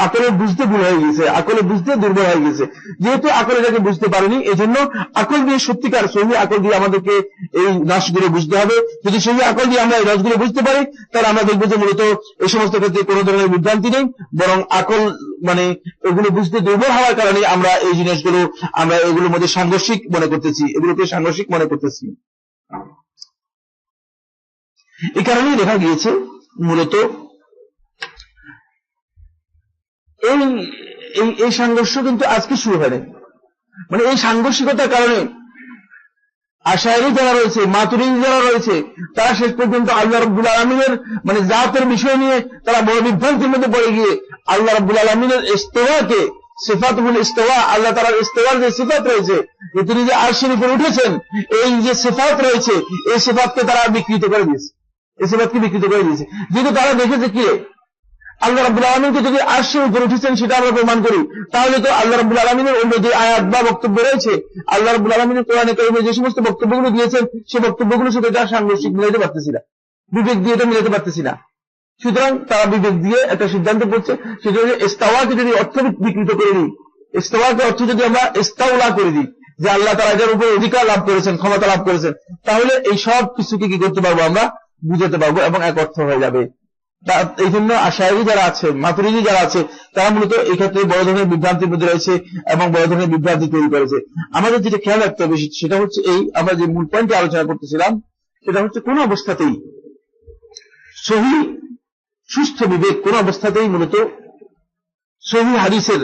আকলে বুঝতে ভুল হয়ে গেছে, আকলে বুঝতে দুর্বল হয়ে গেছে। যেহেতু আকল এটাকে বুঝতে পারেনি, এই জন্য আকল দিয়ে সত্যিকার সহি আকল দিয়ে আমাদেরকে এই নাশগুলো বুঝতে হবে। যদি সহি আকল দিয়ে আমরা এই নাশগুলো বুঝতে পারি তাহলে আমরা দেখবো যে মূলত এই সমস্ত ক্ষেত্রে কোনো ধরনের বিভ্রান্তি নেই, বরং আকল মানে এগুলো বুঝতে দুর্বল হওয়ার কারণে আমরা এই জিনিসগুলো আমরা এগুলোর মধ্যে সাংঘর্ষিক মনে করতেছি, এগুলোকে সাংঘর্ষিক মনে করতেছি। এই কারণেই দেখা গিয়েছে মূলত এই সংঘর্ষ কিন্তু আজকে শুরু হয়নি। মানে এই সাংঘর্ষিকতার কারণে আশায়রি যারা রয়েছে, মাতুরিদি যারা রয়েছে, তারা শেষ পর্যন্ত আল্লাহ রাব্বুল আলামিনের মানে জাতের বিষয় নিয়ে তারা বড় বিভ্রান্তির মধ্যে পড়ে গিয়ে আল্লাহ রাব্বুল আলামিনের ইস্তিওয়াকে, সিফাতুল ইস্তিওয়া, আল্লাহ তাআলার ইস্তিওয়ার যে সিফাত রয়েছে, যে তিনি যে আরশের উপরে উঠেছেন, এই যে সিফাত রয়েছে, এই সিফাতকে তারা বিকৃত করে দিয়েছে, এই সিফাতকে বিকৃত করে দিয়েছে। যেহেতু তারা দেখেছে কি আল্লাহ রাব্বুল আলামিনকে যদি আরশের উপরে উঠেছেন সেটা আমরা প্রমাণ করি, তাহলে তো আল্লাহ রাব্বুল আলামিনের অন্য যে আয়াত বা বক্তব্য রয়েছে, আল্লাহ রাব্বুল আলামিনের কোরআনে কারীমে যে সমস্ত বক্তব্যগুলো দিয়েছেন, সেই বক্তব্যগুলোর সাথে এটা সাংঘর্ষিক মিলাইতে পারতেছি না, বিবেক দিয়ে এটা মিলাতে পারতেছি না। সুতরাং তারা বিবেক দিয়ে একটা সিদ্ধান্ত করছে, সেটা হচ্ছে ইস্তাওয়াকে যদি অর্থ বিকৃত করে দিই, ইস্তাওয়াকে অর্থ যদি আমরা ইস্তাউলা করে দিই, যে আল্লাহ তাআলা এটার উপরে অধিকার লাভ করেছেন, ক্ষমতা লাভ করেছেন, তাহলে এই সব কিছুকে কি করতে পারবো? আমরা বুঝাতে পারবো এবং এক অর্থ হয়ে যাবে। এই জন্য আশায়রি যারা আছে, মাতুরিদি যারা আছে, তারা মূলত এই ক্ষেত্রে বড় ধরনের বিভ্রান্তির মধ্যে রয়েছে এবং বড় ধরনের বিভ্রান্তি তৈরি করেছে। আমাদের যেটা খেয়াল রাখতে হবে সেটা হচ্ছে এই, আমরা যে মূল পয়েন্টে আলোচনা করতেছিলাম সেটা হচ্ছে কোন অবস্থাতেই সহি সুস্থ বিবেক কোন অবস্থাতেই মূলত সহি হাদিসের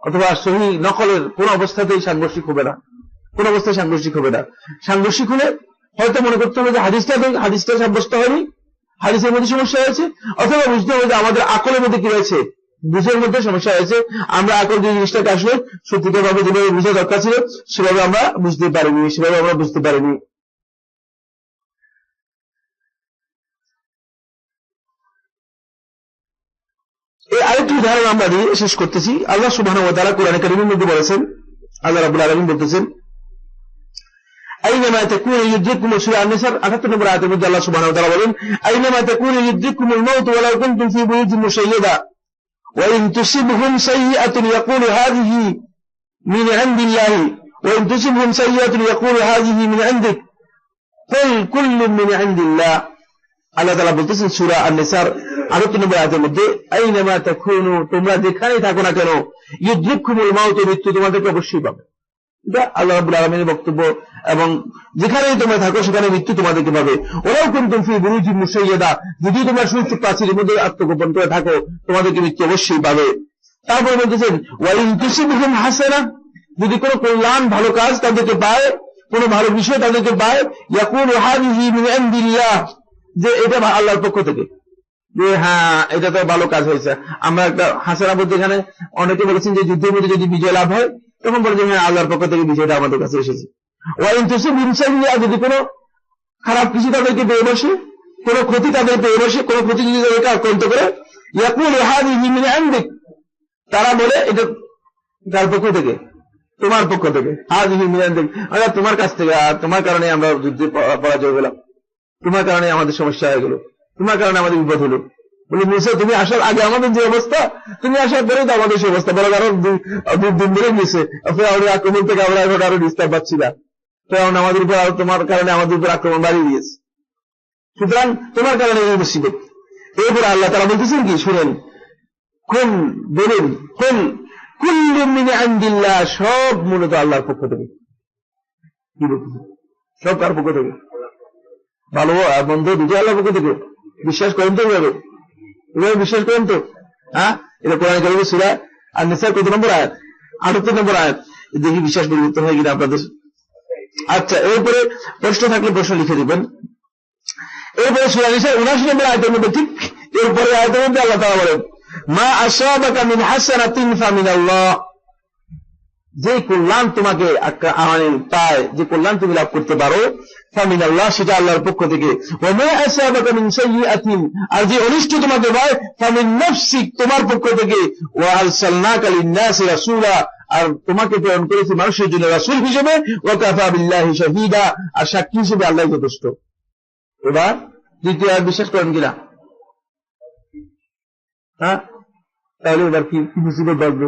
অথবা সহি নকলের কোন অবস্থাতেই সাংঘর্ষিক হবে না, কোন অবস্থায় সাংঘর্ষিক হবে না। সাংঘর্ষিক হলে হয়তো মনে করতে হবে যে হাদিসটা সাব্যস্ত হয়নি, হাদিসের মধ্যে সমস্যা হয়েছে, অথবা বুঝতে হবে যে আমাদের আকলের মধ্যে কি রয়েছে, বুঝের মধ্যে সমস্যা হয়েছে। আমরা আকল যে জিনিসটাকে আসলে সত্যিকার ভাবে যেভাবে বুঝা দরকার ছিল সেভাবে আমরা বুঝতে পারিনি। এই আরেকটি উদাহরণ আমরা দিয়ে শেষ করতেছি। আল্লাহ সুবহানাহু ওয়া তাআলা কোরআনে কারীমের মধ্যে বলেছেন, আল্লাহ রাব্বুল আলামিন বলতেছেন আইনামা তাকুনু ইউদরিকুম, সূরা আন-নিসার 78 নম্বর আয়াতের মধ্যে আল্লাহ সুবহানাহু ওয়া তাআলা বলেন আইনামা তাকুনু ইউদরিকুমুল মাউত ওয়ালাউ কুনতুম ফি বুরুজিন মুশাইয়্যাদা ওয়া ইন তুসিবহুম সাইয়্যাতুন ইয়াকুলু হাযিহি মিন ইনদিল্লাহি ওয়া ইন তুসিবহুম সাইয়্যাতুন ইয়াকুলু হাযিহি মিন ইনদিক কুল কুল্লুম মিন ইনদিল্লাহ। আল্লাহ তাআলা বলতেছেন সূরা আন-নিসার 78 নম্বর আয়াতের মধ্যে আইনামা তাকুনু, তোমরা যেখানেই থাকো না কেন, ইউদরিকুমুল মাউত, মৃত্যু তোমাদেরকে অবশ্যই পাবে। এটা আল্লাহ রাব্বুল আলামিনের বক্তব্য, এবং যেখানেই তোমরা থাকো সেখানে মৃত্যু তোমাদেরকে পাবে। ওয়ালাউ কুনতুম ফি বুরুজিন মুশাইয়্যাদা, যদি তোমরা সুউচ্চ প্রাচীরের মধ্যে আত্মগোপন করে থাকো তোমাদেরকে মৃত্যু অবশ্যই পাবে। তারপরে বলতেছেন ওয়া ইন তুসিবহুম হাসানা, যদি কোনো কল্যাণ ভালো কাজ তাদেরকে পায়, কোনো ভালো বিষয় তাদেরকে পায়, ইয়াকুলু হাযিহি মিন ইনদিল্লাহ, যে এটা আল্লাহর পক্ষ থেকে, যে হ্যাঁ এটা তো ভালো কাজ হয়েছে। আমরা একটা হাসানা বলতে এখানে অনেকে বলেছেন যে যুদ্ধের মধ্যে যদি বিজয় লাভ হয় তখন বলে যে হ্যাঁ আল্লাহর পক্ষ থেকে বিজয়টা আমাদের কাছে এসেছে। যদি কোনো খারাপ কিছু তাদেরকে পেয়ে বসে, কোনো ক্ষতি তাদের পেয়ে বসে, কোনো ক্ষতি যদি তাদেরকে আক্রান্ত করে, তারা বলে এটা তার পক্ষ থেকে, তোমার পক্ষ থেকে, তোমার কাছ থেকে, তোমার কারণে আমরা যুদ্ধে পরাজয় হলাম, তোমার কারণে আমাদের সমস্যা হয়ে গেল, তোমার কারণে আমাদের বিপদ হলো। বলে মুসা তুমি আসার আগে আমাদের যে অবস্থা, তুমি আসার পরে তো আমাদের সে অবস্থা, বলো কারণ 2 দিন ধরে নিয়েছে আক্রমণ থেকে আমরা এখন আরো ডিস্টার্ব পাচ্ছি না, কারণ আমাদের উপর তোমার কারণে আমাদের উপর আক্রমণ বাড়িয়ে দিয়েছে, সুতরাং তোমার কারণে এই মুসিবত। এরপরে আল্লাহ তাআলা বলতেছেন কি শুনেন, কুল বলুন, কুল কুল্লু মিন ইনদিল্লাহ, সব মূলত আল্লাহর পক্ষ থেকে। কি বলতেছেন? সব তার পক্ষ থেকে, ভালো আর মন্দ দুটো আল্লাহর পক্ষ থেকে। বিশ্বাস করেন তো এভাবে? এভাবে বিশ্বাস করেন তো? হ্যাঁ, এটা কোরআন কারীমের সূরা আন-নিসা কত নম্বর আয়াত? 78 নম্বর আয়াত। দেখি বিশ্বাস পরিবর্তন হয়ে কিনা আপনাদের। আচ্ছা, এরপরে প্রশ্ন থাকলে প্রশ্ন লিখে দিবেন। এরপরে সূরা নিসা 79 নম্বর আয়াতের মধ্যে ঠিক এরপরে আয়াতের মধ্যে আল্লাহ তাআলা বলেন, মা আসাবাকা মিন হাসানাতিন ফামিনাল্লাহ, যে কল্যাণ তোমাকে পায়, যে কল্যাণ তুমি লাভ করতে পারো, ফামিনাল্লাহ, সেটা আল্লাহর পক্ষ থেকে। ওয়া মা আসাবাকা মিন সাইয়্যাতিন, আর যে অনিষ্ট তোমাকে পায়, ফামিন নাফসিক, তোমার পক্ষ থেকে। ওয়া আরসালনাকা লিন-নাসি রাসূলা, আর তোমাকে প্রেরণ করেছি মানুষের জন্য রাসূল হিসেবে। ওয়া কাফা বিল্লাহি শাহীদা, আর সাক্ষী হিসেবে আল্লাহ যথেষ্ট। এবার দ্বিতীয় আয়াত বিশ্বাস করেন কিনা? হ্যাঁ, তাহলে এবার কি মুসিবত বাঁচবে?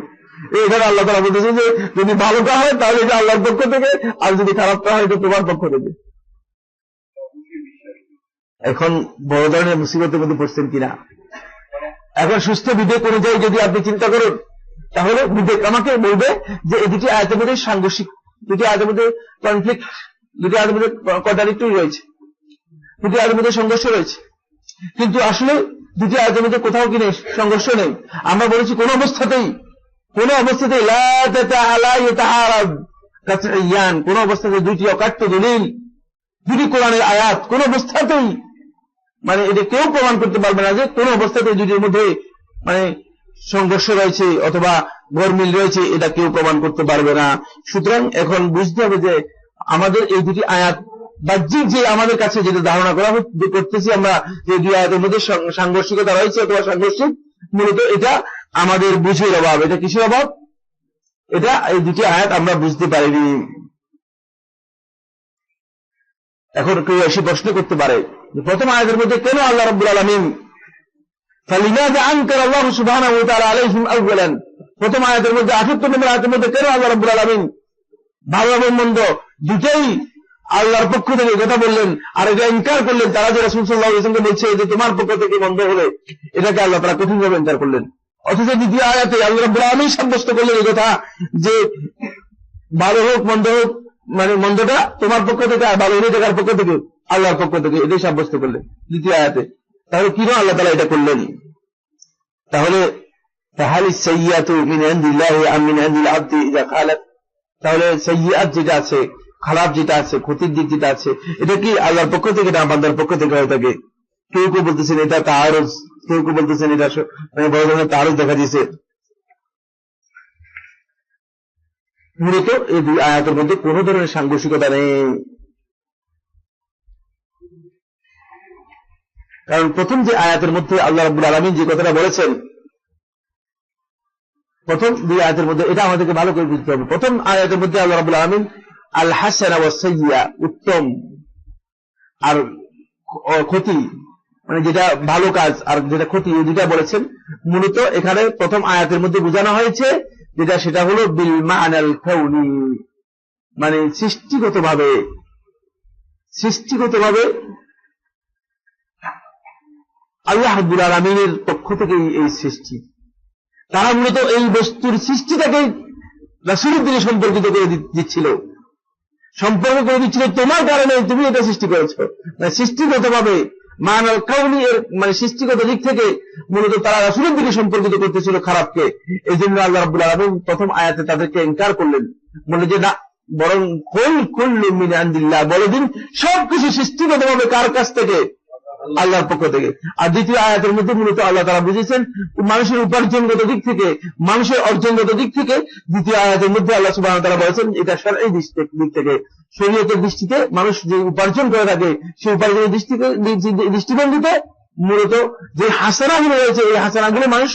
এখানে আল্লাহ তাআলা বলতেছেন যে যদি ভালোটা হয় তাহলে এটা আল্লাহর পক্ষ থেকে, আর যদি খারাপটা হয় এটা তোমার পক্ষ থেকে। এখন বড় ধরনের মুসিবতের মধ্যে পড়ছেন কিনা? এখন সুস্থ বিবেক অনুযায়ী যদি আপনি চিন্তা করেন, তাহলে বিবেক আমাকে বলবে যে এই দুটি আয়াতের মধ্যে সাংঘর্ষিক, দুটি আয়াতের মধ্যে কনফ্লিক্ট, দুটি আয়াতের মধ্যে কন্ট্রাডিক্টরি রয়েছে, দুটি আয়াতের মধ্যে সংঘর্ষ রয়েছে। কিন্তু আসলে দুটি আয়াতের মধ্যে কোথাও কি নেই, সংঘর্ষ নেই। আমরা বলেছি কোন অবস্থাতেই লা তাতাআলা ইয়াতাহারাব কাতইয়ান, কোন অবস্থাতে দুটি অকাট্য দলিল, দুটি কোরআনের আয়াত কোন অবস্থাতেই, মানে এটা কেউ প্রমাণ করতে পারবে না যে কোন অবস্থাতে দুটির মধ্যে মানে সংঘর্ষ রয়েছে অথবা গরমিল রয়েছে, এটা কেউ প্রমাণ করতে পারবে না। সুতরাং এখন বুঝতে হবে যে আমাদের এই দুটি আয়াত বাহ্যিক যে আমাদের কাছে যেটা ধারণা করা করতেছি আমরা যে দুই আয়াতের মধ্যে সাংঘর্ষিকতা রয়েছে অথবা সাংঘর্ষিক, মূলত এটা আমাদের বুঝের অভাব। এটা কিসের অভাব? এটা এই দুটি আয়াত আমরা বুঝতে পারিনি। এখন কেউ এসে প্রশ্ন করতে পারে যে প্রথম আয়াতের মধ্যে কেন আল্লাহ রাব্বুল আলামিন ফালিমাযা আনকারা আল্লাহু সুবহানাহু ওয়া তাআলা আলাইহিম আউয়ালান, প্রথম আয়াতের মধ্যে 78 নম্বর আয়াতের মধ্যে কেন আল্লাহ রাব্বুল আলামিন ভালো এবং মন্দ দুটোই আল্লাহর পক্ষ থেকে কথা বললেন, আর এটা ইনকার করলেন তারা যে রাসূল সাল্লাল্লাহু আলাইহি ওয়াসাল্লামকে বলছে যে তোমার পক্ষ থেকে মন্দ হবে, এটাকে আল্লাহ তাআলা কঠিনভাবে ইনকার করলেন। অথচ দ্বিতীয় আয়াতে আল্লাহ রাব্বুল আলামিন সাব্যস্ত করলেন এই কথা যে ভালো হোক মন্দ হোক, মানে মন্দটা তোমার পক্ষ থেকে আর ভালো হলে তার পক্ষ থেকে, আল্লাহর পক্ষ থেকে, এটাই সাব্যস্ত করলেন দ্বিতীয় আয়াতে। তাহলে কেন আল্লাহ তাআলা এটা করলেন? তাহলে ফাহালিস সাইয়্যাতু মিন ইনদিল্লাহি আম মিন ইনদিল আবদি ইযা খালাত, তাহলে সাইয়্যাত যেটা আছে, খারাপ যেটা আছে, ক্ষতির দিক যেটা আছে, এটা কি আল্লাহর পক্ষ থেকে না বান্দার পক্ষ থেকে হয়ে থাকে? কেউ কেউ বলতেছেন এটা তাআরুজ, কেউ কেউ বলতেছেন এটা মানে বড় ধরনের তাআরুজ দেখা দিয়েছে। মূলত এই দুই আয়াতের মধ্যে কোন ধরনের সাংঘর্ষিকতা নেই। কারণ প্রথম যে আয়াতের মধ্যে আল্লাহ রাব্বুল আলামিন যে কথাটা বলেছেন, প্রথম দুই আয়াতের মধ্যে, এটা আমাদেরকে ভালো করে বুঝতে হবে। প্রথম আয়াতের মধ্যে আল্লাহ রাব্বুল আলামিন আল হাসানা ওয়াস সাইয়্যা, উত্তম আর ক্ষতি, মানে যেটা ভালো কাজ আর যেটা ক্ষতি, এই দুটা বলেছেন। মূলত এখানে প্রথম আয়াতের মধ্যে বোঝানো হয়েছে যেটা, সেটা হলো বিল মা'নাল কাউনি, মানে সৃষ্টিগতভাবে আল্লাহ রাব্বুল আলামিনের পক্ষ থেকে এই সৃষ্টি। তারা মূলত এই বস্তুর সৃষ্টিটাকে রাসূলের দিকে সম্পর্কিত করে দিচ্ছিল, সম্পর্ক করে দিচ্ছিল তোমার কারণে তুমি এটা সৃষ্টি করেছ। মানে সৃষ্টিগতভাবে মা'নাল কাউনি এর মানে সৃষ্টিগত দিক থেকে মূলত তারা রাসূলের দিকে সম্পর্কিত করতেছিল খারাপকে। এই জন্য আল্লাহ রাব্বুল আলামিন প্রথম আয়াতে তাদেরকে ইনকার করলেন, বলে যে না, বরং কুল কুল্লু মিন ইনদিল্লাহ, বলে দিন সবকিছু সৃষ্টিগতভাবে কার কাছ থেকে? আল্লাহর পক্ষ থেকে। আর দ্বিতীয় আয়াতের মধ্যে মূলত আল্লাহ তাআলা বুঝিয়েছেন মানুষের উপার্জনগত দিক থেকে, মানুষের অর্জনগত দিক থেকে। দ্বিতীয় আয়াতের মধ্যে আল্লাহ সুবহানাহু ওয়া তাআলা বলেছেন এটা শরঈ দিক থেকে, শরীয়তের দৃষ্টিতে মানুষ যে উপার্জন করে থাকে সেই উপার্জনের দৃষ্টিভঙ্গিতে মূলত যে হাসানাগুলো রয়েছে এই হাসানাগুলো মানুষ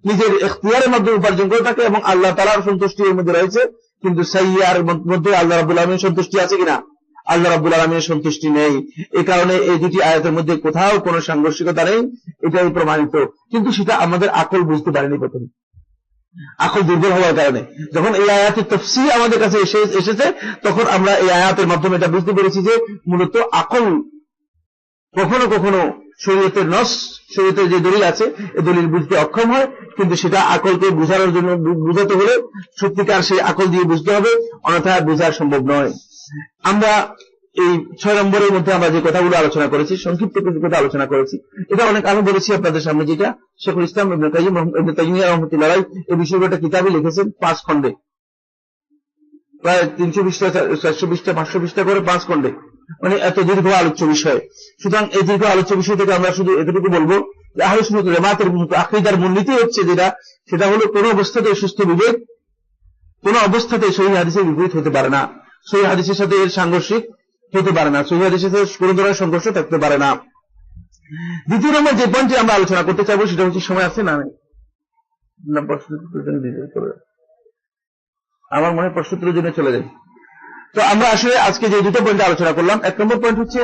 নিজের ইখতিয়ারের মাধ্যমে উপার্জন করে থাকে এবং আল্লাহ তাআলার সন্তুষ্টি এর মধ্যে রয়েছে। কিন্তু সাইয়্যার মধ্যে আল্লাহ রাব্বুল আলামিনের সন্তুষ্টি আছে কিনা? আল্লাহ রাব্বুল আলামিনের সন্তুষ্টি নেই। এই কারণে এই দুটি আয়াতের মধ্যে কোথাও কোনো সাংঘর্ষিকতা নেই, এটাই প্রমাণিত। কিন্তু সেটা আমাদের আকল বুঝতে পারেনি প্রথমে, আকল দুর্বল হওয়ার কারণে। যখন এই আয়াতের তাফসীর আমাদের কাছে এসেছে তখন আমরা এই আয়াতের মাধ্যমে এটা বুঝতে পেরেছি যে মূলত আকল কখনো কখনো শরীয়তের নস, শরীয়তের যে দলিল আছে এই দলিল বুঝতে অক্ষম হয়, কিন্তু সেটা আকলকে বোঝানোর জন্য, বুঝাতে হলে সত্যিকার সেই আকল দিয়ে বুঝতে হবে, অন্যথায় বোঝা সম্ভব নয়। আমরা এই 6 নম্বরের মধ্যে আমরা যে কথাগুলো আলোচনা করেছি, সংক্ষিপ্ত কিছু কথা আলোচনা করেছি। এটা অনেক আমি বলেছি আপনাদের সামনে, যেটা শেখুল ইসলাম ইবনে তাইমিয়া রাহমাতুল্লাহ আলাইহি এই বিষয়ে একটা কিতাবই লিখেছেন 5 খণ্ডে, প্রায় 320 পৃষ্ঠা, 400 পৃষ্ঠা, 500 পৃষ্ঠা করে 5 খণ্ডে, মানে এত দীর্ঘ আলোচ্য বিষয়। সুতরাং এই দীর্ঘ আলোচ্য বিষয় থেকে আমরা শুধু এতটুকু বলবো যে আহলে সুন্নাত ওয়াল জামাতের আকীদার মূলনীতি হচ্ছে সেটা হলো কোন অবস্থাতে সুস্থ বিবেক কোন অবস্থাতে সহিহ হাদিসের বিপরীত হতে পারে না, সহিহ হাদিসের সাথে এর সাংঘর্ষিক হতে পারে না, সহিহ হাদিসের সাথে কোন ধরনের সংঘর্ষ থাকতে পারে না। দ্বিতীয় নম্বর যে পয়েন্টটি আমরা আলোচনা করতে চাইবো সেটা হচ্ছে, সময় আছে না? আমার মনে প্রশ্নোত্তরের জন্য চলে যায়। তো আমরা আসলে আজকে যে দুটো পয়েন্ট আলোচনা করলাম, 1 নম্বর পয়েন্ট হচ্ছে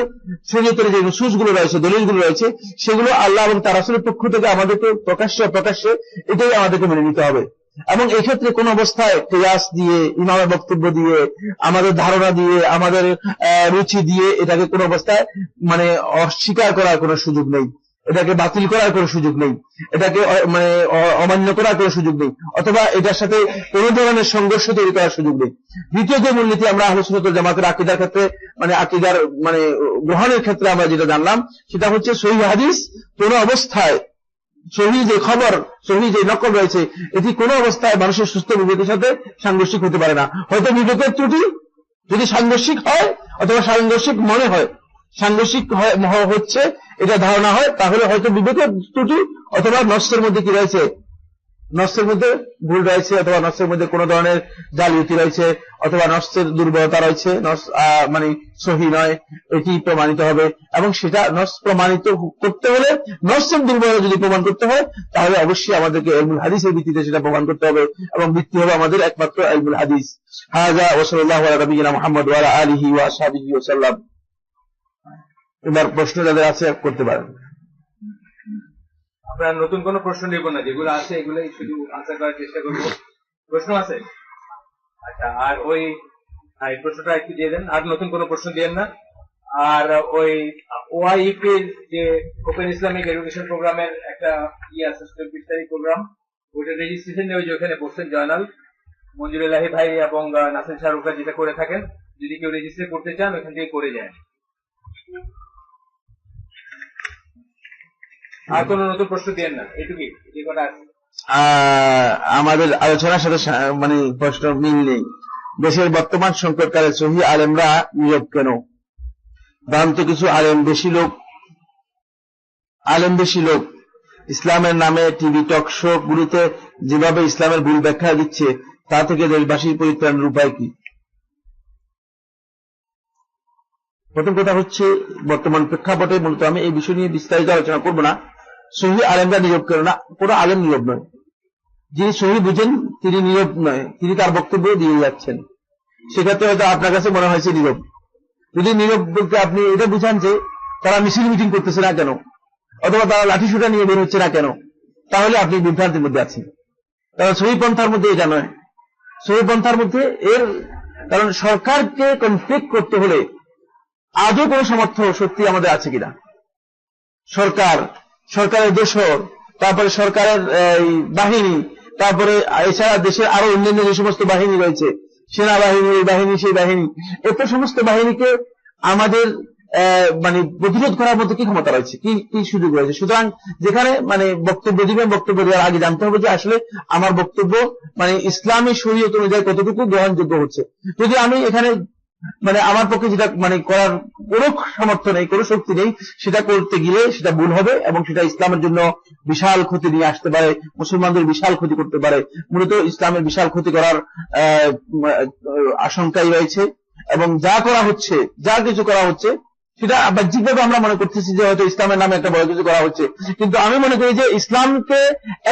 শরীয়তের যে নুসুসগুলো রয়েছে, দলিলগুলো রয়েছে, সেগুলো আল্লাহ এবং তার রাসূলের পক্ষ থেকে আমাদেরকে প্রকাশ্যে এটাই আমাদেরকে মেনে নিতে হবে। এবং এই ক্ষেত্রে কোন অবস্থায় কিয়াস দিয়ে, ইমামের বক্তব্য দিয়ে, আমাদের ধারণা দিয়ে, আমাদের রুচি দিয়ে এটাকে কোন অবস্থায় মানে অস্বীকার করার কোনো সুযোগ নেই, এটাকে বাতিল করার কোনো সুযোগ নেই, এটাকে মানে অমান্য করার কোনো সুযোগ নেই, অথবা এটার সাথে কোন ধরনের সংঘর্ষ তৈরি করার সুযোগ নেই। দ্বিতীয় যে মূলনীতি আমরা আহলে সুন্নাত ওয়াল জামাতের আকীদার ক্ষেত্রে, মানে আকীদার মানে গ্রহণের ক্ষেত্রে আমরা যেটা জানলাম সেটা হচ্ছে সহিহ হাদিস কোন অবস্থায়, সহিহ যে খবর, সহিহ যে নকল রয়েছে, এটি কোন অবস্থায় মানুষের সুস্থ বিবেকের সাথে সাংঘর্ষিক হতে পারে না। হয়তো বিবেকের ত্রুটি যদি সাংঘর্ষিক হয় অথবা সাংঘর্ষিক মনে হয়, সাংঘর্ষিক হচ্ছে এটা ধারণা হয়, তাহলে হয়তো বিবেকের ত্রুটি অথবা নসের মধ্যে কি রয়েছে, নসের মধ্যে ভুল রয়েছে, অথবা নসের মধ্যে কোন ধরনের জালিয়াতি রয়েছে, অথবা নসের দুর্বলতা রয়েছে, নস মানে সহি নয়, এটি প্রমাণিত হবে। এবং সেটা নস প্রমাণিত করতে হলে, নসের দুর্বলতা যদি প্রমাণ করতে হয় তাহলে অবশ্যই আমাদেরকে ইলমুল হাদিসের ভিত্তিতে সেটা প্রমাণ করতে হবে, এবং ভিত্তি হবে আমাদের একমাত্র ইলমুল হাদিস। হাযা ওয়া সাল্লাল্লাহু আলা নবিয়িনা মুহাম্মদ ওয়া আলা আলিহি ওয়া আসহাবিহি ওয়া সাল্লাম। এবার প্রশ্ন যাদের আছে করতে পারেন। আমরা নতুন কোন প্রশ্ন নেব না, যেগুলো আছে এগুলোই শুধু আনসার করার চেষ্টা করব। প্রশ্ন আছে? আচ্ছা, আর ওই প্রশ্নটা একটু দিয়ে দেন, আর নতুন কোন প্রশ্ন দিয়েন না। আর ওই ওআইইপি যে ওপেন ইসলামিক এডুকেশন প্রোগ্রামের একটা আছে, 24 তারিখ প্রোগ্রাম, ওইটা রেজিস্ট্রেশন ওই যে ওখানে বসছেন জয়নাল, মঞ্জুর এলাহি ভাই এবং নাসির শাহরুখ যেটা করে থাকেন, যদি কেউ রেজিস্টার করতে চান ওখান থেকে করে যায়। আর কোন নতুন প্রশ্ন দিয়েন না, এইটুকুই, যে কটা আছে। আমাদের আলোচনার সাথে মানে প্রশ্ন মিল নেই। দেশের বর্তমান সংকটকালে সহিহ আলেমরা নীরব কেন? ভ্রান্ত কিছু আলেম বেশি লোক ইসলামের নামে টিভি টক শো গুলিতে যেভাবে ইসলামের ভুল ব্যাখ্যা দিচ্ছে, তা থেকে দেশবাসীর পরিত্রাণের উপায় কি? প্রথম কথা হচ্ছে, বর্তমান প্রেক্ষাপটে মূলত আমি এই বিষয় নিয়ে বিস্তারিত আলোচনা করব না। সহিহ আলেমরা নীরব কেন না? কোন আলেম নীরব নয়, যিনি সহিহ বুঝেন তিনি নীরব নয়, তিনি তার বক্তব্য দিয়ে যাচ্ছেন। সেক্ষেত্রে হয়তো আপনার কাছে মনে হয়েছে নীরব। যদি নীরব বলতে আপনি এটা বুঝান যে তারা মিছিল মিটিং করতেছে না কেন, অথবা তারা লাঠি সুটা নিয়ে বের হচ্ছে না কেন, তাহলে আপনি বিভ্রান্তির মধ্যে আছেন। তারা সহিহ পন্থার মধ্যে এটা নয়। সহিহ পন্থার মধ্যে এর কারণ সরকারকে কনফ্লিক্ট করতে হলে আজও কোন সামর্থ্য সত্যি আমাদের আছে কিনা? সরকারের দোসর, তারপরে সরকারের বাহিনী, তারপরে এছাড়া দেশের আরো অন্যান্য যে সমস্ত বাহিনী রয়েছে, সেনাবাহিনী, এই বাহিনী, সেই বাহিনী, এত সমস্ত বাহিনীকে আমাদের মানে প্রতিরোধ করার মধ্যে কি ক্ষমতা রয়েছে, কি সুযোগ রয়েছে? সুতরাং যেখানে মানে বক্তব্য দিবেন, বক্তব্য দেওয়ার আগে জানতে হবে যে আসলে আমার বক্তব্য মানে ইসলামী শরীয়ত অনুযায়ী কতটুকু গ্রহণযোগ্য হচ্ছে। যদি আমি এখানে মানে আমার পক্ষে যেটা মানে করার কোনো সামর্থ্য নেই, কোনো শক্তি নেই, সেটা করতে গেলে সেটা ভুল হবে এবং সেটা ইসলামের জন্য বিশাল ক্ষতি নিয়ে আসতে পারে, মুসলমানদের বিশাল ক্ষতি করতে পারে। মূলত ইসলামের বিশাল ক্ষতি করার আশঙ্কাই রয়েছে এবং যা করা হচ্ছে, যা কিছু করা হচ্ছে সেটা বাহ্যিকভাবে আমরা মনে করতেছি যে হয়তো ইসলামের নামে একটা বড় কিছু করা হচ্ছে, কিন্তু আমি মনে করি যে ইসলামকে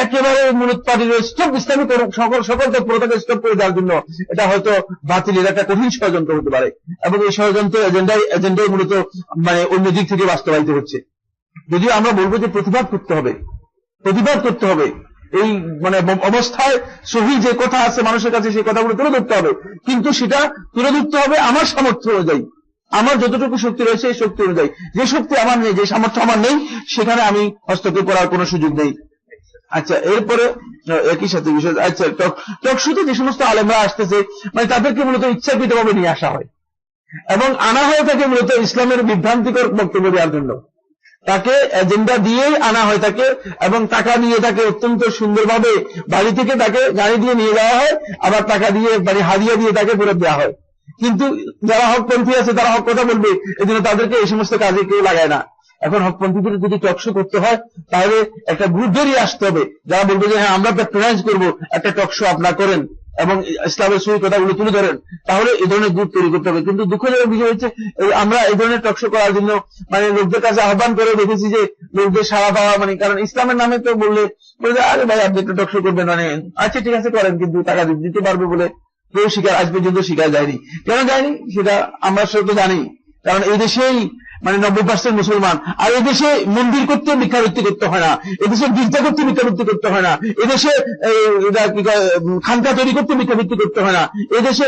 একেবারে মূলোৎপাটিত স্টপ, ইসলামিক সকল তৎপরতাকে স্টপ করে দেওয়ার জন্য এটা হয়তো বাতিলের একটা কঠিন ষড়যন্ত্র হতে পারে এবং এই ষড়যন্ত্র এজেন্ডাই মূলত মানে অন্য দিক থেকে বাস্তবায়িত হচ্ছে। যদিও আমরা বলবো যে প্রতিবাদ করতে হবে এই মানে অবস্থায় সহি যে কথা আছে মানুষের কাছে সেই কথাগুলো তুলে ধরতে হবে, কিন্তু সেটা তুলে ধরতে হবে আমার সামর্থ্য অনুযায়ী, আমার যতটুকু শক্তি রয়েছে এই শক্তি অনুযায়ী। যে শক্তি আমার নেই, যে সামর্থ্য আমার নেই, সেখানে আমি হস্তক্ষেপ করার কোনো সুযোগ নেই। আচ্ছা, এরপরে একই সাথে বিষয়, আচ্ছা টকশোতে যে সমস্ত আলেমরা আসতেছে মানে তাদেরকে মূলত ইচ্ছাকৃতভাবে নিয়ে আসা হয় এবং আনা হয়ে থাকে মূলত ইসলামের বিভ্রান্তিকর বক্তব্য দেওয়ার জন্য। তাকে এজেন্ডা দিয়েই আনা হয় থাকে এবং টাকা দিয়ে তাকে অত্যন্ত সুন্দরভাবে বাড়ি থেকে তাকে গাড়ি দিয়ে নিয়ে যাওয়া হয়, আবার টাকা দিয়ে মানে হাদিয়া দিয়ে তাকে ফেরত দেওয়া হয়। কিন্তু যারা হকপন্থী আছে তারা হক কথা বলবে, এই জন্য তাদেরকে এই সমস্ত কাজে কেউ লাগায় না। এখন হকপন্থীদের যদি টকশো করতে হয় তাহলে একটা গ্রুপ বেরিয়ে আসতে হবে যারা বলবে যে হ্যাঁ আমরা প্যাট্রোনাইজ করবো, একটা টকশো আপনারা করেন এবং ইসলামের সহি কথাগুলো তুলে ধরেন, তাহলে এই ধরনের গ্রুপ তৈরি করতে হবে। কিন্তু দুঃখজনক বিষয় হচ্ছে আমরা এই ধরনের টকশো করার জন্য মানে লোকদের কাছে আহ্বান করে দেখেছি যে লোকদের সাড়া পাওয়া মানে, কারণ ইসলামের নামে তো বললে আরে ভাই আপনি একটু টকশো করবেন মানে আচ্ছা ঠিক আছে করেন, কিন্তু টাকা দিতে পারবে বলে কেউ শিকার আজ পর্যন্ত শিকার যায়নি। কেন যায়নি সেটা আমরা সেটা তো জানি, কারণ এই দেশেই মানে 90% মুসলমান, আর এদেশে মন্দির করতে ভিক্ষাবৃত্তি করতে হয় না, এদেশে গির্জা করতে ভিক্ষাবৃত্তি করতে হয় না, এদেশে খানকা তৈরি করতে ভিক্ষাবৃত্তি করতে হয় না, এদেশে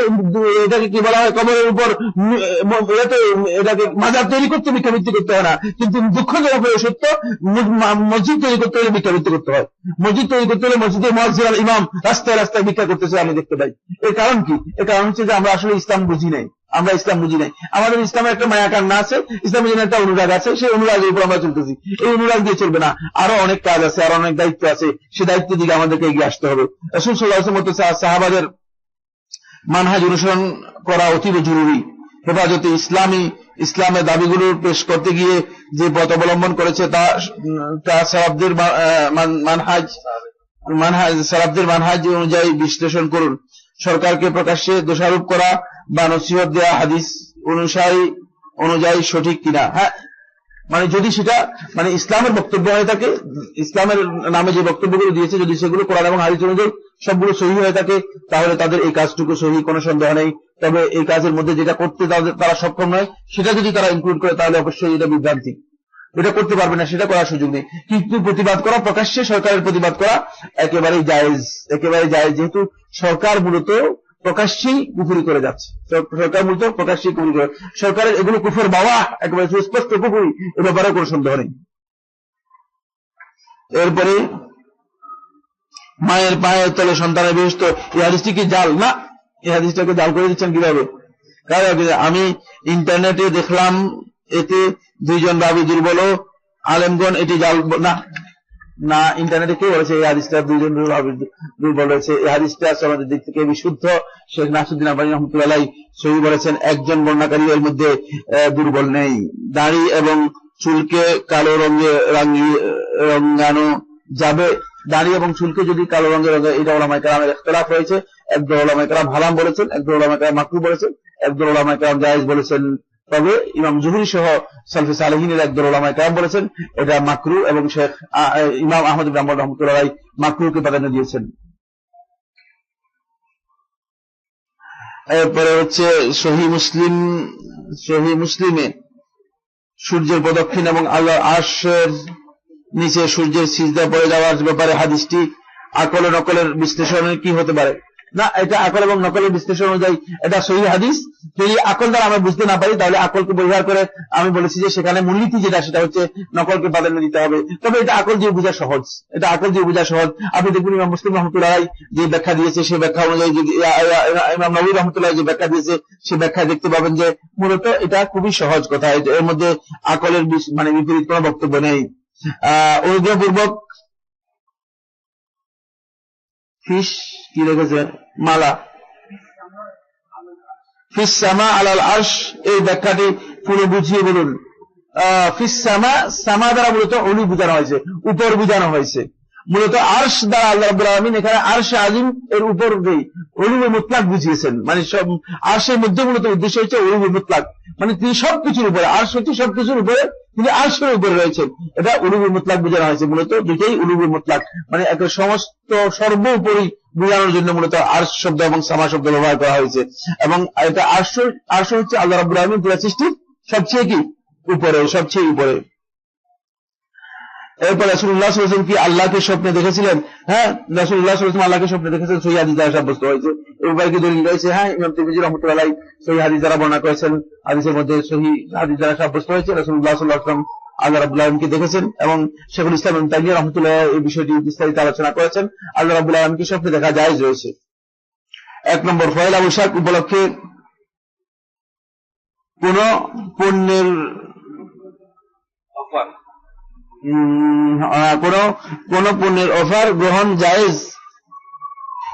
এটাকে কি বলা হয় কবরের উপর এটাকে মাজার তৈরি করতে ভিক্ষাবৃত্তি করতে হয় না, কিন্তু দুঃখজনক হয়ে সত্য মসজিদ তৈরি করতে হলে ভিক্ষাবৃত্তি করতে হয়। মসজিদ তৈরি করতে হলে মসজিদে মুয়াজ্জিন আর ইমাম রাস্তায় রাস্তায় ভিক্ষা করতেছে আমি দেখতে পাই। এর কারণ কি? এর কারণ হচ্ছে যে আমরা আসলে ইসলাম বুঝি নাই, আমাদের ইসলামের একটা মায়া কান্না আছে, ইসলামের জন্য একটা অনুরাগ আছে, সেই অনুরাগের উপর আমরা চলতেছি। এই অনুরাগ দিয়ে চলবে না, আরো অনেক কাজ আছে, আরো অনেক দায়িত্ব আছে, সে দায়িত্বের দিকে আমাদেরকে এগিয়ে আসতে হবে। রাসূল সাল্লাল্লাহু আলাইহি ওয়াসাল্লাম সাহাবাদের মানহাজ অনুসরণ করা অতীব জরুরি। হেফাজতে ইসলামের দাবিগুলো পেশ করতে গিয়ে যে পথ অবলম্বন করেছে তা সাহাবদের মানহাজ অনুযায়ী বিশ্লেষণ করুন। সরকারকে প্রকাশ্যে দোষারোপ করা বা নসিহত দেওয়া হাদিস অনুযায়ী সঠিক কিনা, হ্যাঁ মানে যদি সেটা মানে ইসলামের বক্তব্য হয়ে থাকে, ইসলামের নামে যে বক্তব্যগুলো দিয়েছে যদি সেগুলো কোরআন এবং হাদিস অনুযায়ী সবগুলো সহি হয়ে থাকে তাহলে তাদের এই কাজটুকু সহি, কোনো সন্দেহ নেই। তবে এই কাজের মধ্যে যেটা করতে তারা সক্ষম নয় সেটা যদি তারা ইনক্লুড করে তাহলে অবশ্যই এটা বিভ্রান্তি, এটা করতে পারবে না, সেটা করার সুযোগ নেই। কিন্তু প্রতিবাদ করা, প্রকাশ্যে সরকারের প্রতিবাদ করা একেবারেই জায়েজ, যেহেতু সরকার মূলত প্রকাশ্যেই কুফরি করে যাচ্ছে, সরকারের এগুলো কুফর বাবা একেবারে সুস্পষ্ট কুফরি, এ ব্যাপারে কোনো সন্দেহ নেই। এরপরে মায়ের পায়ের তলে সন্তানের বেহেশত, এই হাদিসটি কি জাল? না, এই হাদিসটাকে জাল করে দিচ্ছেন কিভাবে? কারণ আমি ইন্টারনেটে দেখলাম এতে দুইজন রাবি দুর্বল, আলেমগণ এটি জাল না, ইন্টারনেটে কে বলেছে এই হাদিসটা দুইজন রাবি দুর্বল রয়েছে? এই হাদিসটা আমাদের দিক থেকে বিশুদ্ধ। শেখ নাসিরউদ্দিন আলবানী রাহমাতুল্লাহ আলাইহি সহিহ বলেছেন, একজন বর্ণনাকারী এর মধ্যে দুর্বল নেই। দাড়ি এবং চুলকে কালো রঙে রঙানো যাবে, দাড়ি এবং চুলকে যদি কালো রঙে রঙে, এটা ওলামায়ে কেরামের ইখতিলাফ হয়েছে। একদল ওলামায়ে কেরাম হারাম বলেছেন, একদল ওলামায়ে কেরাম মাকরুহ বলেছেন, একদল ওলামায়ে কেরাম জায়েজ বলেছেন। তবে ইমাম জুহরি সহ সালফে সালেহিনের একদল ওলামায়ে কেরাম বলেছেন এটা মাকরুহ এবং শেখ ইমাম আহমদ ইবনে হাম্বল রাহমাতুল্লাহ আলাইহি মাকরুহকে প্রাধান্য দিয়েছেন। এরপরে হচ্ছে সহিহ মুসলিমে সূর্যের প্রদক্ষিণ এবং আল্লাহর আরশের নিচে সূর্যের সিজদা পড়ে যাওয়ার ব্যাপারে হাদিসটি আকল ও নকলের বিশ্লেষণে কি হতে পারে? না, এটা আকল এবং নকলের বিশ্লেষণ অনুযায়ী এটা সহিহ হাদিস। যদি আকল দ্বারা আমরা বুঝতে না পারি তাহলে আকলকে ব্যবহার করে আমি বলেছি যে সেখানে মূলনীতি যেটা সেটা হচ্ছে নকলকে প্রাধান্য দিতে হবে। তবে এটা আকল দিয়ে বোঝা সহজ, আপনি দেখুন ইমাম মুসলিম রাহমাতুল্লাহ আলাইহি যে ব্যাখ্যা দিয়েছে সেই ব্যাখ্যা অনুযায়ী যদি ইমাম নববী রাহমাতুল্লাহ যে ব্যাখ্যা দিয়েছে সেই ব্যাখ্যায় দেখতে পাবেন যে মূলত এটা খুবই সহজ কথা, এর মধ্যে আকলের মানে বিপরীত কোনো বক্তব্য নেই। অনুগ্রহপূর্বক ফিশ কি রেখেছে? মালা ফিস সামা আলাল আরশ, এই ব্যাখ্যাটি পুরো বুঝিয়ে বলুন। ফিস সামা, সামা দ্বারা মূলত উলু বোঝানো হয়েছে, উপর বোঝানো হয়েছে। মূলত আরশ দ্বারা আল্লাহ রাব্বুল আলামিন এখানে আরশ আজিম এর উপর দিয়ে উলুবে মুতলাক বুঝিয়েছেন। মানে সব আরশের মধ্যে মূলত উদ্দেশ্য হচ্ছে উলুবে মুতলাক, মানে তিনি সবকিছুর উপরে, আরশ হচ্ছে সবকিছুর উপরে, তিনি আরশের উপরে রয়েছেন, এটা উলুবে মুতলাক বোঝানো হয়েছে। মূলত দুটোই উলুবে মুতলাক, মানে একটা সমস্ত সর্বোপরি বোঝানোর জন্য মূলত আরশ শব্দ এবং সামা শব্দ ব্যবহার করা হয়েছে। এবং এটা আরশ হচ্ছে আল্লাহ রাব্বুল আলামিন পুরো সৃষ্টির সবচেয়ে কি উপরে, সবচেয়ে উপরে। এরপর রাসূলুল্লাহ সাল্লাল্লাহু আলাইহি ওয়াসাল্লাম কি আল্লাহকে স্বপ্নে দেখেছিলেন? হ্যাঁ, রাসূলুল্লাহ সাল্লাল্লাহু আলাইহি ওয়াসাল্লাম আল্লাহকে স্বপ্নে দেখেছেন, সহিহ হাদিস দ্বারা সাব্যস্ত হয়েছে। এই ব্যাপারে কি দলিল রয়েছে? হ্যাঁ, ইমাম তিরমিজি রাহমাতুল্লাহ আলাইহি সহিহ হাদিস দ্বারা বর্ণনা করেছেন, হাদিসের মধ্যে সহিহ হাদিস দ্বারা সাব্যস্ত হয়েছে রাসূলুল্লাহ সাল্লাল্লাহু আলাইহি ওয়াসাল্লাম আল্লাহ রাব্বুল আলামিনকে দেখেছেন। এবং শেখুল ইসলাম ইবনে তাইমিয়া রাহমাতুল্লাহ এই বিষয়টি বিস্তারিত আলোচনা করেছেন। আল্লাহ রাব্বুল আলামিনকে স্বপ্নে দেখা জায়েজ রয়েছে। 1 নম্বর, পয়লা বৈশাখ উপলক্ষে কোন পণ্যের অফার, কোন পণ্যের অফার গ্রহণ জায়েজ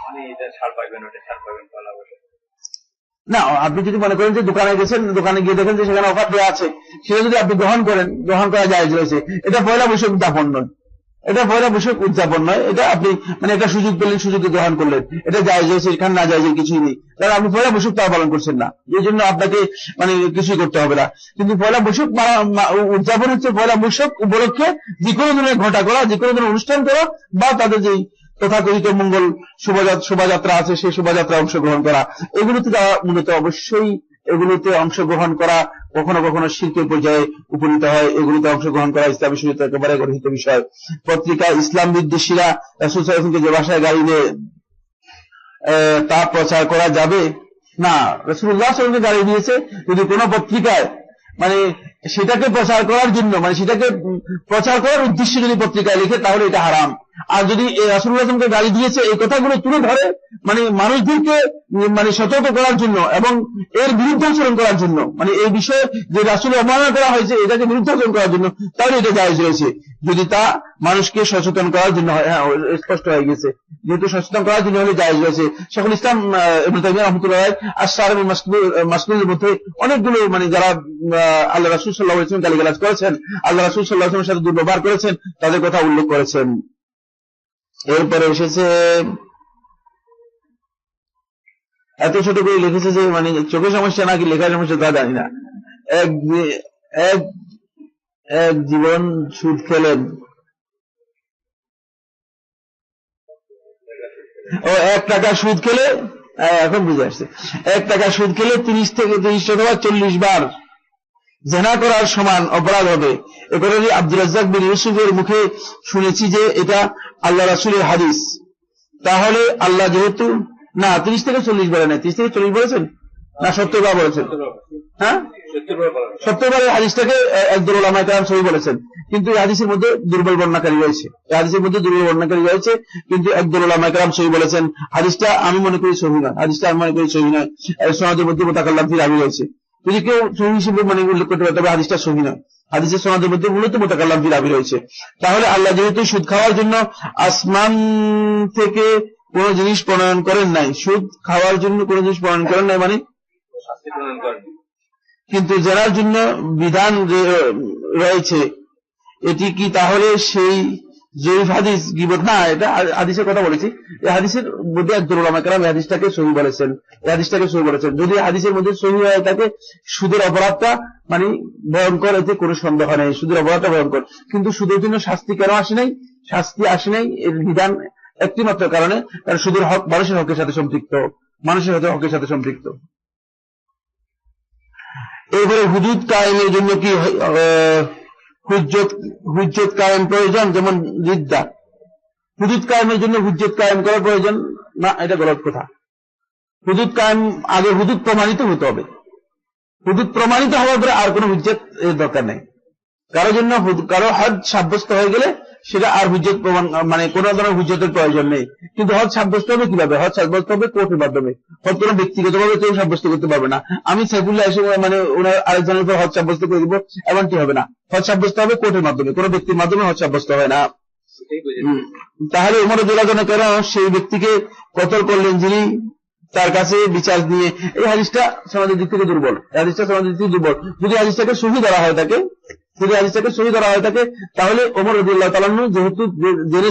মানে এটা ছাড় পাবেন, ওটা ছাড় পাবেন পয়লা বৈশাখ না। আপনি যদি মনে করেন যে দোকানে গেছেন, দোকানে গিয়ে দেখেন যে সেখানে অফার দেওয়া আছে, সেটা যদি আপনি গ্রহণ করেন, গ্রহণ করা জায়েজ রয়েছে। এটা পয়লা বৈশাখ উদযাপন নয়, এটা পয়লা বৈশাখ উদযাপন নয়, এটা আপনি মানে একটা সুযোগ পেলেন, সুযোগে গ্রহণ করলেন, এটা জায়েজ হয়েছে, এখানে না জায়েজের কিছুই নেই। কারণ আপনি পয়লা বৈশাখ তাও পালন করছেন না, এই জন্য আপনাকে মানে কিছুই করতে হবে না। কিন্তু পয়লা বৈশাখ উদযাপন হচ্ছে পয়লা বৈশাখ উপলক্ষে যে কোনো ধরনের ঘটা করা, যে কোনো ধরনের অনুষ্ঠান করা, বা তাদের যে তথাকথিত মঙ্গল শোভাযাত্রা আছে সেই শোভাযাত্রায় অংশগ্রহণ করা, এগুলোতে যাওয়া মূলত অবশ্যই এগুলোতে অংশগ্রহণ করা কখনো কখনো শিরকের পর্যায়ে উপনীত হয়। এগুলোতে অংশগ্রহণ করা ইসলামী শরীয়তে একেবারে গর্হিত বিষয়। পত্রিকা ইসলাম বিদ্বেষীরা রাসূল সাল্লাল্লাহু আলাইহি ওয়াসাল্লামকে যে ভাষায় গালি দেয় তা প্রচার করা যাবে না। রাসূলুল্লাহ সাল্লাল্লাহু আলাইহি ওয়াসাল্লামকে গালি দিয়েছে, যদি কোনো পত্রিকায় মানে সেটাকে প্রচার করার জন্য, মানে সেটাকে প্রচার করার উদ্দেশ্যে যদি পত্রিকায় লিখে, তাহলে এটা হারাম। আর যদি রাসূলুল্লাহ সাল্লাল্লাহু আলাইহি ওয়াসাল্লামকে গালি দিয়েছে এই কথাগুলো তুলে ধরে মানে মানুষদেরকে মানে সতর্ক করার জন্য এবং এর বিরুদ্ধাচরণ করার জন্য, মানে এই বিষয়ে যে রাসূলের অবমাননা করা হয়েছে এটাকে বিরুদ্ধাচরণ করার জন্য, তাহলে এটা জায়েজ রয়েছে। যদি তা মানুষকে সচেতন করার জন্য হয়, হ্যাঁ স্পষ্ট হয়ে গেছে, যেহেতু সচেতন করার জন্য হলে জায়েজ রয়েছে। শেখুল ইসলাম ইবনে তাইমিয়া রাহমাতুল্লাহ আলাইহি আশ-শারহুল মাসনুনের মধ্যে অনেকগুলো মানে যারা আল্লাহ রাসূল সাল্লাল্লাহু আলাইহি ওয়াসাল্লাম গালিগালাজ করেছেন, আল্লাহ রাসূল সাল্লাল্লাহু আলাইহি ওয়াসাল্লামের সাথে দুর্ব্যবহার করেছেন, তাদের কথা উল্লেখ করেছেন। এরপরে এসেছে এত ছোট করে লিখেছে যে মানে চোখের সমস্যা নাকি লেখার সমস্যা তা জানি না। এক জীবন সুদ খেলেন, ও 1 টাকা সুদ খেলে, এখন বুঝে আসছে, 1 টাকা সুদ খেলে 30 থেকে 30 অথবা 40 বার জিনা করার সমান অপরাধ হবে। এবারে আব্দুর রাজ্জাক বিন ইউসুফের মুখে শুনেছি যে এটা আল্লাহ রাসূলের হাদিস। তাহলে আল্লাহ যেহেতু না 30 থেকে 40 বার না, 30 থেকে 40 বলেছেন না 70 বার বলেছেন? হ্যাঁ 70 বারের হাদিসটাকে একদল উলামায়ে কেরাম সহিহ বলেছেন, কিন্তু এই হাদিসের মধ্যে দুর্বল বর্ণনাকারী রয়েছে, এই হাদিসের মধ্যে দুর্বল বর্ণনাকারী রয়েছে, কিন্তু একদল উলামায়ে কেরাম সহিহ বলেছেন। হাদিসটা আমি মনে করি সহিহ নয়, হাদিসটা আমি মনে করি সহিহ নয়, এর সনদের মধ্যে মুতাকাল্লাম ফি রাবি রয়েছে। যদি কেউ সহিহ হিসেবে মানে উল্লেখ করতে পারে, তবে হাদিসটা সহিহ নয়, হাদিসের সনদের মধ্যে মূলত মুতাকাল্লাম ফি রাবি রয়েছে। তাহলে আল্লাহ যেহেতু সুদ খাওয়ার জন্য আসমান থেকে কোন জিনিস প্রণয়ন করেন নাই, সুদ খাওয়ার জন্য কোন জিনিস প্রণয়ন করেন নাই মানে শাস্তি প্রণয়ন করেন, কিন্তু জেনার জন্য বিধান রয়েছে, এটি কি তাহলে সেই জয়ীফ হাদিস গীবত না? এটা হাদিসের কথা বলেছি, এই হাদিসের মধ্যে একদল উলামায়ে কেরাম এই হাদিসটাকে সহিহ বলেছেন, এই হাদিসটাকে সহিহ বলেছেন। যদি হাদিসের মধ্যে সহিহ হয় থাকে সুদের অপরাধটা মানে ভয়ঙ্কর, এতে কোনো সন্দেহ নেই, সুদের অপরাধটা ভয়ঙ্কর, কিন্তু সুদের জন্য শাস্তি কেন আসে নাই? শাস্তি আসে নাই এর বিধান একটি মাত্র কারণে, কারণ সুদের হক মানুষের হকের সাথে সম্পৃক্ত, মানুষের হকের সাথে সম্পৃক্ত। এবারে হুদুদ কায়েমের জন্য কি হুজ্জত কায়েম প্রয়োজন? যেমন রিদ্দা, হুদুদ কায়েমের জন্য হুজ্জত কায়েম করা প্রয়োজন না, এটা গলত কথা। হুদুদ কায়েম আগে হুদুদ প্রমাণিত হতে হবে, হুদুদ প্রমাণিত হওয়ার পরে আর কোনো হুজ্জত এর দরকার নেই। কারোর জন্য কারো হজ সাব্যস্ত হয়ে গেলে সেটা আর হুজ্জত প্রমাণ মানে কোন ধরনের হুজ্জতের প্রয়োজন নেই। কিন্তু হজ সাব্যস্ত হবে কিভাবে? হজ সাব্যস্ত হবে কোর্টের মাধ্যমে, হজ কোনো ব্যক্তিগতভাবে কেউ সাব্যস্ত করতে পারবে না। আমি সাইফুল্লাহ এসে মানে ওনার আরেকজনের উপর হজ সাব্যস্ত করে দিব, এমনটি হবে না। হজ সাব্যস্ত হবে কোর্টের মাধ্যমে, কোনো ব্যক্তির মাধ্যমে হজ সাব্যস্ত হয় না। তাহলে ওমর রাদিয়াল্লাহু আনহু কেন সেই ব্যক্তিকে কতল করলেন যিনি তার কাছে বিচার নিয়ে, এই হাদিসটা সমাজের দিক থেকে দুর্বল, যদি হাদিসটাকে সহি ধরা হয় থাকে, তাহলে ওমর রাদিয়াল্লাহু তাআলা আনহু যেহেতু জেনে